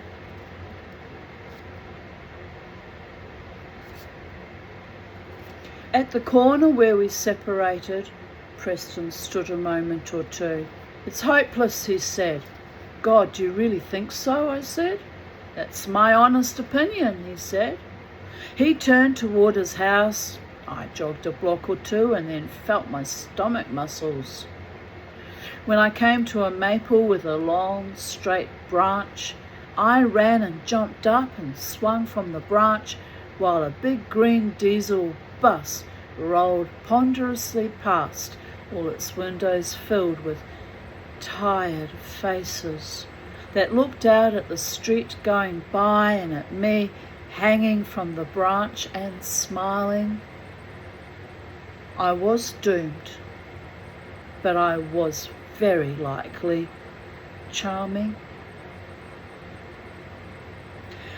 At the corner where we separated, Preston stood a moment or two. "It's hopeless," he said. "God, do you really think so?" I said. "That's my honest opinion," he said. He turned toward his house. I jogged a block or two and then felt my stomach muscles. When I came to a maple with a long, straight branch, I ran and jumped up and swung from the branch while a big green diesel bus rolled ponderously past, all its windows filled with tired faces that looked out at the street going by and at me hanging from the branch and smiling. I was doomed, but I was very likely charming.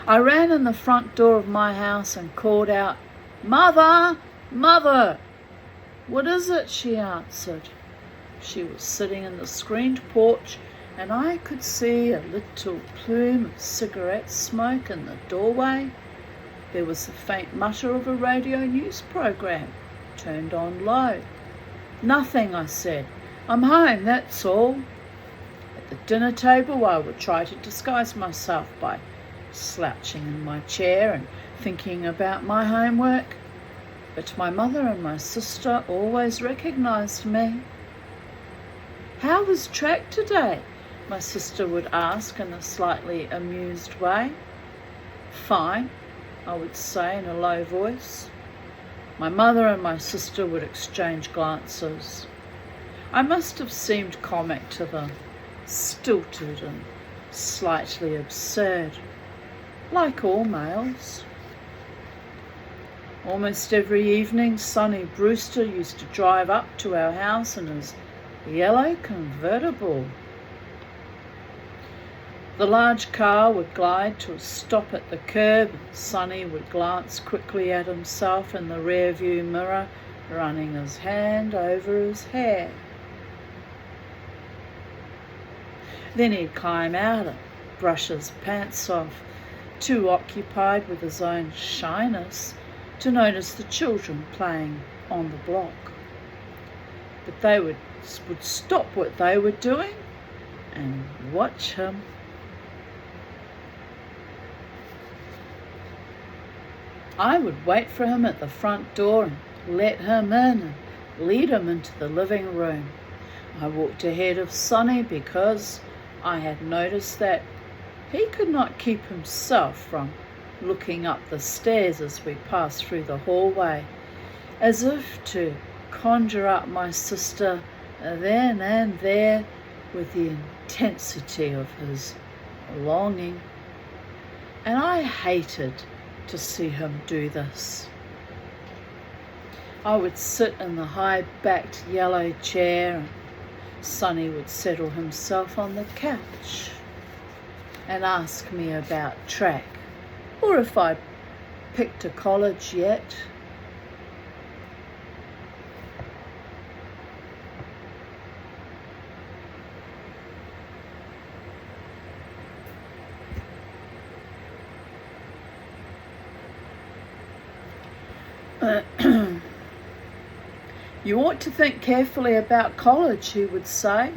I ran in the front door of my house and called out, "Mother! Mother!" "What is it?" she answered. She was sitting in the screened porch, and I could see a little plume of cigarette smoke in the doorway. There was the faint mutter of a radio news program, turned on low. "Nothing," I said. "I'm home, that's all." At the dinner table, I would try to disguise myself by slouching in my chair and thinking about my homework. But my mother and my sister always recognised me. "How was track today?" my sister would ask in a slightly amused way. "Fine," I would say in a low voice. My mother and my sister would exchange glances. I must have seemed comic to them, stilted and slightly absurd, like all males. Almost every evening, Sonny Brewster used to drive up to our house in his yellow convertible. The large car would glide to a stop at the curb, and Sonny would glance quickly at himself in the rearview mirror, running his hand over his hair. Then he'd climb out and brush his pants off, too occupied with his own shyness to notice the children playing on the block. But they would stop what they were doing and watch him. I would wait for him at the front door and let him in and lead him into the living room. I walked ahead of Sonny because I had noticed that he could not keep himself from looking up the stairs as we passed through the hallway, as if to conjure up my sister then and there with the intensity of his longing. And I hated to see him do this. I would sit in the high-backed yellow chair and Sonny would settle himself on the couch and ask me about track, or if I'd picked a college yet. "You ought to think carefully about college," he would say.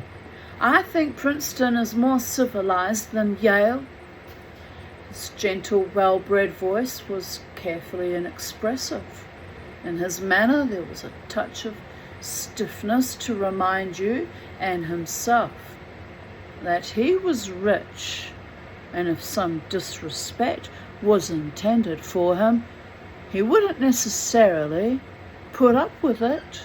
"I think Princeton is more civilized than Yale." His gentle, well-bred voice was carefully inexpressive. In his manner there was a touch of stiffness to remind you and himself that he was rich, and if some disrespect was intended for him, he wouldn't necessarily put up with it.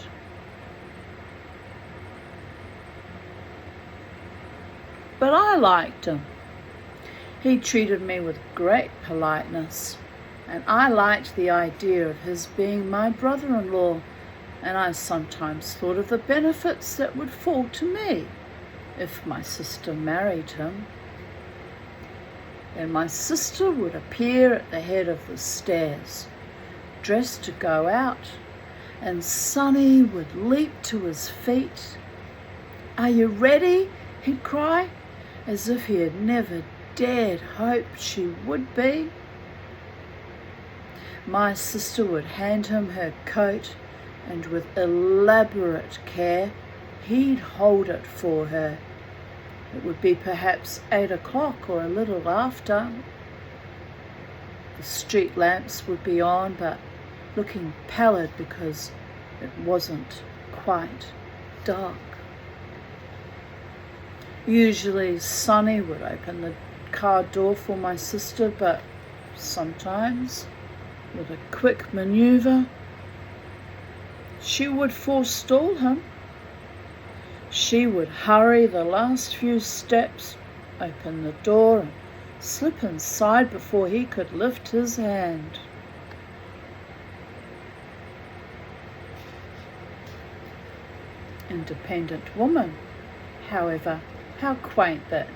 But I liked him. He treated me with great politeness, and I liked the idea of his being my brother-in-law, and I sometimes thought of the benefits that would fall to me if my sister married him. Then my sister would appear at the head of the stairs, dressed to go out, and Sonny would leap to his feet. "Are you ready?" He'd cry as if he had never dared hope she would be. My sister would hand him her coat, and with elaborate care he'd hold it for her. It would be perhaps 8 o'clock or a little after. The street lamps would be on, but looking pallid because it wasn't quite dark. Usually Sonny would open the car door for my sister, but sometimes, with a quick maneuver, she would forestall him. She would hurry the last few steps, open the door, and slip inside before he could lift his hand. Independent woman, however, how quaint that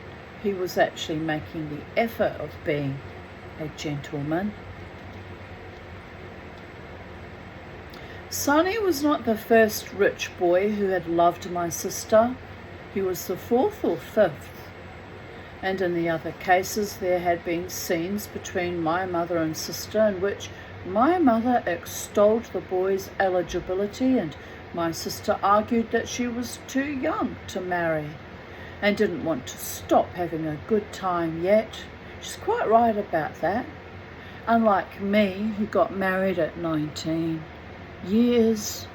he was actually making the effort of being a gentleman. Sonny was not the first rich boy who had loved my sister. He was the 4th or 5th. And in the other cases there had been scenes between my mother and sister in which my mother extolled the boy's eligibility and my sister argued that she was too young to marry and didn't want to stop having a good time yet. She's quite right about that. Unlike me, who got married at 19 years,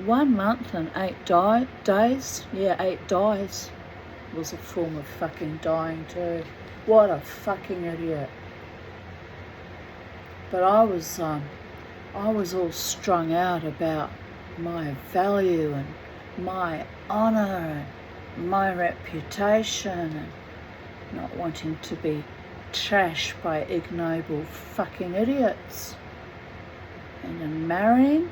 1 month and 8 days. Yeah, 8 dies was a form of fucking dying too. What a fucking idiot. But I was all strung out about my value and my honour and my reputation and not wanting to be trashed by ignoble fucking idiots. And in marrying,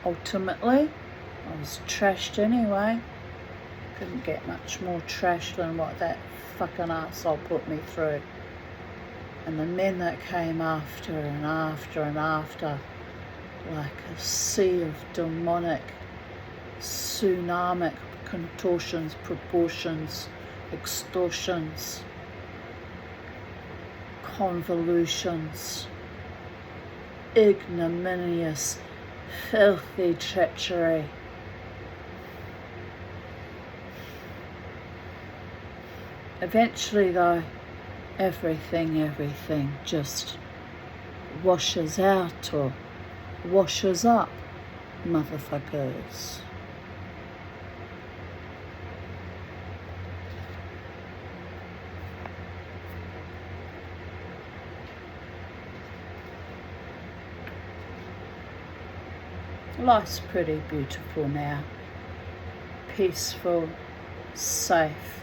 ultimately, I was trashed anyway. Couldn't get much more trash than what that fucking arsehole put me through. And the men that came after and after and after, like a sea of demonic, tsunamic contortions, proportions, extortions, convolutions, ignominious, filthy treachery. Eventually though, everything just washes out or washes up, motherfuckers. Life's pretty beautiful now. Peaceful, safe,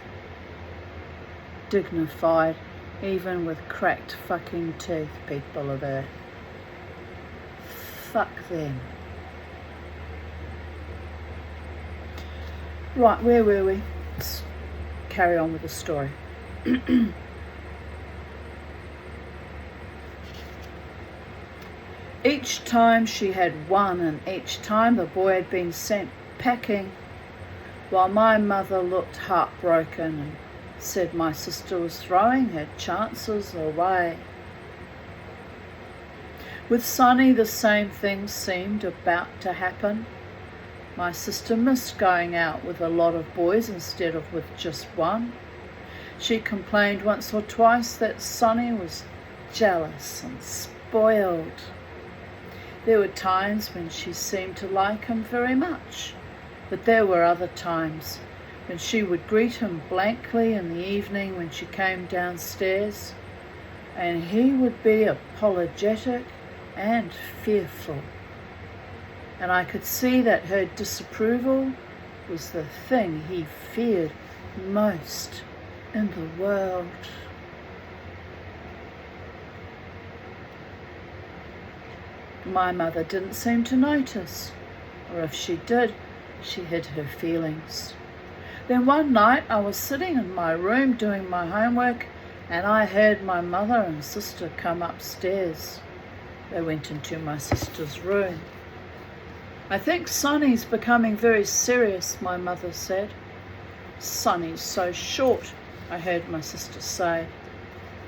dignified, even with cracked fucking teeth, people of Earth. Fuck them. Right, where were we? Let's carry on with the story. Each time she had won, and each time the boy had been sent packing, while my mother looked heartbroken and said my sister was throwing her chances away. With Sonny, the same thing seemed about to happen. My sister missed going out with a lot of boys instead of with just one. She complained once or twice that Sonny was jealous and spoiled. There were times when she seemed to like him very much, but there were other times when she would greet him blankly in the evening when she came downstairs, and he would be apologetic and fearful. And I could see that her disapproval was the thing he feared most in the world. My mother didn't seem to notice, or if she did, she hid her feelings. Then one night I was sitting in my room doing my homework and I heard my mother and sister come upstairs. They went into my sister's room. "I think Sonny's becoming very serious," my mother said. "Sonny's so short," I heard my sister say.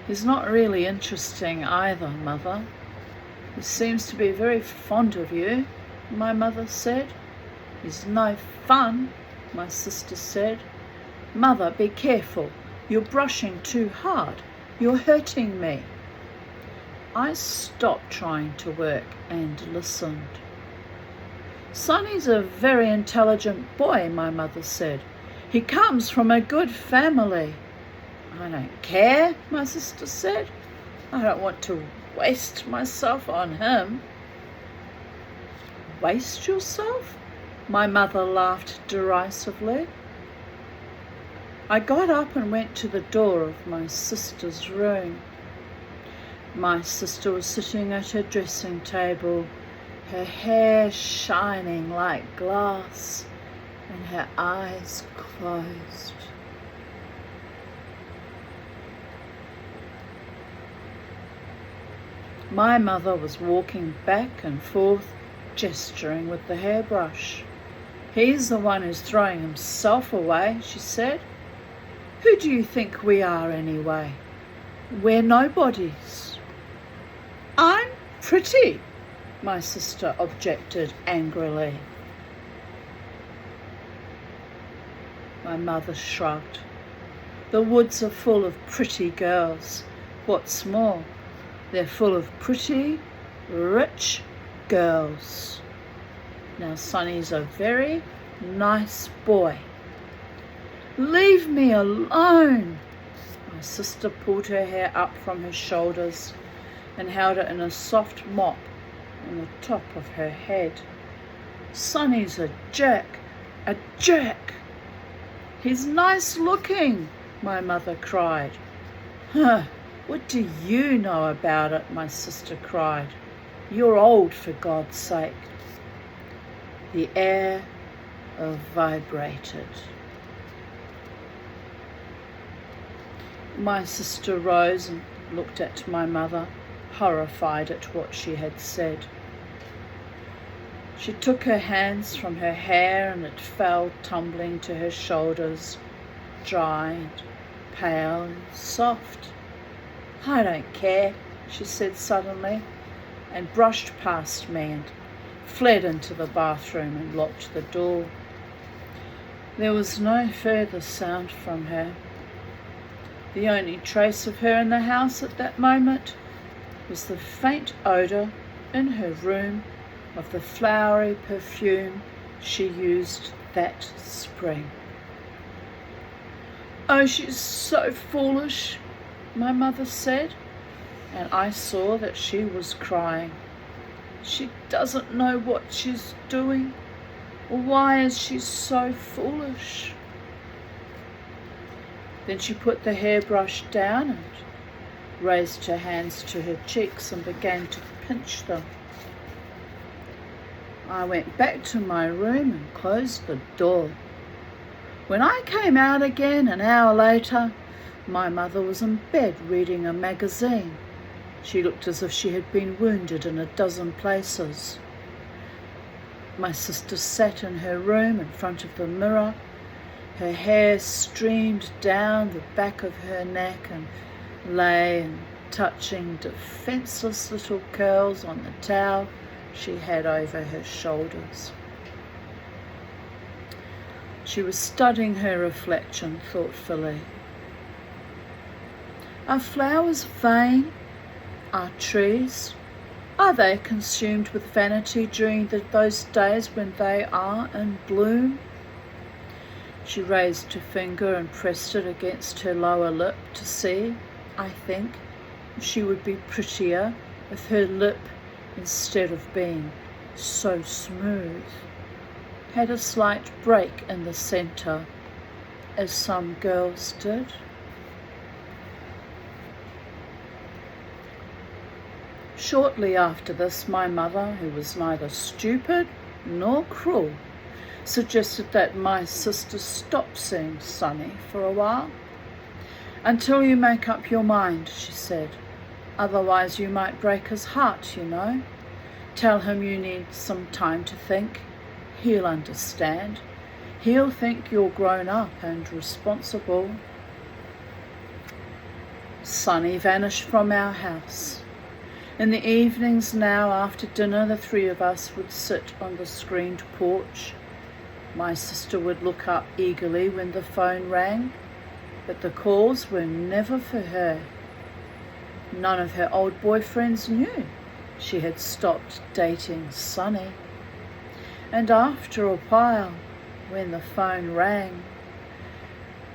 "He's not really interesting either, Mother." "He seems to be very fond of you," my mother said. "He's no fun," my sister said. "Mother, be careful. You're brushing too hard. You're hurting me." I stopped trying to work and listened. "Sonny's a very intelligent boy," my mother said. "He comes from a good family." "I don't care," my sister said. "I don't want to waste myself on him." "Waste yourself?" my mother laughed derisively. I got up and went to the door of my sister's room. My sister was sitting at her dressing table, her hair shining like glass and her eyes closed. My mother was walking back and forth, gesturing with the hairbrush. "He's the one who's throwing himself away," she said. "Who do you think we are anyway? We're nobodies." "I'm pretty," my sister objected angrily. My mother shrugged. "The woods are full of pretty girls. What's more, they're full of pretty, rich girls. Now Sonny's a very nice boy." "Leave me alone." My sister pulled her hair up from her shoulders and held it in a soft mop on the top of her head. "Sonny's a jerk, a jerk." "He's nice looking," my mother cried. "Huh, what do you know about it?" my sister cried. "You're old, for God's sake." The air vibrated. My sister rose and looked at my mother, horrified at what she had said. She took her hands from her hair and it fell tumbling to her shoulders, dry and pale and soft. "I don't care," she said suddenly, and brushed past me and fled into the bathroom and locked the door. There was no further sound from her. The only trace of her in the house at that moment was the faint odour in her room of the flowery perfume she used that spring. "Oh, she's so foolish," my mother said, and I saw that she was crying. "She doesn't know what she's doing. Why is she so foolish?" Then she put the hairbrush down and raised her hands to her cheeks and began to pinch them. I went back to my room and closed the door. When I came out again an hour later, my mother was in bed reading a magazine. She looked as if she had been wounded in a dozen places. My sister sat in her room in front of the mirror. Her hair streamed down the back of her neck and lay in touching defenceless little curls on the towel she had over her shoulders. She was studying her reflection thoughtfully. "Are flowers vain? Are trees? Are they consumed with vanity during those days when they are in bloom?" She raised her finger and pressed it against her lower lip to see, I think, if she would be prettier if her lip, instead of being so smooth, had a slight break in the centre, as some girls did. Shortly after this, my mother, who was neither stupid nor cruel, suggested that my sister stop seeing Sonny for a while. "Until you make up your mind," she said. "Otherwise you might break his heart, you know. Tell him you need some time to think. He'll understand. He'll think you're grown up and responsible. Sonny vanished from our house. In the evenings now, after dinner, the three of us would sit on the screened porch. My sister would look up eagerly when the phone rang, but the calls were never for her. None of her old boyfriends knew she had stopped dating Sonny. And after a while, when the phone rang,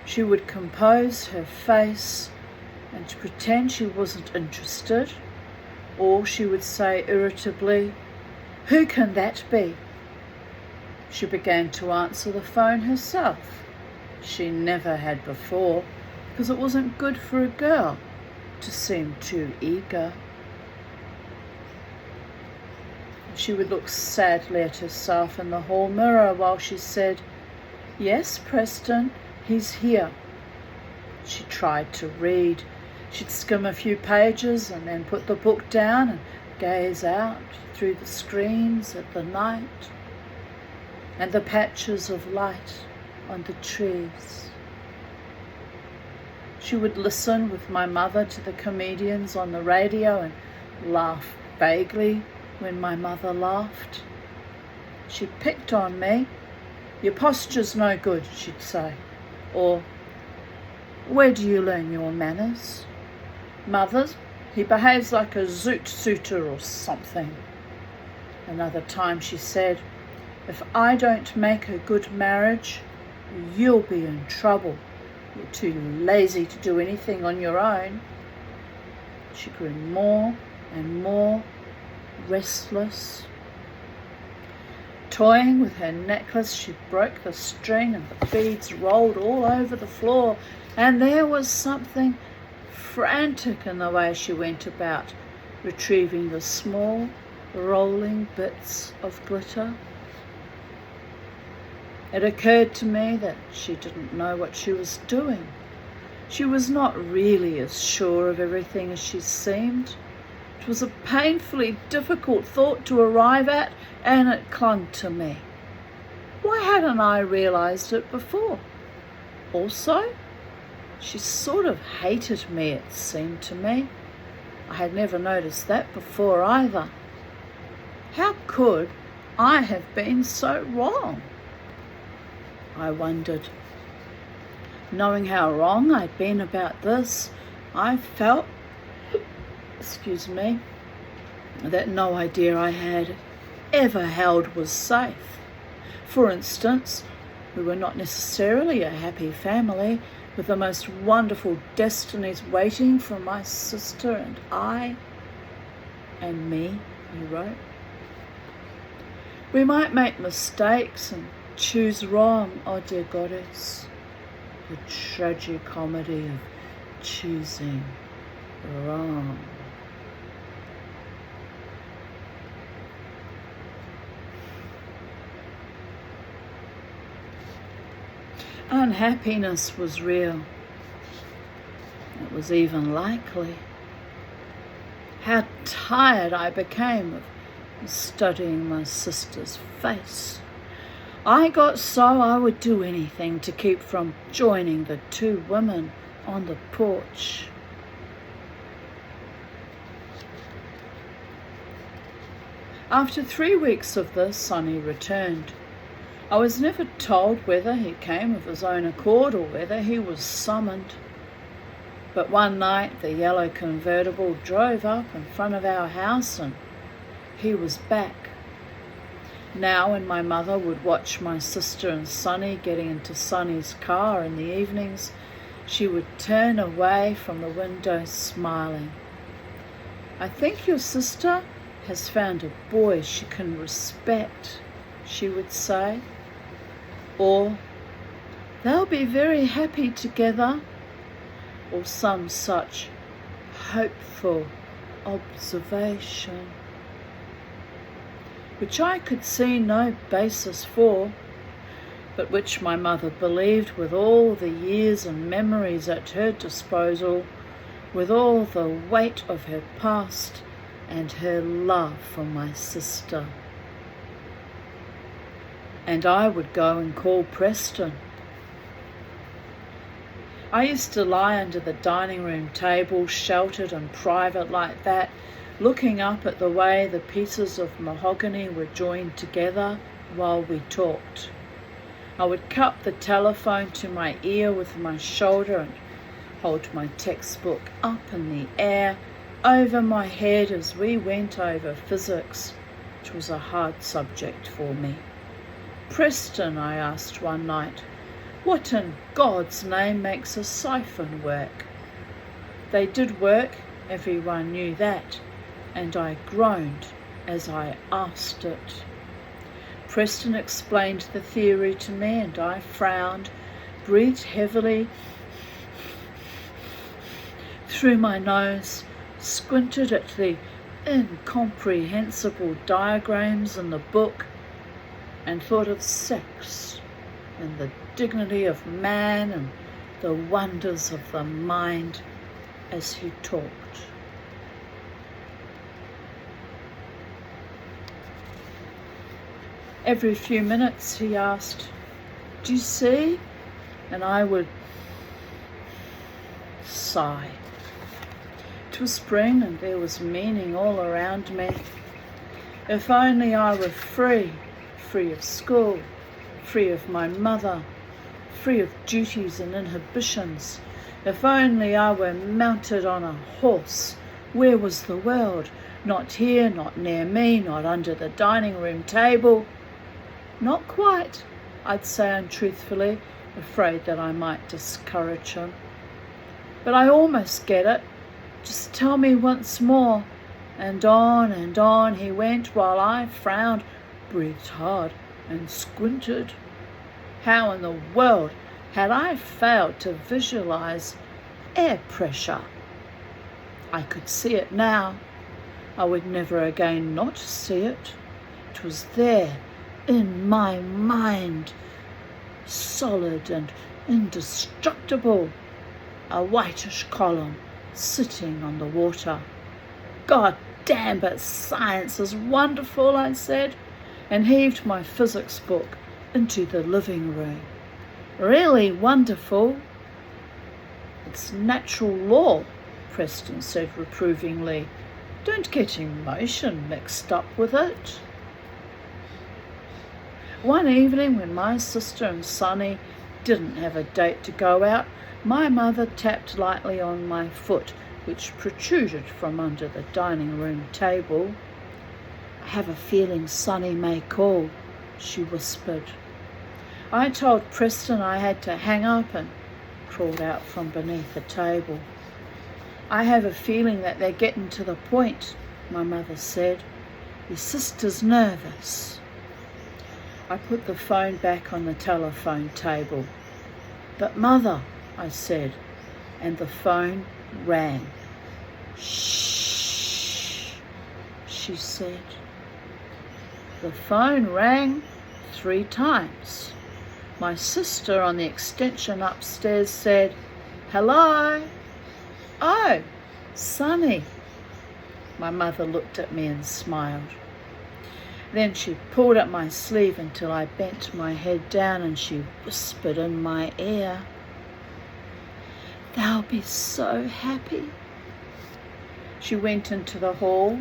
she would compose her face and pretend she wasn't interested, or she would say irritably, "Who can that be?" She began to answer the phone herself. She never had before, because it wasn't good for a girl to seem too eager. She would look sadly at herself in the hall mirror while she said, "Yes, Preston, he's here." She tried to read. She'd skim a few pages and then put the book down and gaze out through the screens at the night and the patches of light on the trees. She would listen with my mother to the comedians on the radio and laugh vaguely when my mother laughed. She picked on me. "Your posture's no good," she'd say. Or, "Where do you learn your manners?" "Mother's, he behaves like a zoot suitor or something." Another time she said, "If I don't make a good marriage, you'll be in trouble. You're too lazy to do anything on your own." She grew more and more restless. Toying with her necklace, she broke the string and the beads rolled all over the floor, and there was something frantic in the way she went about retrieving the small, rolling bits of glitter. It occurred to me that she didn't know what she was doing. She was not really as sure of everything as she seemed. It was a painfully difficult thought to arrive at, and it clung to me. Why hadn't I realized it before? Also, she sort of hated me, it seemed to me. I had never noticed that before either. How could I have been so wrong? I wondered. Knowing how wrong I'd been about this, I felt, that no idea I had ever held was safe. For instance, we were not necessarily a happy family, with the most wonderful destinies waiting for my sister and I, and me, he wrote. We might make mistakes and choose wrong, oh dear goddess, the tragic comedy of choosing wrong. Unhappiness was real. It was even likely. How tired I became of studying my sister's face. I got so I would do anything to keep from joining the two women on the porch. After 3 weeks of this, Sonny returned. I was never told whether he came of his own accord or whether he was summoned. But one night the yellow convertible drove up in front of our house and he was back. Now when my mother would watch my sister and Sonny getting into Sonny's car in the evenings, she would turn away from the window smiling. "I think your sister has found a boy she can respect," she would say. Or, "They'll be very happy together," or some such hopeful observation, which I could see no basis for, but which my mother believed with all the years and memories at her disposal, with all the weight of her past and her love for my sister. and I would go and call Preston. I used to lie under the dining room table, sheltered and private like that, looking up at the way the pieces of mahogany were joined together while we talked. I would cup the telephone to my ear with my shoulder and hold my textbook up in the air over my head as we went over physics, which was a hard subject for me. Preston, I asked one night, what in God's name makes a siphon work? They did work, everyone knew that, and I groaned as I asked it. Preston explained the theory to me, and I frowned, breathed heavily through my nose, squinted at the incomprehensible diagrams in the book, and thought of sex and the dignity of man and the wonders of the mind as he talked. Every few minutes he asked, "Do you see?" And I would sigh. It was spring and there was meaning all around me. If only I were free, free of school, free of my mother, free of duties and inhibitions. If only I were mounted on a horse. Where was the world? Not here, not near me, not under the dining room table. Not quite, I'd say untruthfully, afraid that I might discourage him. But I almost get it. Just tell me once more. And on he went while I frowned, breathed hard and squinted. How in the world had I failed to visualize air pressure? I could see it now. I would never again not see it. It was there in my mind, solid and indestructible, a whitish column sitting on the water. God damn, but science is wonderful, I said, and heaved my physics book into the living room. Really wonderful. It's natural law, Preston said reprovingly. Don't get emotion mixed up with it. One evening when my sister and Sonny didn't have a date to go out, my mother tapped lightly on my foot, which protruded from under the dining room table. I have a feeling Sonny may call, she whispered. I told Preston I had to hang up and crawled out from beneath the table. I have a feeling that they're getting to the point, my mother said. Your sister's nervous. I put the phone back on the telephone table. But Mother, I said, and the phone rang. Shh, she said. The phone rang 3 times. My sister on the extension upstairs said, "Hello." "Oh, Sonny." My mother looked at me and smiled. Then she pulled at my sleeve until I bent my head down and she whispered in my ear, "They'll be so happy." She went into the hall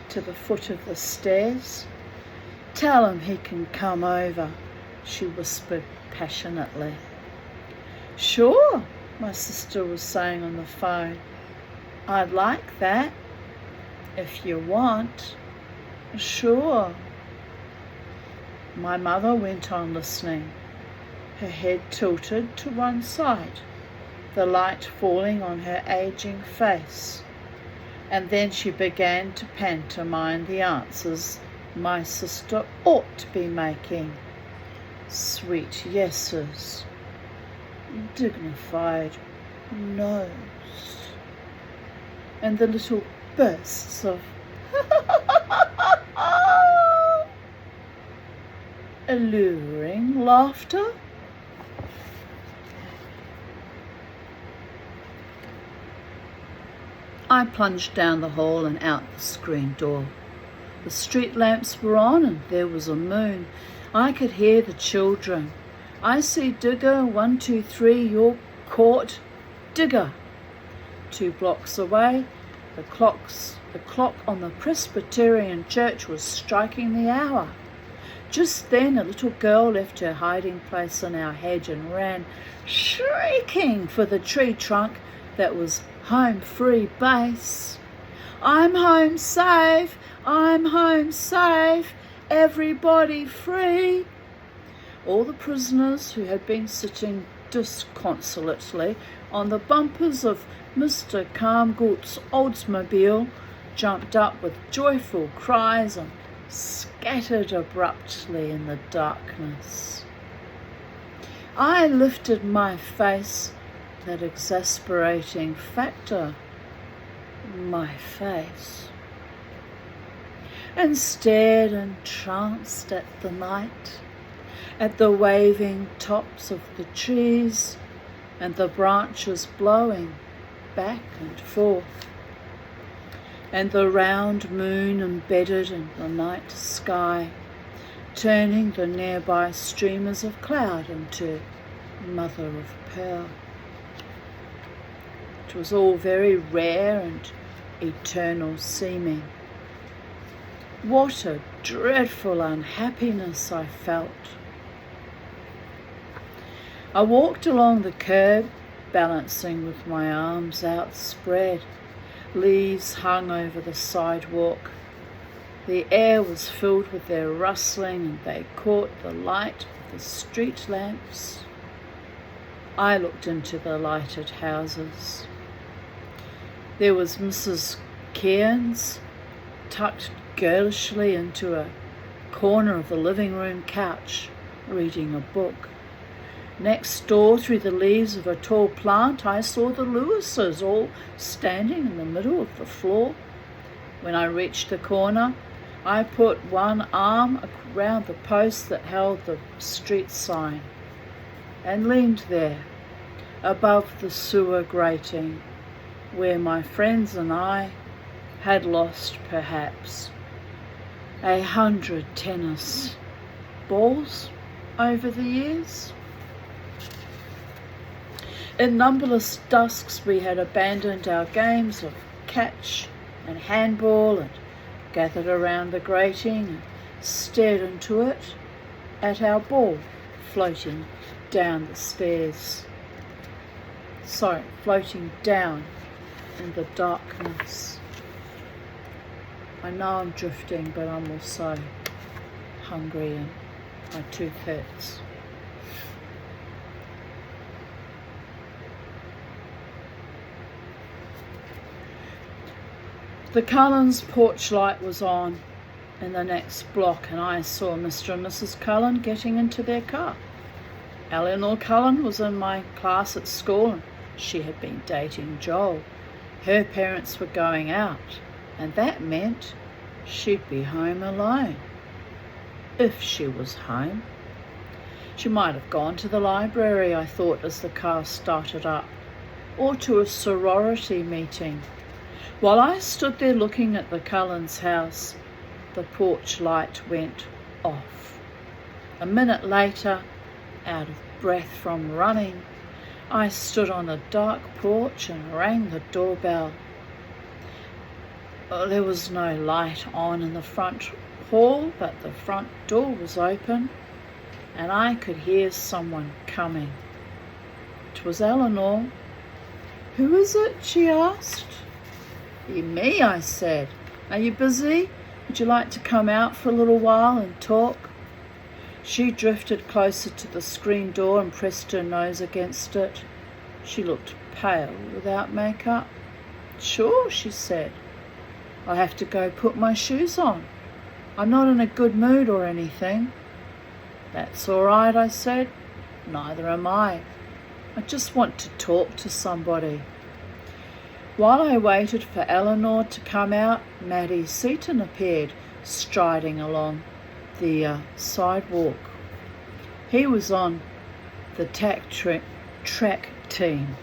to the foot of the stairs. "Tell him he can come over," she whispered passionately. "Sure," my sister was saying on the phone. "I'd like that, if you want." "Sure." My mother went on listening, her head tilted to one side, the light falling on her aging face, and then she began to pantomime the answers my sister ought to be making. Sweet yeses, dignified no's, and the little bursts of alluring laughter. I plunged down the hall and out the screen door. The street lamps were on and there was a moon. I could hear the children. I see Digger, 1, 2, 3, you're caught. Digger. 2 blocks away, the clock on the Presbyterian church was striking the hour. Just then a little girl left her hiding place in our hedge and ran, shrieking for the tree trunk that was home free base. I'm home safe, I'm home safe, everybody free. All the prisoners who had been sitting disconsolately on the bumpers of Mr. Carmgood's Oldsmobile jumped up with joyful cries and scattered abruptly in the darkness. I lifted my face, that exasperating factor, my face, and stared entranced at the night, at the waving tops of the trees and the branches blowing back and forth, and the round moon embedded in the night sky, turning the nearby streamers of cloud into mother of pearl. It was all very rare and eternal seeming. What a dreadful unhappiness I felt. I walked along the curb, balancing with my arms outspread. Leaves hung over the sidewalk. The air was filled with their rustling, and they caught the light of the street lamps. I looked into the lighted houses. There was Mrs. Cairns, tucked girlishly into a corner of the living room couch, reading a book. Next door, through the leaves of a tall plant, I saw the Lewises all standing in the middle of the floor. When I reached the corner, I put one arm around the post that held the street sign and leaned there, above the sewer grating, where my friends and I had lost perhaps 100 tennis balls over the years. In numberless dusks we had abandoned our games of catch and handball and gathered around the grating and stared into it at our ball floating down the stairs. Floating down in the darkness. I know I'm drifting, but I'm also hungry and my tooth hurts. The Cullens' porch light was on in the next block, and I saw Mr. and Mrs. Cullen getting into their car. Eleanor Cullen was in my class at school, and she had been dating Joel. Her parents were going out, and that meant she'd be home alone. If she was home. She might have gone to the library, I thought, as the car started up, or to a sorority meeting. While I stood there looking at the Cullens' house, the porch light went off. A minute later, out of breath from running, I stood on the dark porch and rang the doorbell. There was no light on in the front hall, but the front door was open, and I could hear someone coming. It was Eleanor. "Who is it?" she asked. "Me," I said. "Are you busy? Would you like to come out for a little while and talk?" She drifted closer to the screen door and pressed her nose against it. She looked pale without makeup. "Sure," she said. "I'll have to go put my shoes on. I'm not in a good mood or anything." "That's all right," I said. "Neither am I. I just want to talk to somebody." While I waited for Eleanor to come out, Maddie Seaton appeared, striding along the sidewalk. He was on the track team.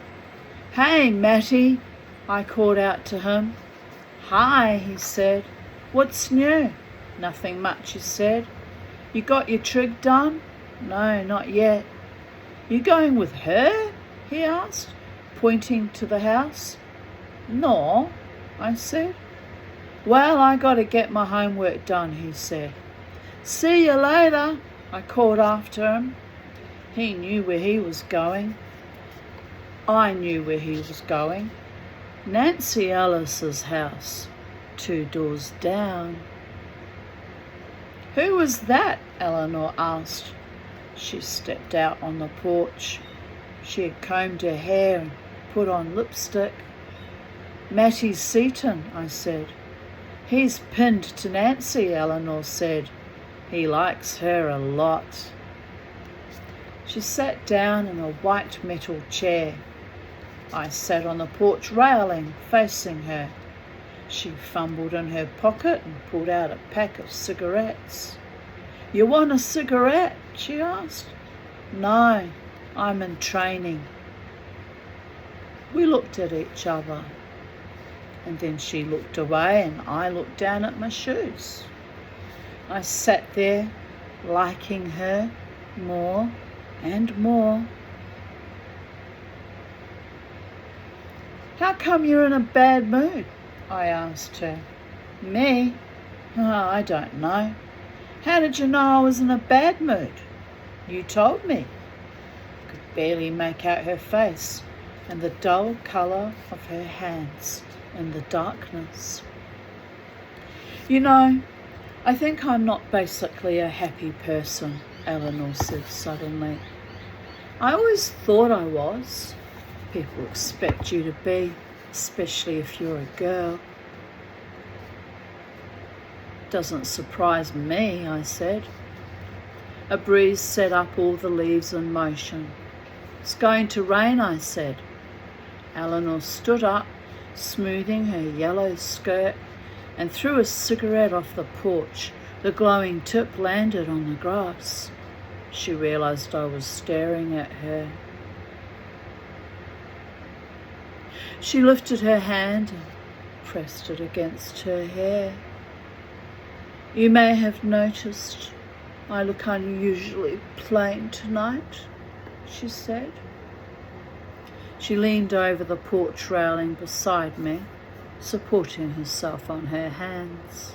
"Hey, Matty," I called out to him. "Hi," he said. "What's new?" "Nothing much," he said. You got your trig done? No, not yet. You going with her? He asked, pointing to the house. No, I said. Well, I got to get my homework done, he said. See you later, I called after him. He knew where he was going. I knew where he was going. Nancy Ellis's house, 2 doors down. Who was that? Eleanor asked. She stepped out on the porch. She had combed her hair and put on lipstick. Matty Seaton, I said. He's pinned to Nancy, Eleanor said. He likes her a lot. She sat down in a white metal chair. I sat on the porch railing, facing her. She fumbled in her pocket and pulled out a pack of cigarettes. You want a cigarette? She asked. No, I'm in training. We looked at each other, and then she looked away and I looked down at my shoes. I sat there, liking her more and more. How come you're in a bad mood? I asked her. Me? Oh, I don't know. How did you know I was in a bad mood? You told me. I could barely make out her face and the dull colour of her hands in the darkness. You know, I think I'm not basically a happy person, Eleanor said suddenly. I always thought I was. People expect you to be, especially if you're a girl. Doesn't surprise me, I said. A breeze set up all the leaves in motion. It's going to rain, I said. Eleanor stood up, smoothing her yellow skirt, and threw a cigarette off the porch. The glowing tip landed on the grass. She realised I was staring at her. She lifted her hand and pressed it against her hair. You may have noticed I look unusually plain tonight, she said. She leaned over the porch railing beside me, supporting herself on her hands.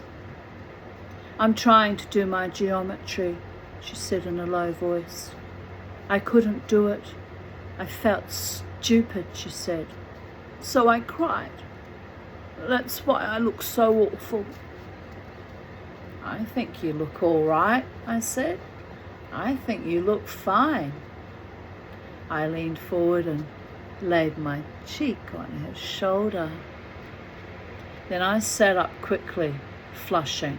I'm trying to do my geometry, she said in a low voice. I couldn't do it. I felt stupid, she said. So I cried. That's why I look so awful. I think you look all right, I said. I think you look fine. I leaned forward and laid my cheek on her shoulder. Then I sat up quickly, flushing.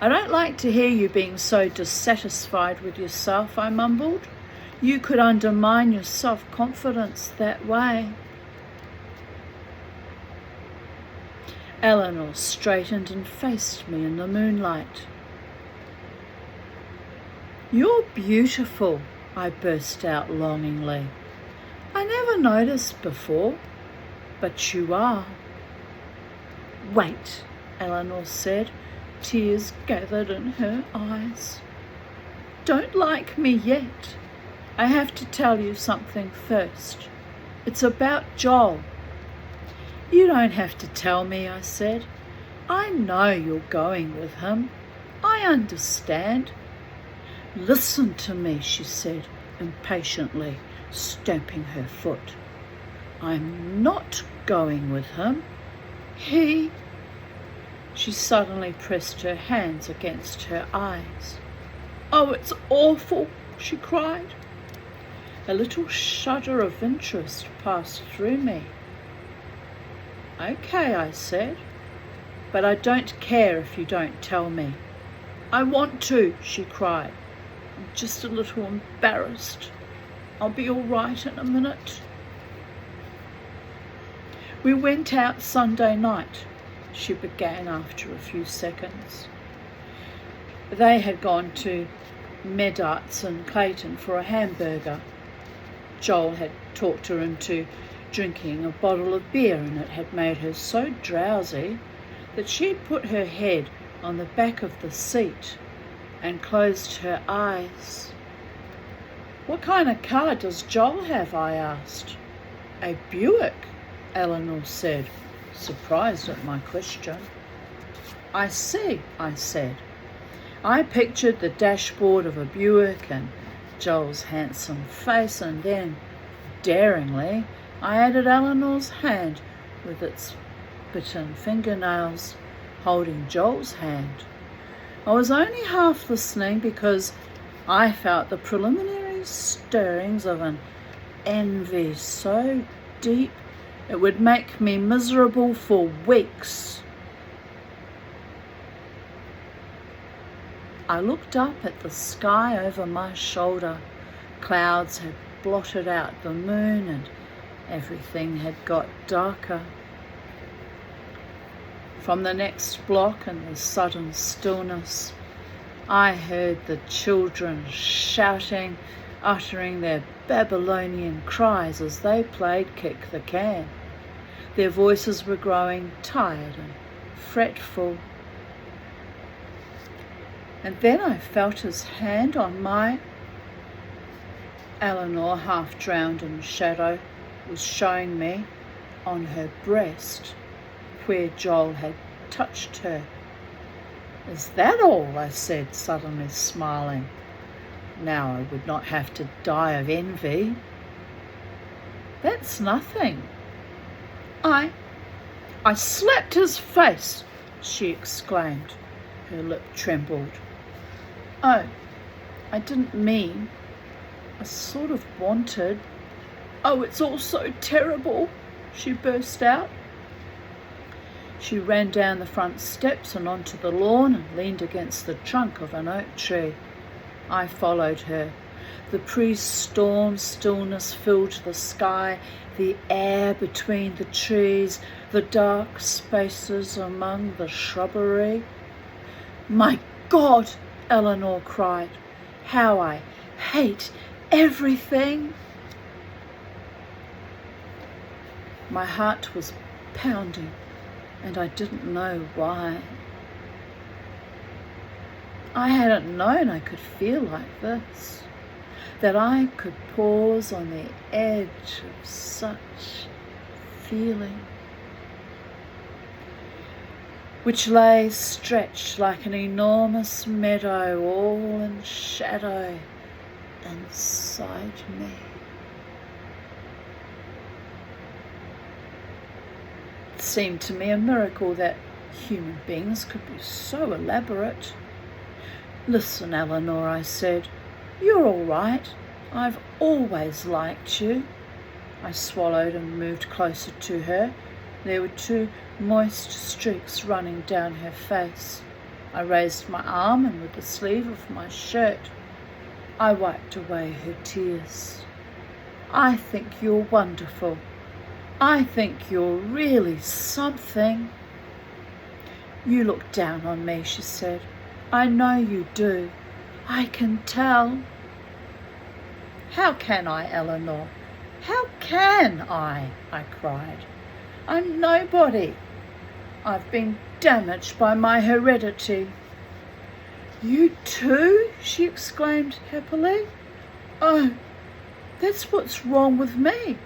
I don't like to hear you being so dissatisfied with yourself, I mumbled. You could undermine your self-confidence that way. Eleanor straightened and faced me in the moonlight. You're beautiful, I burst out longingly. I never noticed before, but you are. Wait, Eleanor said, tears gathered in her eyes. Don't like me yet. I have to tell you something first. It's about Joel. You don't have to tell me, I said. I know you're going with him. I understand. Listen to me, she said impatiently, stamping her foot. I'm not going with him. She suddenly pressed her hands against her eyes. Oh, it's awful, she cried. A little shudder of interest passed through me. Okay, I said, but I don't care if you don't tell me. I want to, she cried. I'm just a little embarrassed. I'll be all right in a minute. We went out Sunday night, she began after a few seconds. They had gone to Medart's in Clayton for a hamburger. Joel had talked her into drinking a bottle of beer, and it had made her so drowsy that she had put her head on the back of the seat. and closed her eyes. "What kind of car does Joel have?" I asked. "A Buick," Eleanor said, surprised at my question. "I see," I said. I pictured the dashboard of a Buick and Joel's handsome face, and then, daringly, I added Eleanor's hand with its bitten fingernails holding Joel's hand. I was only half listening because I felt the preliminary stirrings of an envy so deep it would make me miserable for weeks. I looked up at the sky over my shoulder. Clouds had blotted out the moon and everything had got darker. From the next block in the sudden stillness, I heard the children shouting, uttering their Babylonian cries as they played kick the can. Their voices were growing tired and fretful. And then I felt his hand on my... Eleanor, half drowned in shadow, was showing me on her breast where Joel had touched her. "Is that all?" I said, suddenly smiling. Now I would not have to die of envy. "That's nothing." I slapped his face," she exclaimed. Her lip trembled. "Oh, I didn't mean. I sort of wanted." "Oh, it's all so terrible," she burst out. She ran down the front steps and onto the lawn and leaned against the trunk of an oak tree. I followed her. The pre-storm stillness filled the sky, the air between the trees, the dark spaces among the shrubbery. "My God," Eleanor cried, "how I hate everything." My heart was pounding, and I didn't know why. I hadn't known I could feel like this, that I could pause on the edge of such feeling, which lay stretched like an enormous meadow, all in shadow inside me. It seemed to me a miracle that human beings could be so elaborate. "Listen, Eleanor," I said, "you're all right. I've always liked you." I swallowed and moved closer to her. There were 2 moist streaks running down her face. I raised my arm and with the sleeve of my shirt, I wiped away her tears. "I think you're wonderful. I think you're really something." "You look down on me," she said. "I know you do. I can tell." "How can I, Eleanor? How can I?" I cried. "I'm nobody. I've been damaged by my heredity." "You too?" she exclaimed happily. "Oh, that's what's wrong with me."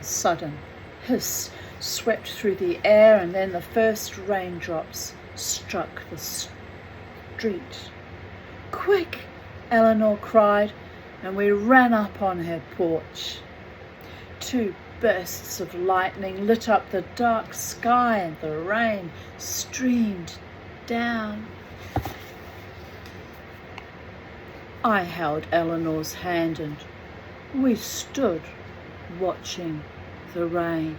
A sudden hiss swept through the air, and then the first raindrops struck the street. "Quick!" Eleanor cried, and we ran up on her porch. 2 bursts of lightning lit up the dark sky, and the rain streamed down. I held Eleanor's hand and we stood watching the rain.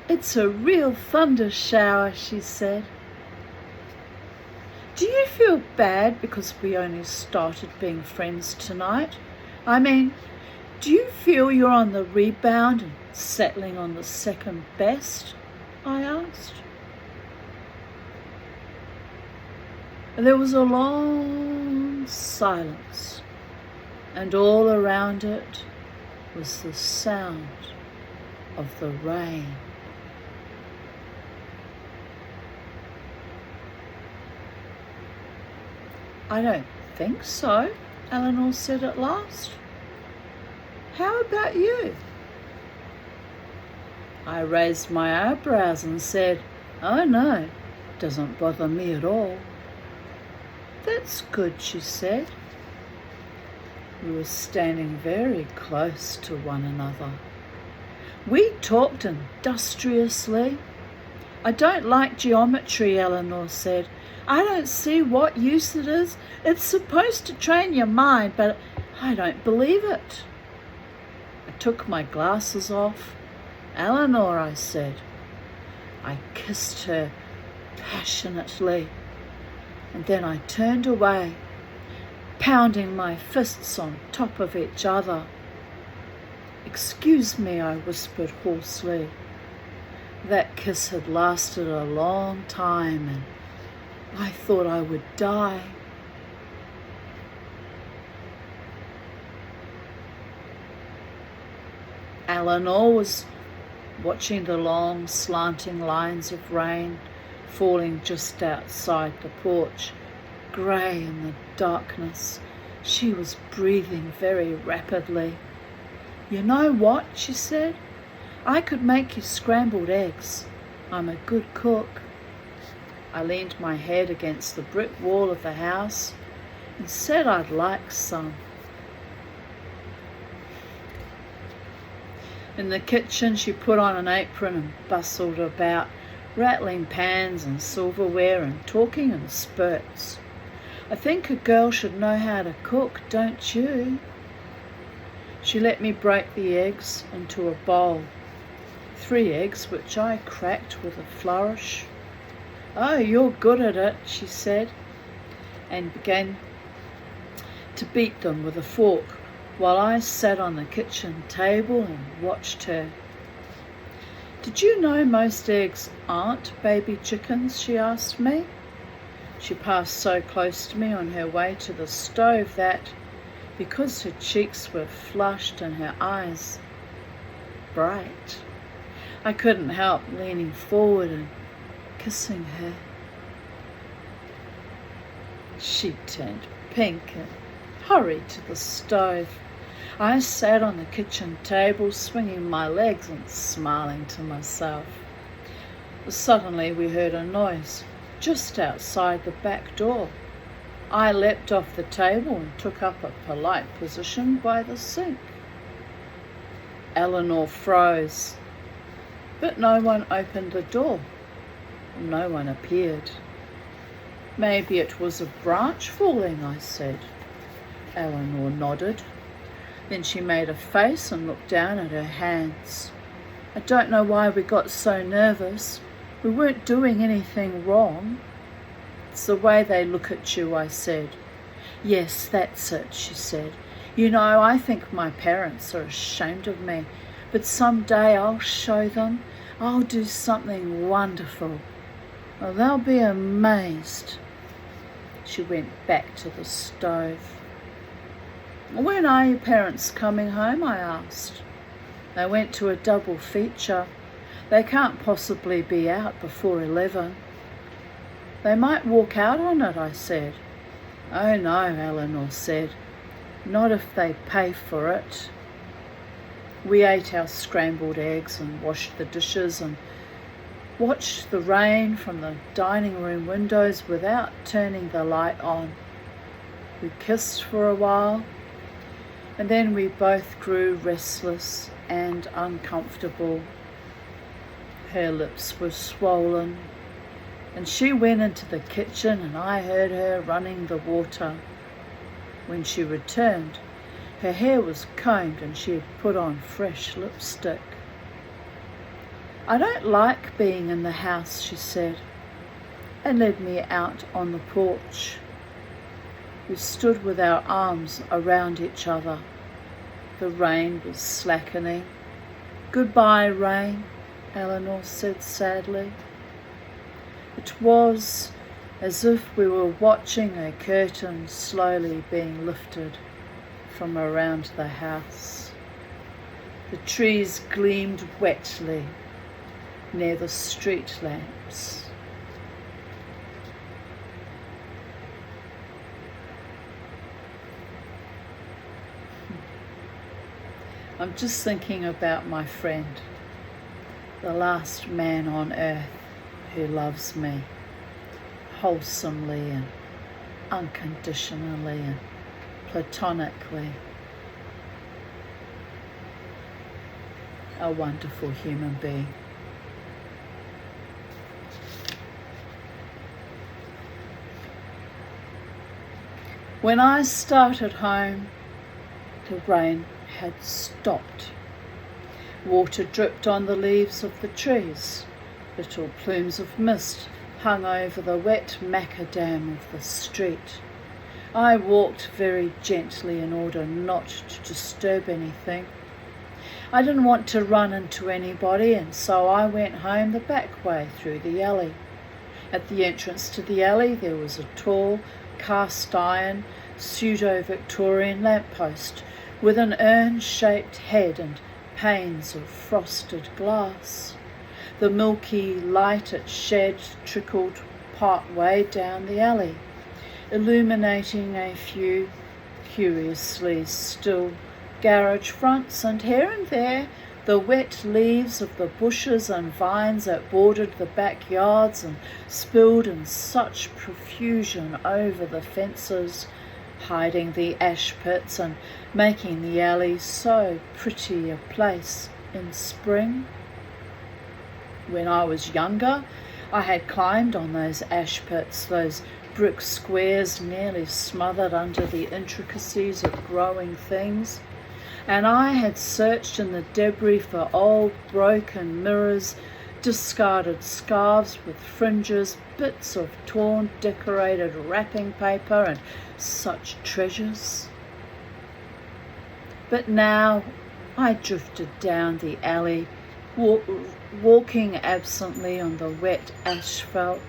"It's a real thunder shower," she said. "Do you feel bad because we only started being friends tonight? I mean, do you feel you're on the rebound and settling on the second best?" I asked. There was a long silence, and all around it was the sound of the rain. I don't think so, Eleanor said at last. How about you? I raised my eyebrows and said, oh no, doesn't bother me at all. That's good, she said. We were standing very close to one another. We talked industriously. I don't like geometry, Eleanor said. I don't see what use it is. It's supposed to train your mind, but I don't believe it. I took my glasses off. Eleanor, I said. I kissed her passionately, and then I turned away, pounding my fists on top of each other. Excuse me, I whispered hoarsely. That kiss had lasted a long time, and I thought I would die. Eleanor was watching the long, slanting lines of rain falling just outside the porch, grey in the darkness. She was breathing very rapidly. You know what, she said? I could make you scrambled eggs. I'm a good cook. I leaned my head against the brick wall of the house and said I'd like some. In the kitchen, she put on an apron and bustled about, rattling pans and silverware and talking in spurts. I think a girl should know how to cook, don't you? She let me break the eggs into a bowl. 3 eggs, which I cracked with a flourish. Oh, you're good at it, she said, and began to beat them with a fork while I sat on the kitchen table and watched her. Did you know most eggs aren't baby chickens? She asked me. She passed so close to me on her way to the stove that, because her cheeks were flushed and her eyes bright, I couldn't help leaning forward and kissing her. She turned pink and hurried to the stove. I sat on the kitchen table, swinging my legs and smiling to myself. Suddenly we heard a noise just outside the back door. I leapt off the table and took up a polite position by the sink. Eleanor froze, but no one opened the door. No one appeared. Maybe it was a branch falling, I said. Eleanor nodded. Then she made a face and looked down at her hands. I don't know why we got so nervous. We weren't doing anything wrong. It's the way they look at you, I said. Yes, that's it, she said. You know, I think my parents are ashamed of me, but someday I'll show them. I'll do something wonderful. Well, they'll be amazed. She went back to the stove. When are your parents coming home? I asked. They went to a double feature. They can't possibly be out before 11. They might walk out on it, I said. Oh no, Eleanor said. Not if they pay for it. We ate our scrambled eggs and washed the dishes and watched the rain from the dining room windows without turning the light on. We kissed for a while, and then we both grew restless and uncomfortable. Her lips were swollen, and she went into the kitchen and I heard her running the water. When she returned, her hair was combed and she had put on fresh lipstick. I don't like being in the house, she said, and led me out on the porch. We stood with our arms around each other. The rain was slackening. Goodbye, rain, Eleanor said sadly. It was as if we were watching a curtain slowly being lifted from around the house. The trees gleamed wetly near the street lamps. I'm just thinking about my friend, the last man on earth who loves me wholesomely and unconditionally and platonically. A wonderful human being. When I started home, the rain had stopped. Water dripped on the leaves of the trees. Little plumes of mist hung over the wet macadam of the street. I walked very gently in order not to disturb anything. I didn't want to run into anybody, and so I went home the back way through the alley. At the entrance to the alley there was a tall, cast-iron, pseudo-Victorian lamppost with an urn-shaped head and panes of frosted glass. The milky light it shed trickled part way down the alley, illuminating a few curiously still garage fronts, and here and there the wet leaves of the bushes and vines that bordered the backyards and spilled in such profusion over the fences, hiding the ash pits and making the alley so pretty a place in spring. When I was younger, I had climbed on those ash pits, those brick squares nearly smothered under the intricacies of growing things, and I had searched in the debris for old broken mirrors, discarded scarves with fringes, bits of torn decorated wrapping paper, and such treasures. But now I drifted down the alley, walking absently on the wet asphalt.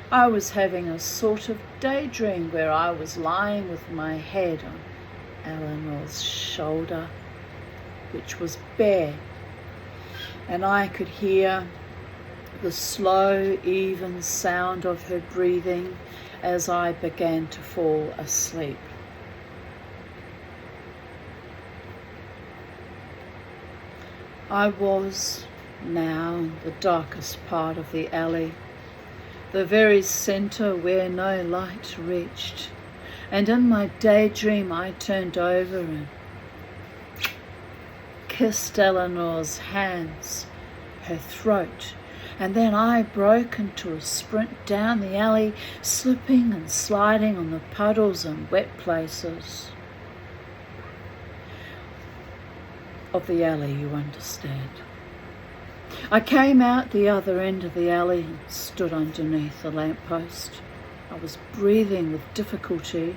I was having a sort of daydream where I was lying with my head on Eleanor's shoulder, which was bare, and I could hear the slow, even sound of her breathing as I began to fall asleep. I was now in the darkest part of the alley, the very centre where no light reached, and in my daydream I turned over and kissed Eleanor's hands, her throat, and then I broke into a sprint down the alley, slipping and sliding on the puddles and wet places of the alley, you understand. I came out the other end of the alley and stood underneath the lamppost. I was breathing with difficulty.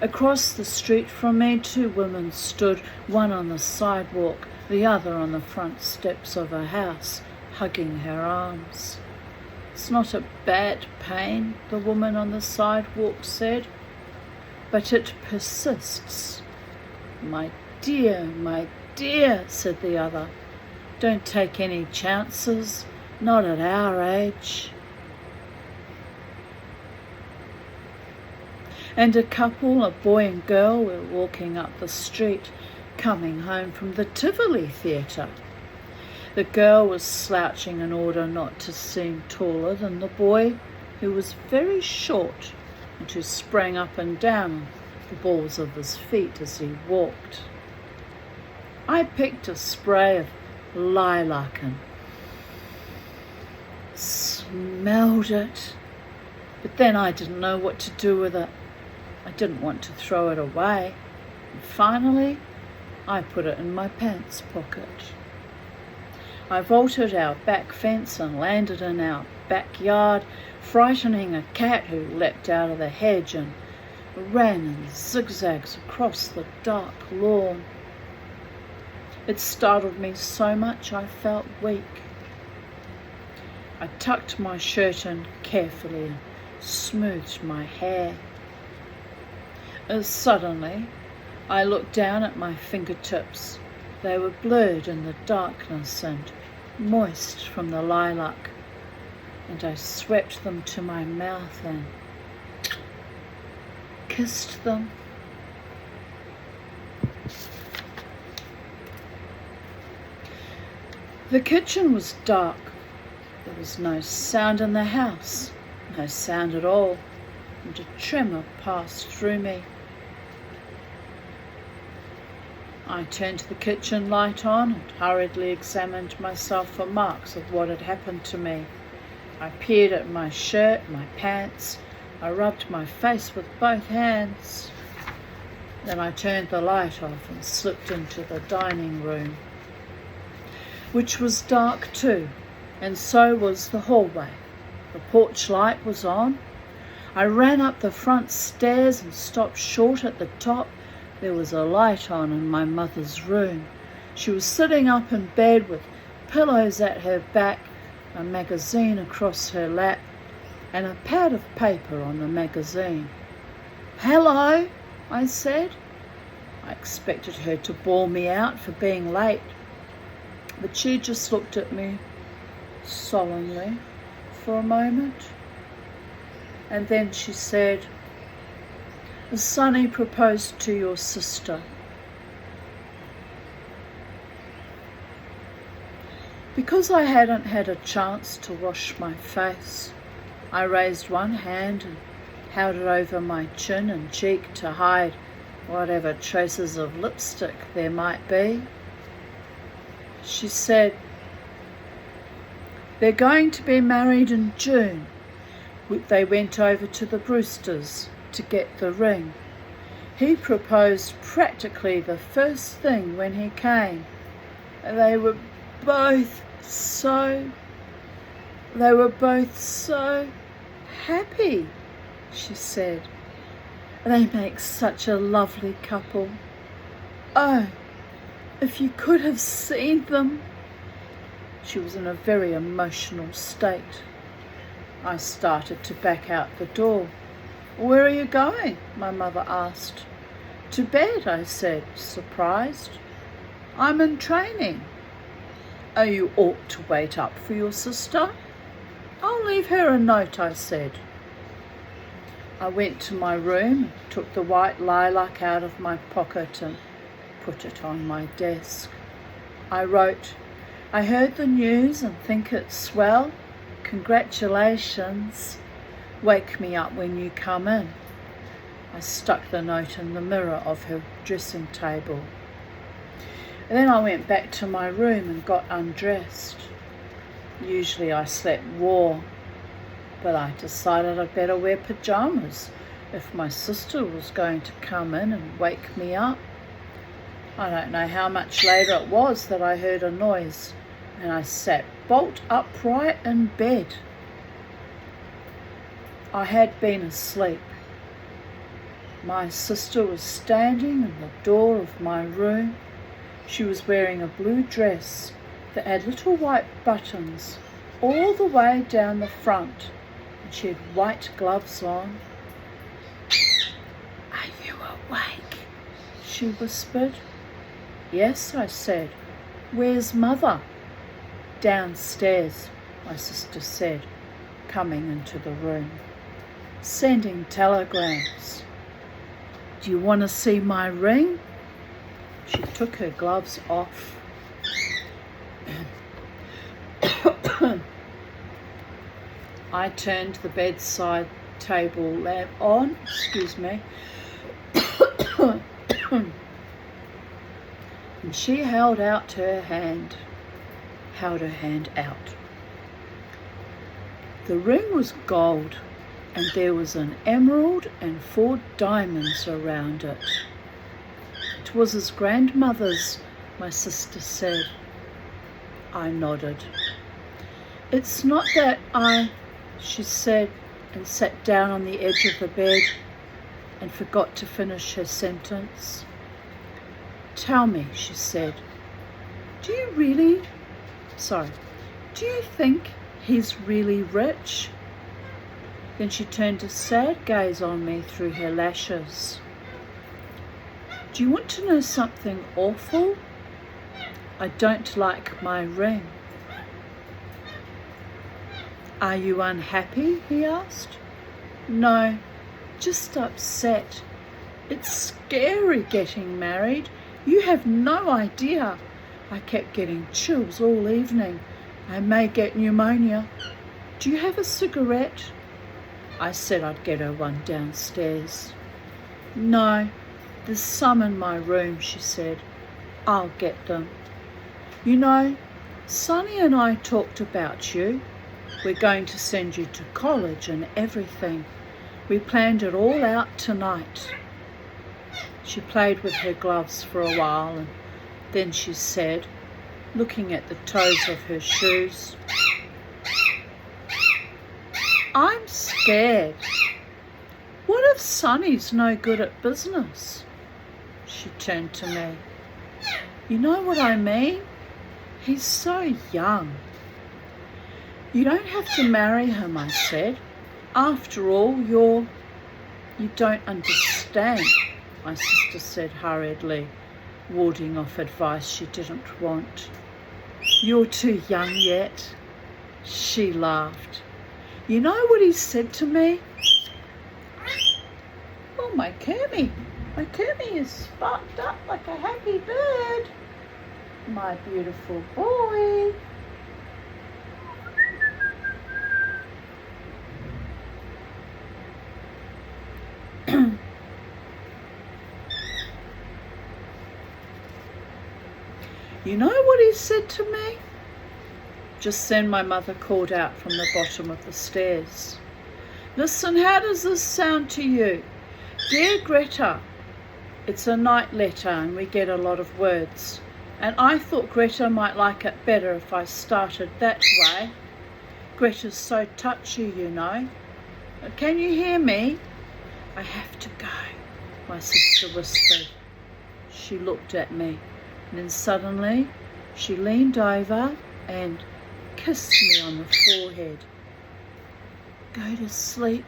Across the street from me, two women stood, one on the sidewalk, the other on the front steps of a house, hugging her arms. "It's not a bad pain," the woman on the sidewalk said, "but it persists." my dear," said the other. "Don't take any chances, not at our age." And a couple, a boy and girl, were walking up the street, coming home from the Tivoli Theatre. The girl was slouching in order not to seem taller than the boy, who was very short and who sprang up and down on the balls of his feet as he walked. I picked a spray of lilac and smelled it, but then I didn't know what to do with it. I didn't want to throw it away, and finally I put it in my pants pocket. I vaulted our back fence and landed in our backyard, frightening a cat who leapt out of the hedge and ran in zigzags across the dark lawn. It startled me so much I felt weak. I tucked my shirt in carefully and smoothed my hair. As suddenly, I looked down at my fingertips. They were blurred in the darkness and moist from the lilac, and I swept them to my mouth and kissed them. The kitchen was dark. There was no sound in the house, no sound at all, and a tremor passed through me. I turned the kitchen light on and hurriedly examined myself for marks of what had happened to me. I peered at my shirt, my pants. I rubbed my face with both hands. Then I turned the light off and slipped into the dining room, which was dark too, and so was the hallway. The porch light was on. I ran up the front stairs and stopped short at the top. There was a light on in my mother's room. She was sitting up in bed with pillows at her back, a magazine across her lap, and a pad of paper on the magazine. "Hello," I said. I expected her to bawl me out for being late, but she just looked at me solemnly for a moment, and then she said, "Sonny proposed to your sister." Because I hadn't had a chance to wash my face, I raised one hand and held it over my chin and cheek to hide whatever traces of lipstick there might be. She said, "They're going to be married in June." They went over to the Brewsters to get the ring. He proposed practically the first thing when he came. They were both so happy, she said. "They make such a lovely couple. Oh, if you could have seen them." She was in a very emotional state. I started to back out the door. "Where are you going?" my mother asked. "To bed," I said, surprised. "I'm in training." "Oh, you ought to wait up for your sister." "I'll leave her a note," I said. I went to my room and took the white lilac out of my pocket and put it on my desk. I wrote, "I heard the news and think it's swell. Congratulations. Wake me up when you come in." I stuck the note in the mirror of her dressing table. And then I went back to my room and got undressed. Usually I slept raw, but I decided I'd better wear pajamas if my sister was going to come in and wake me up. I don't know how much later it was that I heard a noise, and I sat bolt upright in bed. I had been asleep. My sister was standing in the door of my room. She was wearing a blue dress that had little white buttons all the way down the front, and she had white gloves on. "Are you awake?" she whispered. "Yes," I said. "Where's Mother?" "Downstairs," my sister said, coming into the room. "Sending telegrams." "Do you want to see my ring?" She took her gloves off. I turned the bedside table lamp on, and she held her hand out. The ring was gold, and there was an emerald and 4 diamonds around it. "It was his grandmother's," my sister said. I nodded. "It's not that she said, and sat down on the edge of the bed and forgot to finish her sentence. "Tell me," she said, do you think he's really rich?" Then she turned a sad gaze on me through her lashes. "Do you want to know something awful? I don't like my ring." "Are you unhappy?" he asked. "No, just upset. It's scary getting married. You have no idea. I kept getting chills all evening. I may get pneumonia. Do you have a cigarette? I said I'd get her one downstairs. No, there's some in my room, she said. I'll get them. You know, Sonny and I talked about you. We're going to send you to college and everything. We planned it all out tonight. She played with her gloves for a while and then she said, looking at the toes of her shoes, I'm scared. What if Sonny's no good at business? She turned to me. You know what I mean? He's so young. You don't have to marry him, I said. After all, you don't understand, my sister said hurriedly, warding off advice she didn't want. You're too young yet. She laughed. You know what he said to me? Oh, my Kermie is sparked up like a happy bird. My beautiful boy. You know what he said to me? Just then my mother called out from the bottom of the stairs. Listen, how does this sound to you? Dear Greta, it's a night letter and we get a lot of words. And I thought Greta might like it better if I started that way. Greta's so touchy, you know. Can you hear me? I have to go, my sister whispered. She looked at me. And then suddenly she leaned over and kissed me on the forehead. Go to sleep,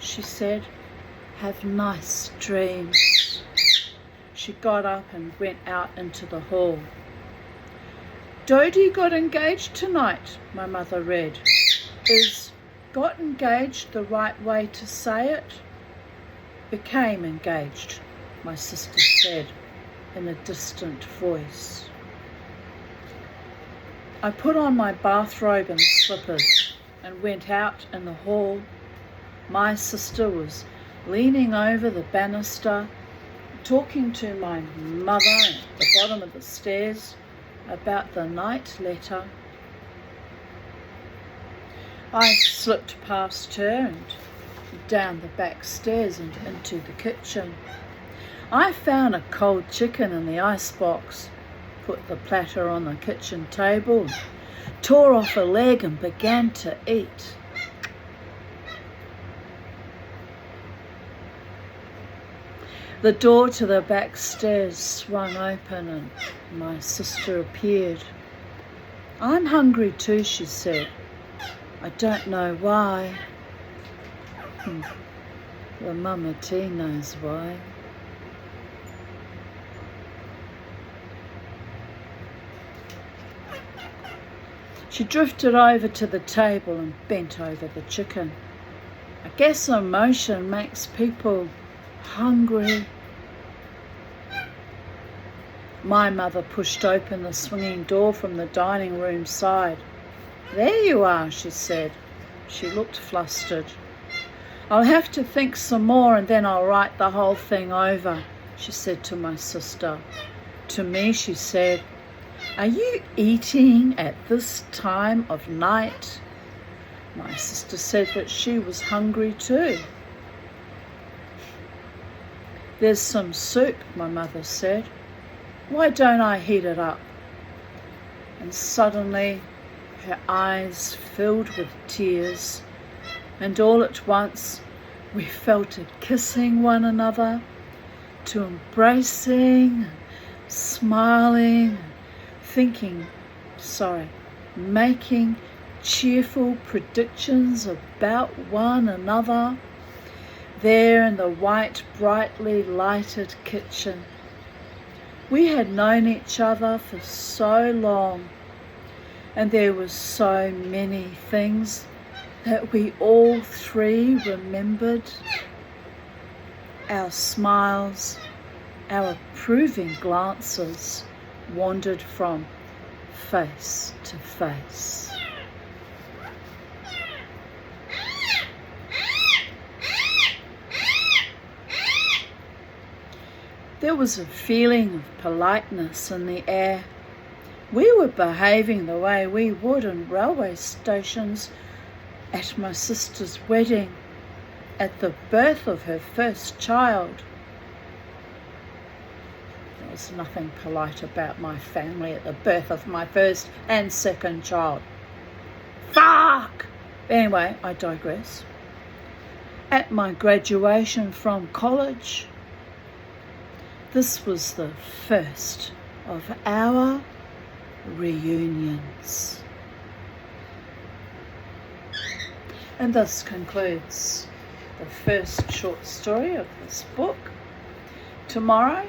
she said. Have nice dreams. She got up and went out into the hall. Dodie got engaged tonight, my mother read. Is got engaged the right way to say it? Became engaged, my sister said in a distant voice. I put on my bathrobe and slippers and went out in the hall. My sister was leaning over the banister, talking to my mother at the bottom of the stairs about the night letter. I slipped past her and down the back stairs and into the kitchen. I found a cold chicken in the icebox, put the platter on the kitchen table, tore off a leg and began to eat. The door to the back stairs swung open and my sister appeared. I'm hungry too, she said. I don't know why. Well, Mama T knows why. She drifted over to the table and bent over the chicken. I guess emotion makes people hungry. My mother pushed open the swinging door from the dining room side. There you are, she said. She looked flustered. I'll have to think some more and then I'll write the whole thing over, she said to my sister. To me, she said, are you eating at this time of night? My sister said that she was hungry too. There's some soup, my mother said. Why don't I heat it up? And suddenly her eyes filled with tears, and all at once we fell to kissing one another, to embracing, smiling, making cheerful predictions about one another, there in the white, brightly lighted kitchen. We had known each other for so long, and there were so many things that we all three remembered. Our smiles, our approving glances, wandered from face to face. There was a feeling of politeness in the air. We were behaving the way we would in railway stations, at my sister's wedding, at the birth of her first child. There was nothing polite about my family at the birth of my first and second child. Fuck! Anyway, I digress. At my graduation from college, this was the first of our reunions. And this concludes the first short story of this book. Tomorrow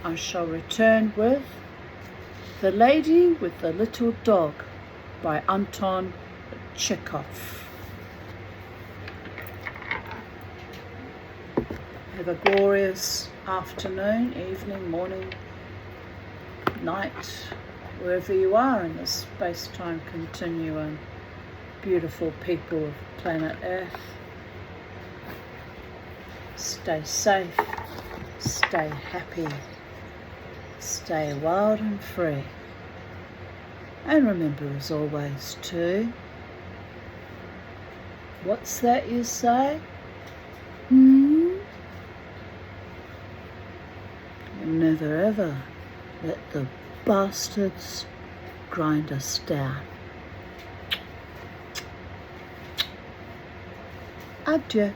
I shall return with The Lady with the Little Dog by Anton Chekhov. Have a glorious afternoon, evening, morning, night, wherever you are in this space-time continuum. Beautiful people of planet Earth. Stay safe, stay happy, stay wild and free. And remember, as always, too, what's that you say? Never ever let the bastards grind us down. Adieu.